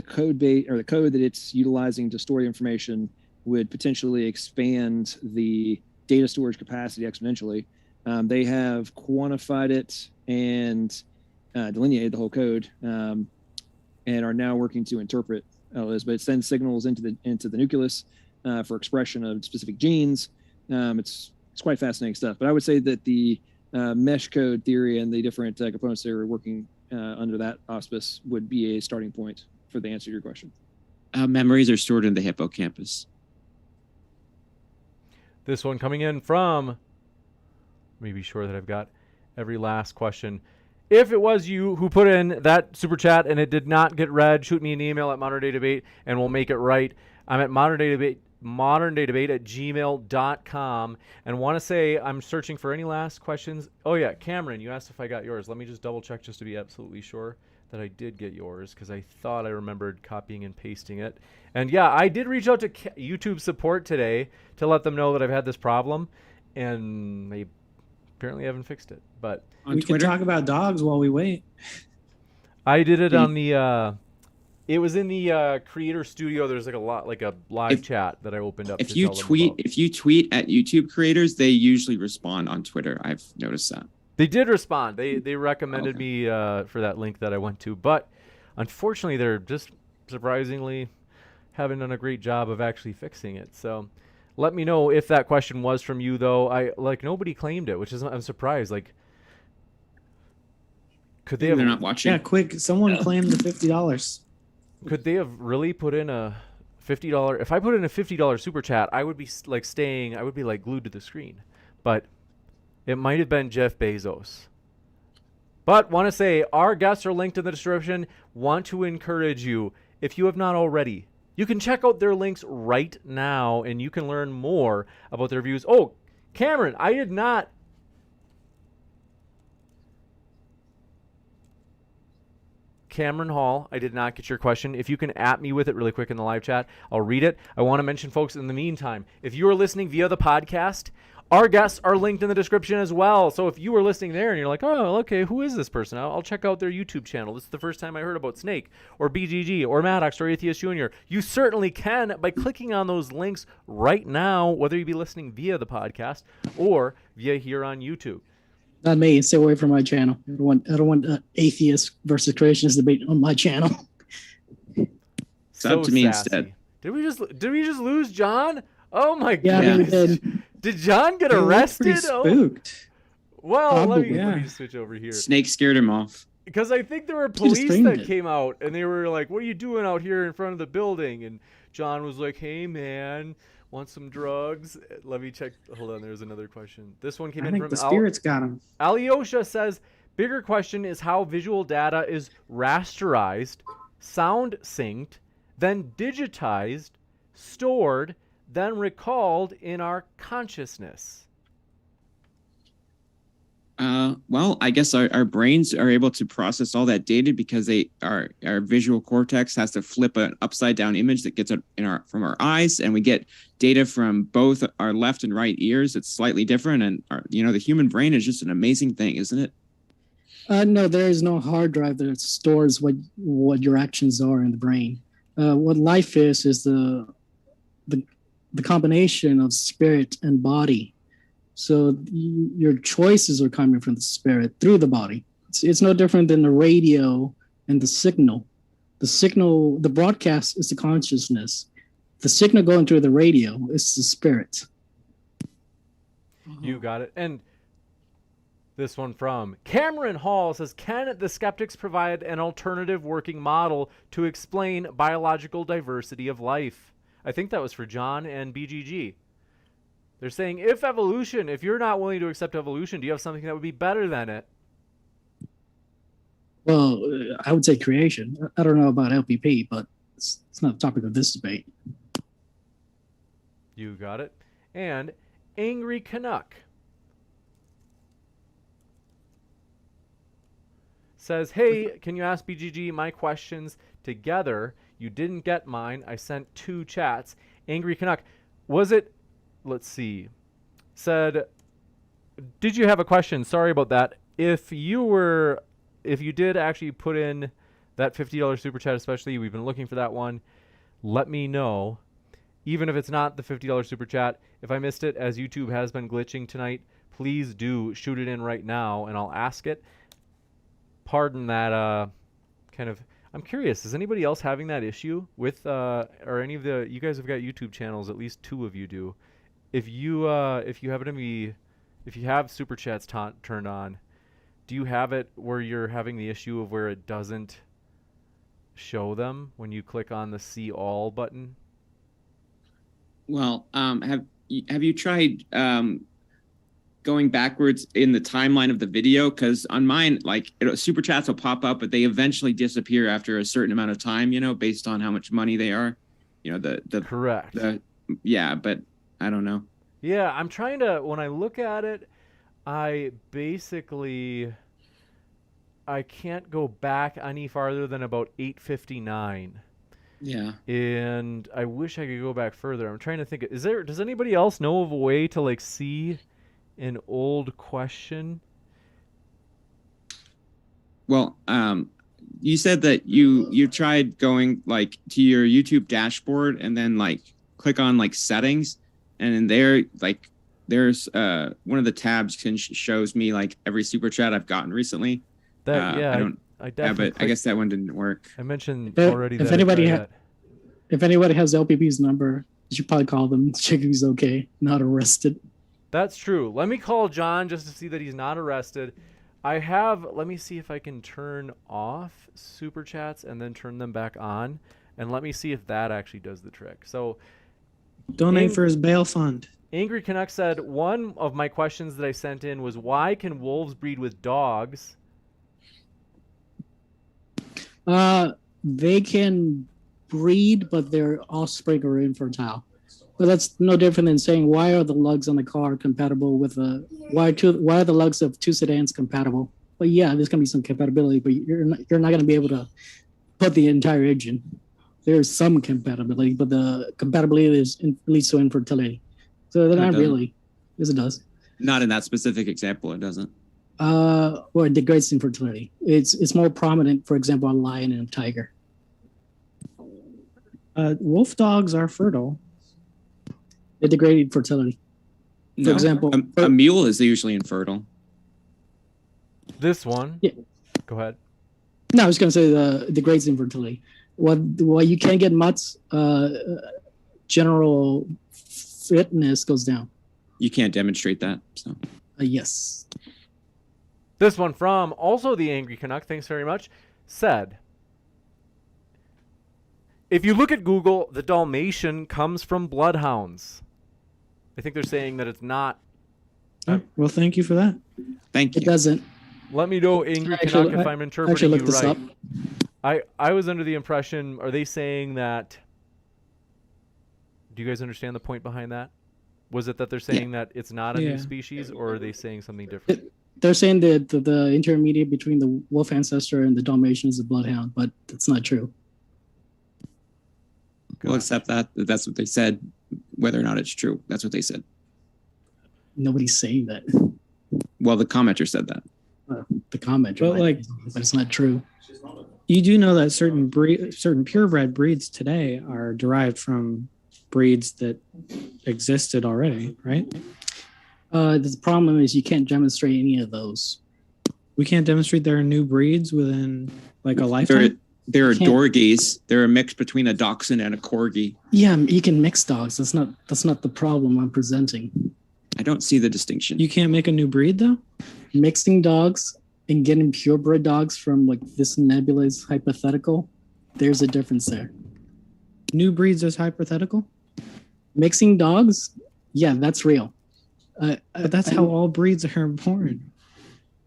code base or the code that it's utilizing to store the information would potentially expand the data storage capacity exponentially. They have quantified it and delineated the whole code, and are now working to interpret this. But it sends signals into the nucleus for expression of specific genes. It's quite fascinating stuff. But I would say that the mesh code theory and the different components that are working under that auspice would be a starting point for the answer to your question. Memories are stored in the hippocampus. This one coming in from, let me be sure that I've got every last question. If it was you who put in that super chat and it did not get read, shoot me an email at Modern Day Debate and we'll make it right. I'm at moderndebate@gmail.com, and want to say I'm searching for any last questions. Oh yeah, Cameron, you asked if I got yours. Let me just double check just to be absolutely sure that I did get yours, because I thought I remembered copying and pasting it. And yeah, I did reach out to YouTube support today to let them know that I've had this problem, and they apparently haven't fixed it. But we can talk about dogs while we wait. I did it on the it was in the creator studio. There's like a live chat that I opened up. If you tweet at YouTube creators, they usually respond on Twitter. I've noticed that. They did respond. They recommended me for that link that I went to, but unfortunately they're just surprisingly haven't done a great job of actually fixing it. So let me know if that question was from you, though. Nobody claimed it, which is, I'm surprised. Like, could they have? They're not watching. Yeah, quick! Someone claimed the $50. Could they have really put in a $50? If I put in a $50 super chat, I would be I would be like glued to the screen. But it might have been Jeff Bezos. But want to say our guests are linked in the description. Want to encourage you, if you have not already, you can check out their links right now, and you can learn more about their views. Oh, Cameron, I did not. Cameron Hall, I did not get your question. If you can at me with it really quick in the live chat, I'll read it. I want to mention, folks, in the meantime, if you are listening via the podcast, our guests are linked in the description as well. So if you were listening there and you're like, oh, okay, who is this person? I'll check out their YouTube channel. This is the first time I heard about Snake or BGG or Maddox or Atheist Jr. You certainly can by clicking on those links right now, whether you be listening via the podcast or via here on YouTube. Not me. Stay away from my channel. I don't want atheist versus creationist debate on my channel. It's up to me sassy. instead. Did we just lose John? Oh my Yeah, god! we did. Did John get He looked arrested? pretty spooked. Well, let Probably, me switch over here. Snake scared him off. Because I think there were He just police streamed that it. came out and they were like, what are you doing out here in front of the building? And John was like, hey man, want some drugs? Let me check. Hold on, there's another question. This one came I in think from the spirits got him. Alyosha says, bigger question is how visual data is rasterized, sound synced, then digitized, stored, then recalled in our consciousness. Well, I guess our brains are able to process all that data because our visual cortex has to flip an upside down image that gets from our eyes, and we get data from both our left and right ears. It's slightly different, and the human brain is just an amazing thing, isn't it? No, there is no hard drive that stores what your actions are in the brain. What life is the combination of spirit and body. So your choices are coming from the spirit through the body. It's no different than the radio and the signal. The broadcast is the consciousness. The signal going through the radio is the spirit. You got it. And This one from Cameron Hall says, can the skeptics provide an alternative working model to explain biological diversity of life? I think that was for John and BGG. They're saying, if you're not willing to accept evolution, do you have something that would be better than it? Well, I would say creation. I don't know about LPP, but it's not the topic of this debate. You got it. And Angry Canuck says, hey, can you ask BGG my questions together? You didn't get mine. I sent 2 chats. Angry Canuck, was it, let's see, said, did you have a question? Sorry about that. If you did actually put in that $50 super chat, especially, we've been looking for that one, let me know. Even if it's not the $50 super chat, if I missed it, as YouTube has been glitching tonight, please do shoot it in right now and I'll ask it. Pardon that kind of, I'm curious, is anybody else having that issue with, or any of you guys have got YouTube channels, at least 2 of you do. If you have super chats turned on, do you have it where you're having the issue of where it doesn't show them when you click on the see all button? Well, have you tried going backwards in the timeline of the video? Because on mine, like, super chats will pop up, but they eventually disappear after a certain amount of time, based on how much money they are. Correct. Yeah, but I don't know. Yeah, I'm trying to, when I look at it, I can't go back any farther than about 8:59. Yeah. And I wish I could go back further. I'm trying to think, does anybody else know of a way to like see an old question? Well, you said that you tried going like to your YouTube dashboard and then like click on like settings, and in there like there's one of the tabs shows me like every super chat I've gotten recently. I guess that one didn't work. I mentioned already if that anybody has LPP's number, you should probably call them, check if he's okay, not arrested. That's true. Let me call John just to see that he's not arrested. Let me see if I can turn off super chats and then turn them back on, and let me see if that actually does the trick. So donate for his bail fund. Angry Canuck said, one of my questions that I sent in was, why can wolves breed with dogs? They can breed, but their offspring are infertile. But that's no different than saying, why are the lugs on the car compatible with why are the lugs of 2 sedans compatible? But yeah, there's gonna be some compatibility, but you're not gonna be able to put the entire engine. There's some compatibility, but the compatibility leads to infertility. So they're not really. Yes, it does. Not in that specific example, it doesn't. Or it degrades infertility. It's more prominent, for example, on a lion and a tiger. Wolf dogs are fertile. They degrade fertility. For example, a mule is usually infertile. This one? Yeah. Go ahead. No, I was going to say the degrades infertility. What you can get mutts, general fitness goes down. You can't demonstrate that. So. Yes. This one from also the Angry Canuck, thanks very much, said, if you look at Google, the Dalmatian comes from bloodhounds. I think they're saying that it's not. Well, thank you for that. Thank you. It doesn't. Let me know, Angry Canuck, if I'm interpreting you right. I was under the impression, are they saying that, do you guys understand the point behind that? Was it that they're saying that it's not a new species, or are they saying something different? They're saying that the intermediate between the wolf ancestor and the Dalmatian is a bloodhound, but that's not true. We'll accept that. That's what they said. Whether or not it's true, that's what they said. Nobody's saying that. Well, the commenter said that. The commenter, but it's not true. You do know that certain purebred breeds today are derived from breeds that existed already, right? The problem is you can't demonstrate any of those. We can't demonstrate there are new breeds within like a lifetime? There are dorgies. They're a mix between a dachshund and a corgi. Yeah, you can mix dogs. That's not the problem I'm presenting. I don't see the distinction. You can't make a new breed though? mixing dogs and getting purebred dogs from like this nebulous hypothetical, there's a difference there. New breeds is hypothetical, Mixing dogs, yeah, that's real. but that's how all breeds are born.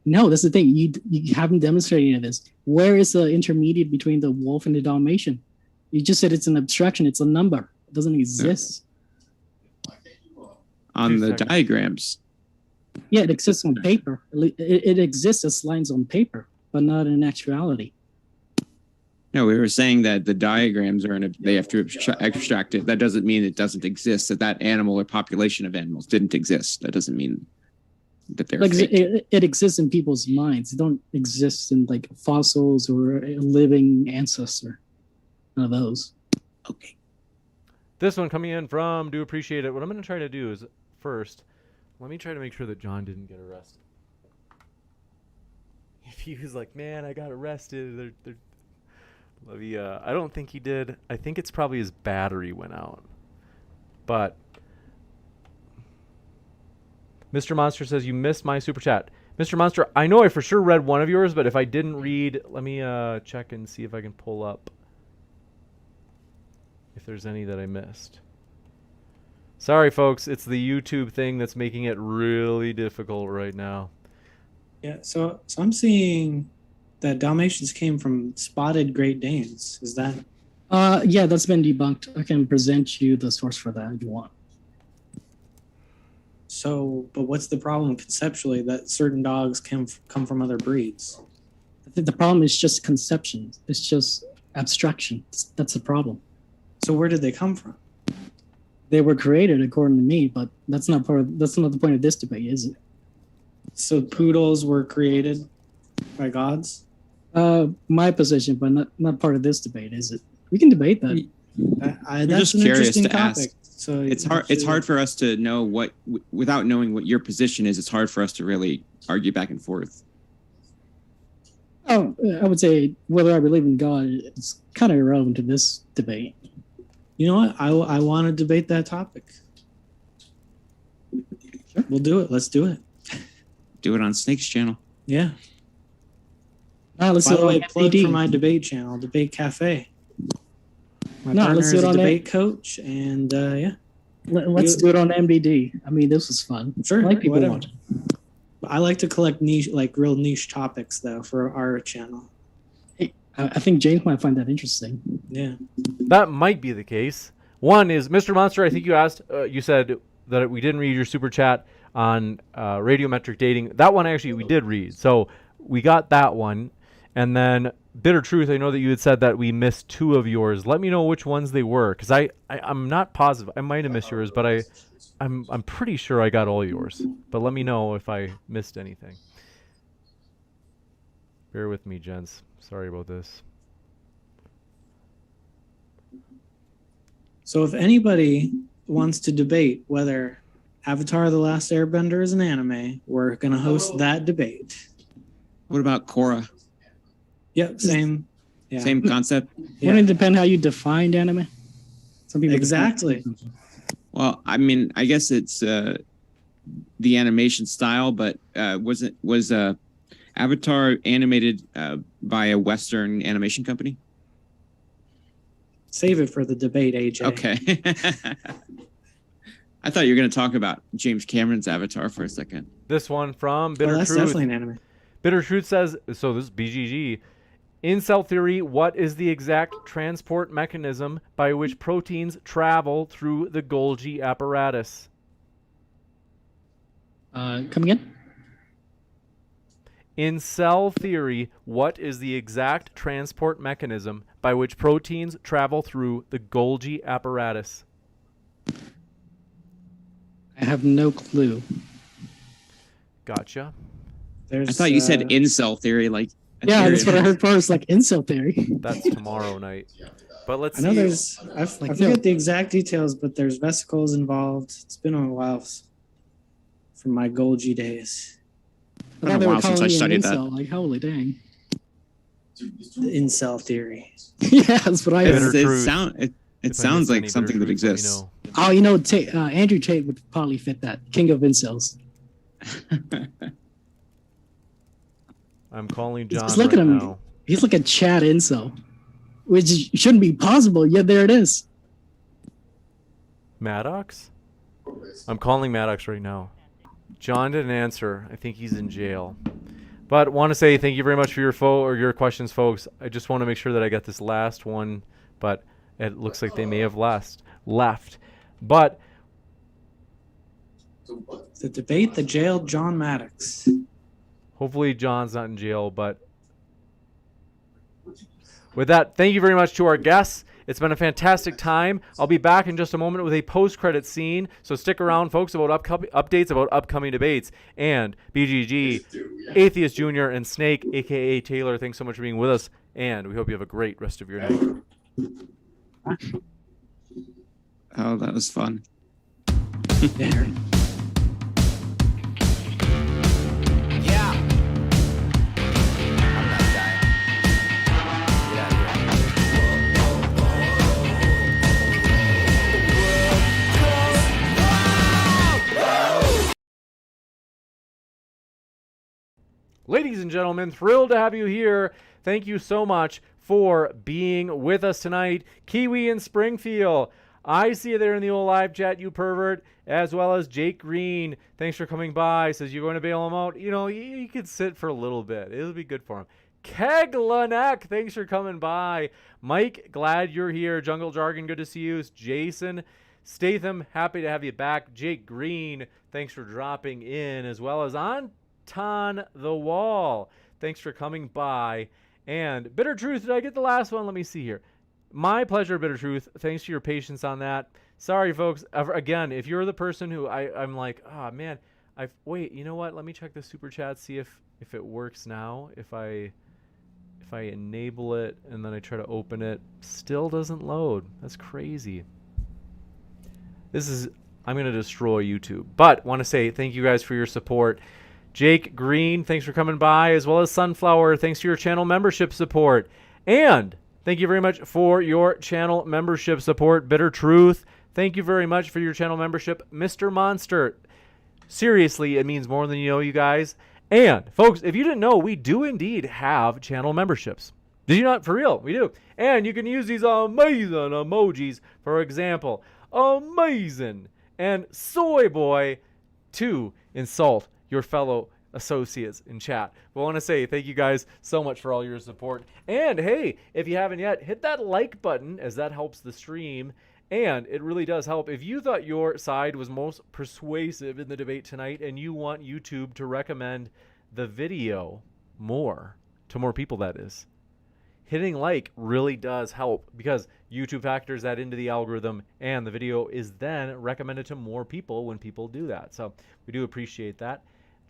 No, that's the thing. You haven't demonstrated this. Where is the intermediate between the wolf and the Dalmatian? You just said it's an abstraction. It's a number. It doesn't exist. On 2 the seconds. diagrams. Yeah, it exists on paper. It exists as lines on paper, but not in actuality. No, we were saying that the diagrams are they have to extract it. That doesn't mean it doesn't exist. That animal or population of animals didn't exist. That doesn't mean that they're Like fake. it exists in people's minds. It don't exist in like fossils or a living ancestor. None of those. Okay. This one coming in from Do Appreciate It. What I'm going to try to do is first, let me try to make sure that John didn't get arrested. If he was like, man, I got arrested. I don't think he did. I think it's probably his battery went out. But Mr. Monster says, you missed my super chat. Mr. Monster, I know I for sure read one of yours, but if I didn't read, let me check and see if I can pull up if there's any that I missed. Sorry, folks. It's the YouTube thing that's making it really difficult right now. Yeah, so I'm seeing that Dalmatians came from spotted Great Danes. Is that? Yeah, that's been debunked. I can present you the source for that if you want. So, but what's the problem conceptually that certain dogs come from other breeds? I think the problem is just conception. It's just abstraction. That's the problem. So where did they come from? They were created according to me, but that's not the point of this debate, is it? So poodles were created by gods? My position, but not part of this debate, is it? We can debate that. We're That's just an curious interesting to topic. ask. So It's hard. It's hard for us to know without knowing what your position is. It's hard for us to really argue back and forth. Oh, I would say whether I believe in God is kind of irrelevant to this debate. You know what? I want to debate that topic. Sure. We'll do it. Let's do it. Do it on Snake's channel. Yeah. Let's By do the way, it on plug MDD. for my debate channel, Debate Cafe. My No, partner let's do is it a on debate coach, and yeah, Let's do it on MDD. I mean, this was fun. sure, I like people whatever. watching. I like to collect niche, like real niche topics, though, for our channel. I think James might find that interesting. Yeah. That might be the case. One is, Mr. Monster, I think you asked, you said that we didn't read your super chat on radiometric dating. That one actually we did read. So we got that one. And then Bitter Truth, I know that you had said that we missed 2 of yours. Let me know which ones they were, because I'm not positive. I might have missed yours, but I'm pretty sure I got all yours. But let me know if I missed anything. Bear with me, gents. Sorry about this. So if anybody wants to debate whether Avatar: The Last Airbender is an anime, we're gonna host that debate. What about Korra? Yep, same. Yeah. Same concept. Yeah. Wouldn't it depend how you defined anime? Some people Exactly. Well, I mean, I guess it's the animation style, but was Avatar animated by a Western animation company? Save it for the debate, AJ. Okay. I thought you were going to talk about James Cameron's Avatar for a second. This one from Bitter Well, that's Truth. definitely an anime. Bitter Truth says, so this is BGG. In cell theory, what is the exact transport mechanism by which proteins travel through the Golgi apparatus? Come again? In cell theory, what is the exact transport mechanism by which proteins travel through the Golgi apparatus? I have no clue. Gotcha. There's, I thought you said incel theory, like a Yeah, theory that's what I of- heard first, like incel theory. That's tomorrow night. But let's I know see. there's. I forget the exact details, but there's vesicles involved. It's been a while from my Golgi days. I Been a thought they were while since I calling me an studied that. incel. Like, holy dang. The incel theory. Yeah, that's what I Bitter heard. Truth. It If I sounds missed any like something Bitter that Truth, let me exists. know. Oh, you know, Andrew Tate would probably fit that. King of incels. I'm calling John Just look right at him. now. He's like a chat incel, which shouldn't be possible, yet there it is. Maddox? I'm calling Maddox right now. John didn't answer. I think he's in jail. But want to say thank you very much for your questions, folks. I just want to make sure that I get this last one, but it looks like they may have left. But The debate that jailed John Maddox. hopefully John's not in jail. But with that, thank you very much to our guests. It's been a fantastic time. I'll be back in just a moment with a post-credit scene. So stick around, folks, about updates about upcoming debates. And BGG, Atheist Jr., and Snake, a.k.a. Taylor, thanks so much for being with us. And we hope you have a great rest of your night. Oh, that was fun. There. Ladies and gentlemen, thrilled to have you here. Thank you so much for being with us tonight. Kiwi in Springfield. I see you there in the old live chat, you pervert, as well as Jake Green. Thanks for coming by. Says you're going to bail him out. You know, you could sit for a little bit. It'll be good for him. Keglanek, thanks for coming by. Mike, glad you're here. Jungle Jargon, good to see you. Jason Statham, happy to have you back. Jake Green, thanks for dropping in, as well as Anton the Wall. Thanks for coming by. And Bitter Truth, did I get the last one? Let me see here. My pleasure, Bitter Truth. Thanks for your patience on that. Sorry, folks. Again, if you're the person who I'm like, oh man, wait, you know what? Let me check the super chat, see if it works now. If I enable it and then I try to open it, still doesn't load. That's crazy. I'm gonna destroy YouTube. But want to say thank you guys for your support. Jake Green, thanks for coming by, as well as Sunflower. Thanks for your channel membership support. And thank you very much for your channel membership support. Bitter Truth, thank you very much for your channel membership. Mr. Monster, seriously, it means more than you know, you guys. And, folks, if you didn't know, we do indeed have channel memberships. Did you not? For real, we do. And you can use these amazing emojis. For example, amazing and soy boy to insult your fellow associates in chat. But I want to say thank you guys so much for all your support. And hey, if you haven't yet, hit that like button, as that helps the stream. And it really does help. If you thought your side was most persuasive in the debate tonight and you want YouTube to recommend the video to more people, that is, hitting like really does help, because YouTube factors that into the algorithm and the video is then recommended to more people when people do that. So we do appreciate that.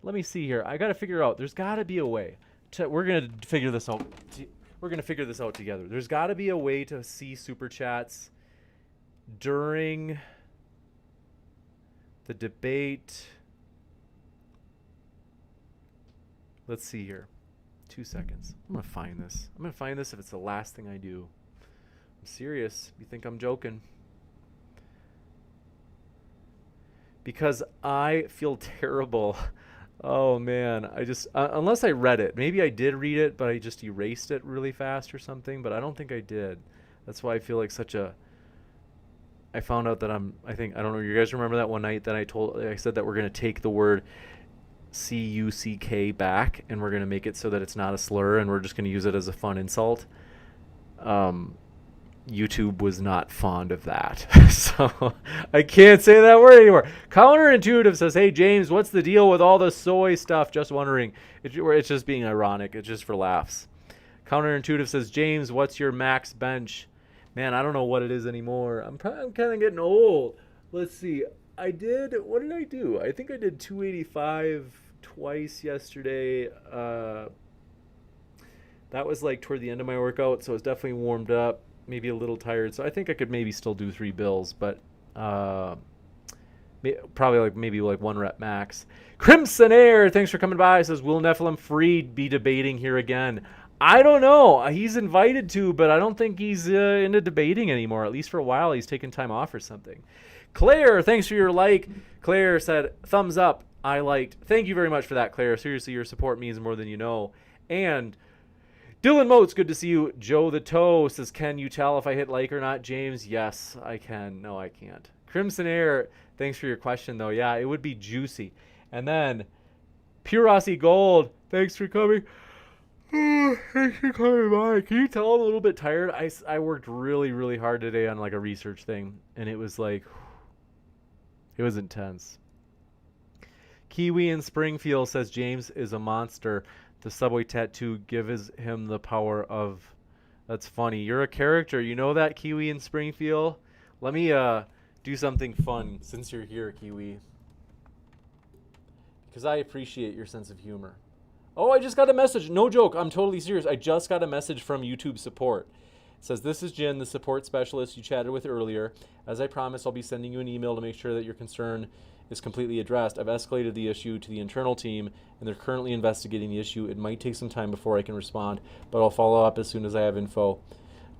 Let me see here. I got to figure out, there's got to be a way we're going to figure this out. We're going to figure this out together. There's got to be a way to see super chats during the debate. Let's see here. 2 seconds. I'm going to find this. I'm going to find this if it's the last thing I do. I'm serious. You think I'm joking? Because I feel terrible. Oh man, I just unless I read it. Maybe I did read it, but I just erased it really fast or something, but I don't think I did. That's why I feel like I found out that I don't know, you guys remember that one night that I said that we're going to take the word C-U-C-K back and we're going to make it so that it's not a slur and we're just going to use it as a fun insult. YouTube was not fond of that. So I can't say that word anymore. Counterintuitive says, hey, James, what's the deal with all the soy stuff? Just wondering. It's just being ironic. It's just for laughs. Counterintuitive says, James, what's your max bench? Man, I don't know what it is anymore. I'm kind of getting old. Let's see. What did I do? I think I did 285 twice yesterday. That was like toward the end of my workout, so it's definitely warmed up. Maybe a little tired, so I think I could maybe still do 3 bills, but probably maybe one rep max. Crimson Air, thanks for coming by. Says, will Nephilim Freed be debating here again? I don't know. He's invited to, but I don't think he's into debating anymore. At least for a while, he's taking time off or something. Claire, thanks for your like. Claire said, thumbs up. I liked. Thank you very much for that, Claire. Seriously, your support means more than you know. And Dylan Moats, good to see you. Joe the Toe says, can you tell if I hit like or not, James? Yes, I can. No, I can't. Crimson Air, thanks for your question, though. Yeah, it would be juicy. And then Pure Aussie Gold, thanks for coming. Thanks for coming by. Can you tell I'm a little bit tired? I worked really, really hard today on like a research thing, and it was like, it was intense. Kiwi in Springfield says James is a monster. The subway tattoo gives him the power of... That's funny. You're a character. You know that, Kiwi in Springfield? Let me do something fun since you're here, Kiwi. Because I appreciate your sense of humor. Oh, I just got a message. No joke. I'm totally serious. I just got a message from YouTube support. It says, this is Jen, the support specialist you chatted with earlier. As I promised, I'll be sending you an email to make sure that your concern is completely addressed. I've escalated the issue to the internal team, and they're currently investigating the issue. It might take some time before I can respond, but I'll follow up as soon as I have info.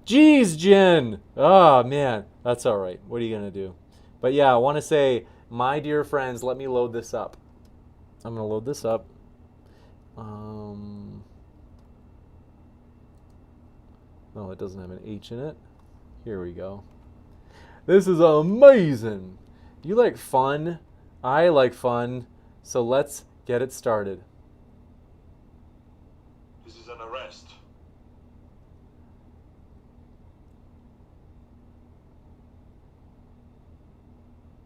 Jeez, Jen! Oh, man. That's all right. What are you going to do? But yeah, I want to say, my dear friends, let me load this up. I'm going to load this up. No, it doesn't have an H in it. Here we go. This is amazing. You like fun? I like fun. So let's get it started. This is an arrest.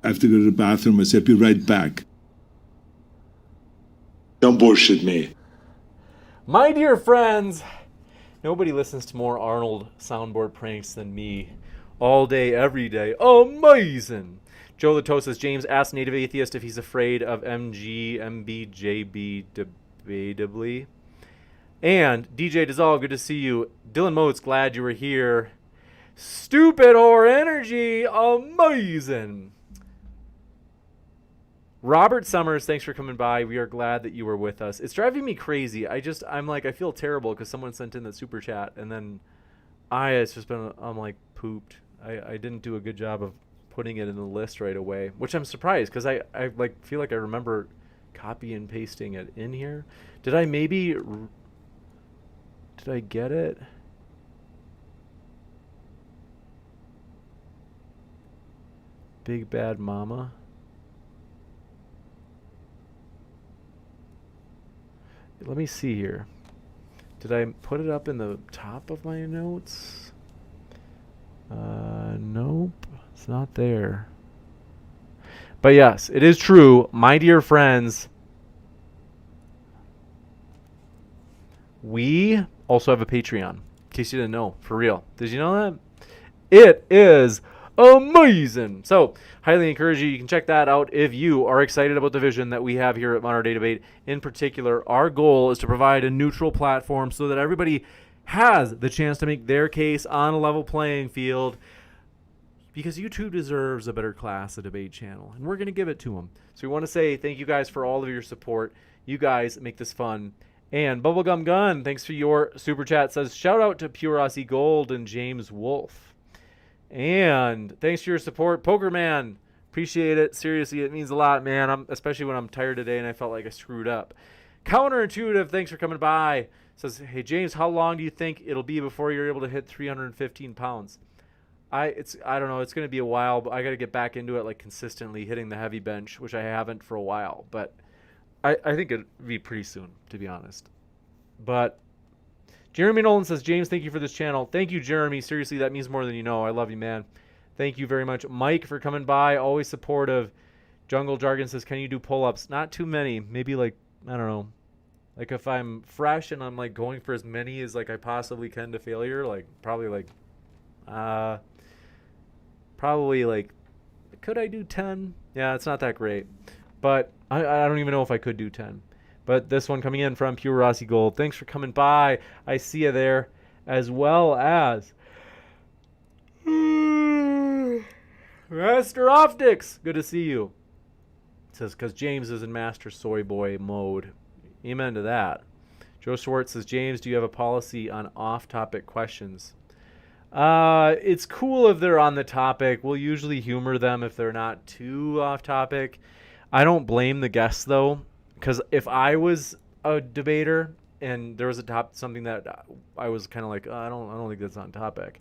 I have to go to the bathroom. I said, be right back. Don't bullshit me. My dear friends, nobody listens to more Arnold soundboard pranks than me. All day, every day. Amazing. Joe the Toast says, James asked Native Atheist if he's afraid of MBJB debatably. And DJ Dissolve, good to see you. Dylan Moats, glad you were here. Stupid whore energy, amazing. Robert Summers, thanks for coming by. We are glad that you were with us. It's driving me crazy. I feel terrible because someone sent in the super chat, and then I'm like pooped. I didn't do a good job of putting it in the list right away, which I'm surprised because I feel like I remember copy and pasting it in here. Did I get it? Big Bad Mama. Let me see here. Did I put it up in the top of my notes? Nope. It's not there. But yes, it is true. My dear friends, we also have a Patreon. In case you didn't know. For real. Did you know that? It is amazing. So, highly encourage you. You can check that out if you are excited about the vision that we have here at Modern Day Debate. In particular, our goal is to provide a neutral platform so that everybody has the chance to make their case on a level playing field, because YouTube deserves a better class of debate channel, and we're going to give it to them. So we want to say thank you guys for all of your support. You guys make this fun. And Bubblegum Gun, thanks for your super chat, says, shout out to Pure Aussie Gold and James Wolfe. And thanks for your support, Poker Man. Appreciate it. Seriously, it means a lot, man. Especially when I'm tired today and I felt like I screwed up. Counterintuitive, thanks for coming by. Says, hey James, how long do you think it'll be before you're able to hit 315 pounds? I don't know. It's going to be a while, but I got to get back into it like consistently, hitting the heavy bench, which I haven't for a while. But I think it'll be pretty soon, to be honest. But Jeremy Nolan says, James, thank you for this channel. Thank you, Jeremy. Seriously, that means more than you know. I love you, man. Thank you very much. Mike, for coming by. Always supportive. Jungle Jargon says, can you do pull-ups? Not too many. Maybe like, I don't know. Like if I'm fresh and I'm like going for as many as like I possibly can to failure, like probably like, could I do 10? Yeah, it's not that great. But I don't even know if I could do 10. But this one coming in from Pure Rossi Gold. Thanks for coming by. I see you there. As well as Master Optics. Good to see you. It says, because James is in Master Soy Boy mode. Amen to that. Joe Schwartz says, James, do you have a policy on off-topic questions? It's cool if they're on the topic. We'll usually humor them if they're not too off-topic. I don't blame the guests, though. Because if I was a debater and there was something that I was kind of like, I don't think that's on topic,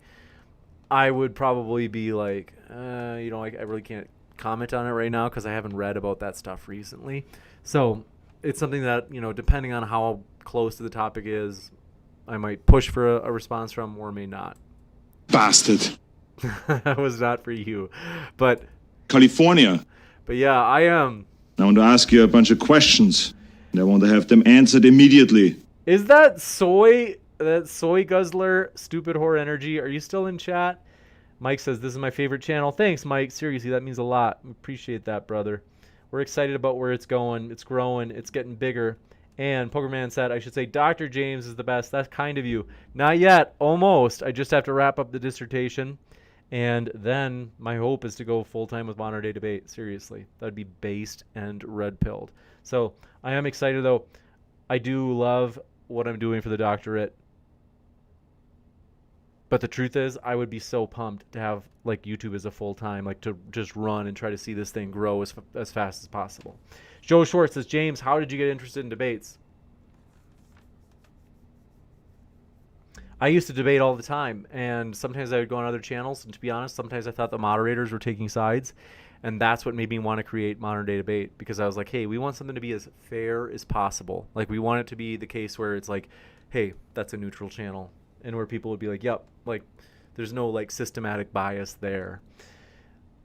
I would probably be like, I really can't comment on it right now because I haven't read about that stuff recently. So it's something that, depending on how close to the topic is, I might push for a response from or may not. Bastard. That was not for you. But California. But yeah, I am. I want to ask you a bunch of questions, and I want to have them answered immediately. Is that soy guzzler, stupid whore energy? Are you still in chat? Mike says, this is my favorite channel. Thanks, Mike. Seriously, that means a lot. Appreciate that, brother. We're excited about where it's going. It's growing. It's getting bigger. And Pokerman said, I should say Dr. James is the best. That's kind of you. Not yet. Almost. I just have to wrap up the dissertation. And then my hope is to go full-time with modern day debate. Seriously. That'd be based and red-pilled. So I am excited, though. I do love what I'm doing for the doctorate. But the truth is, I would be so pumped to have like YouTube as a full-time, like to just run and try to see this thing grow as fast as possible. Joe Schwartz says, James, how did you get interested in debates? I used to debate all the time, and sometimes I would go on other channels, and to be honest, sometimes I thought the moderators were taking sides, and that's what made me want to create Modern Day Debate, because I was like, hey, we want something to be as fair as possible. Like, we want it to be the case where it's like, hey, that's a neutral channel, and where people would be like, yep, like, there's no, like, systematic bias there.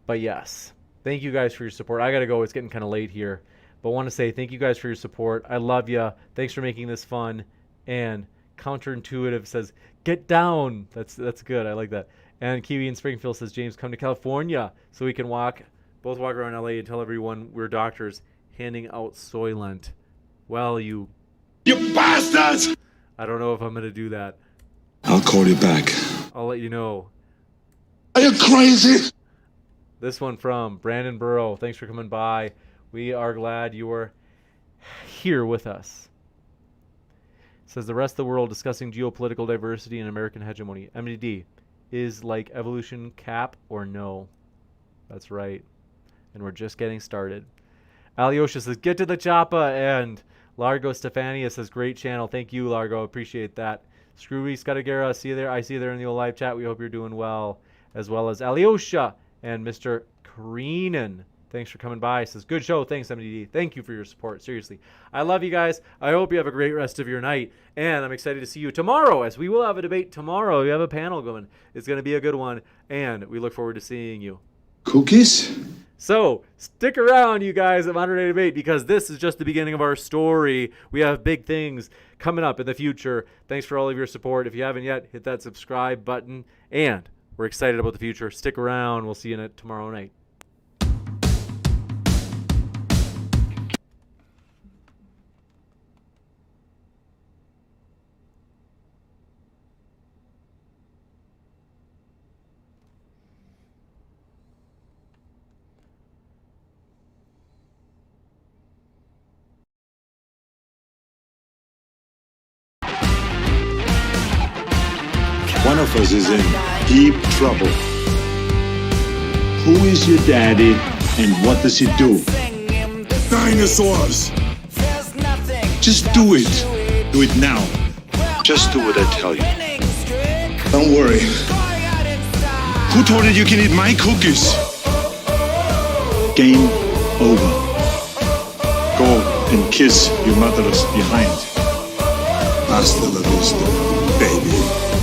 But yes, thank you guys for your support. I got to go. It's getting kind of late here. But I want to say thank you guys for your support. I love you. Thanks for making this fun. And Counterintuitive says, get down. That's good. I like that. And Kiwi in Springfield says, James, come to California so we can both walk around LA and tell everyone we're doctors handing out Soylent. Well, you bastards! I don't know if I'm going to do that. I'll call you back. I'll let you know. Are you crazy? This one from Brandon Burrow. Thanks for coming by. We are glad you are here with us. Says the rest of the world discussing geopolitical diversity and American hegemony. MDD, is like evolution cap or no? That's right. And we're just getting started. Alyosha says, get to the choppa. And Largo Stefania says, great channel. Thank you, Largo. Appreciate that. Screwy Scudagera, I see you there in the old live chat. We hope you're doing well. As well as Alyosha and Mr. Kreenan. Thanks for coming by. Says, good show. Thanks, MDD. Thank you for your support. Seriously. I love you guys. I hope you have a great rest of your night. And I'm excited to see you tomorrow, as we will have a debate tomorrow. We have a panel going. It's going to be a good one. And we look forward to seeing you. Cookies? So stick around, you guys, at Modern Day Debate, because this is just the beginning of our story. We have big things coming up in the future. Thanks for all of your support. If you haven't yet, hit that subscribe button. And we're excited about the future. Stick around. We'll see you tomorrow night. One of us is in deep trouble. Who is your daddy and what does he do? Dinosaurs! Just do it. Do it now. Just do what I tell you. Don't worry. Who told you you can eat my cookies? Game over. Go and kiss your mothers behind. Hasta la vista, baby.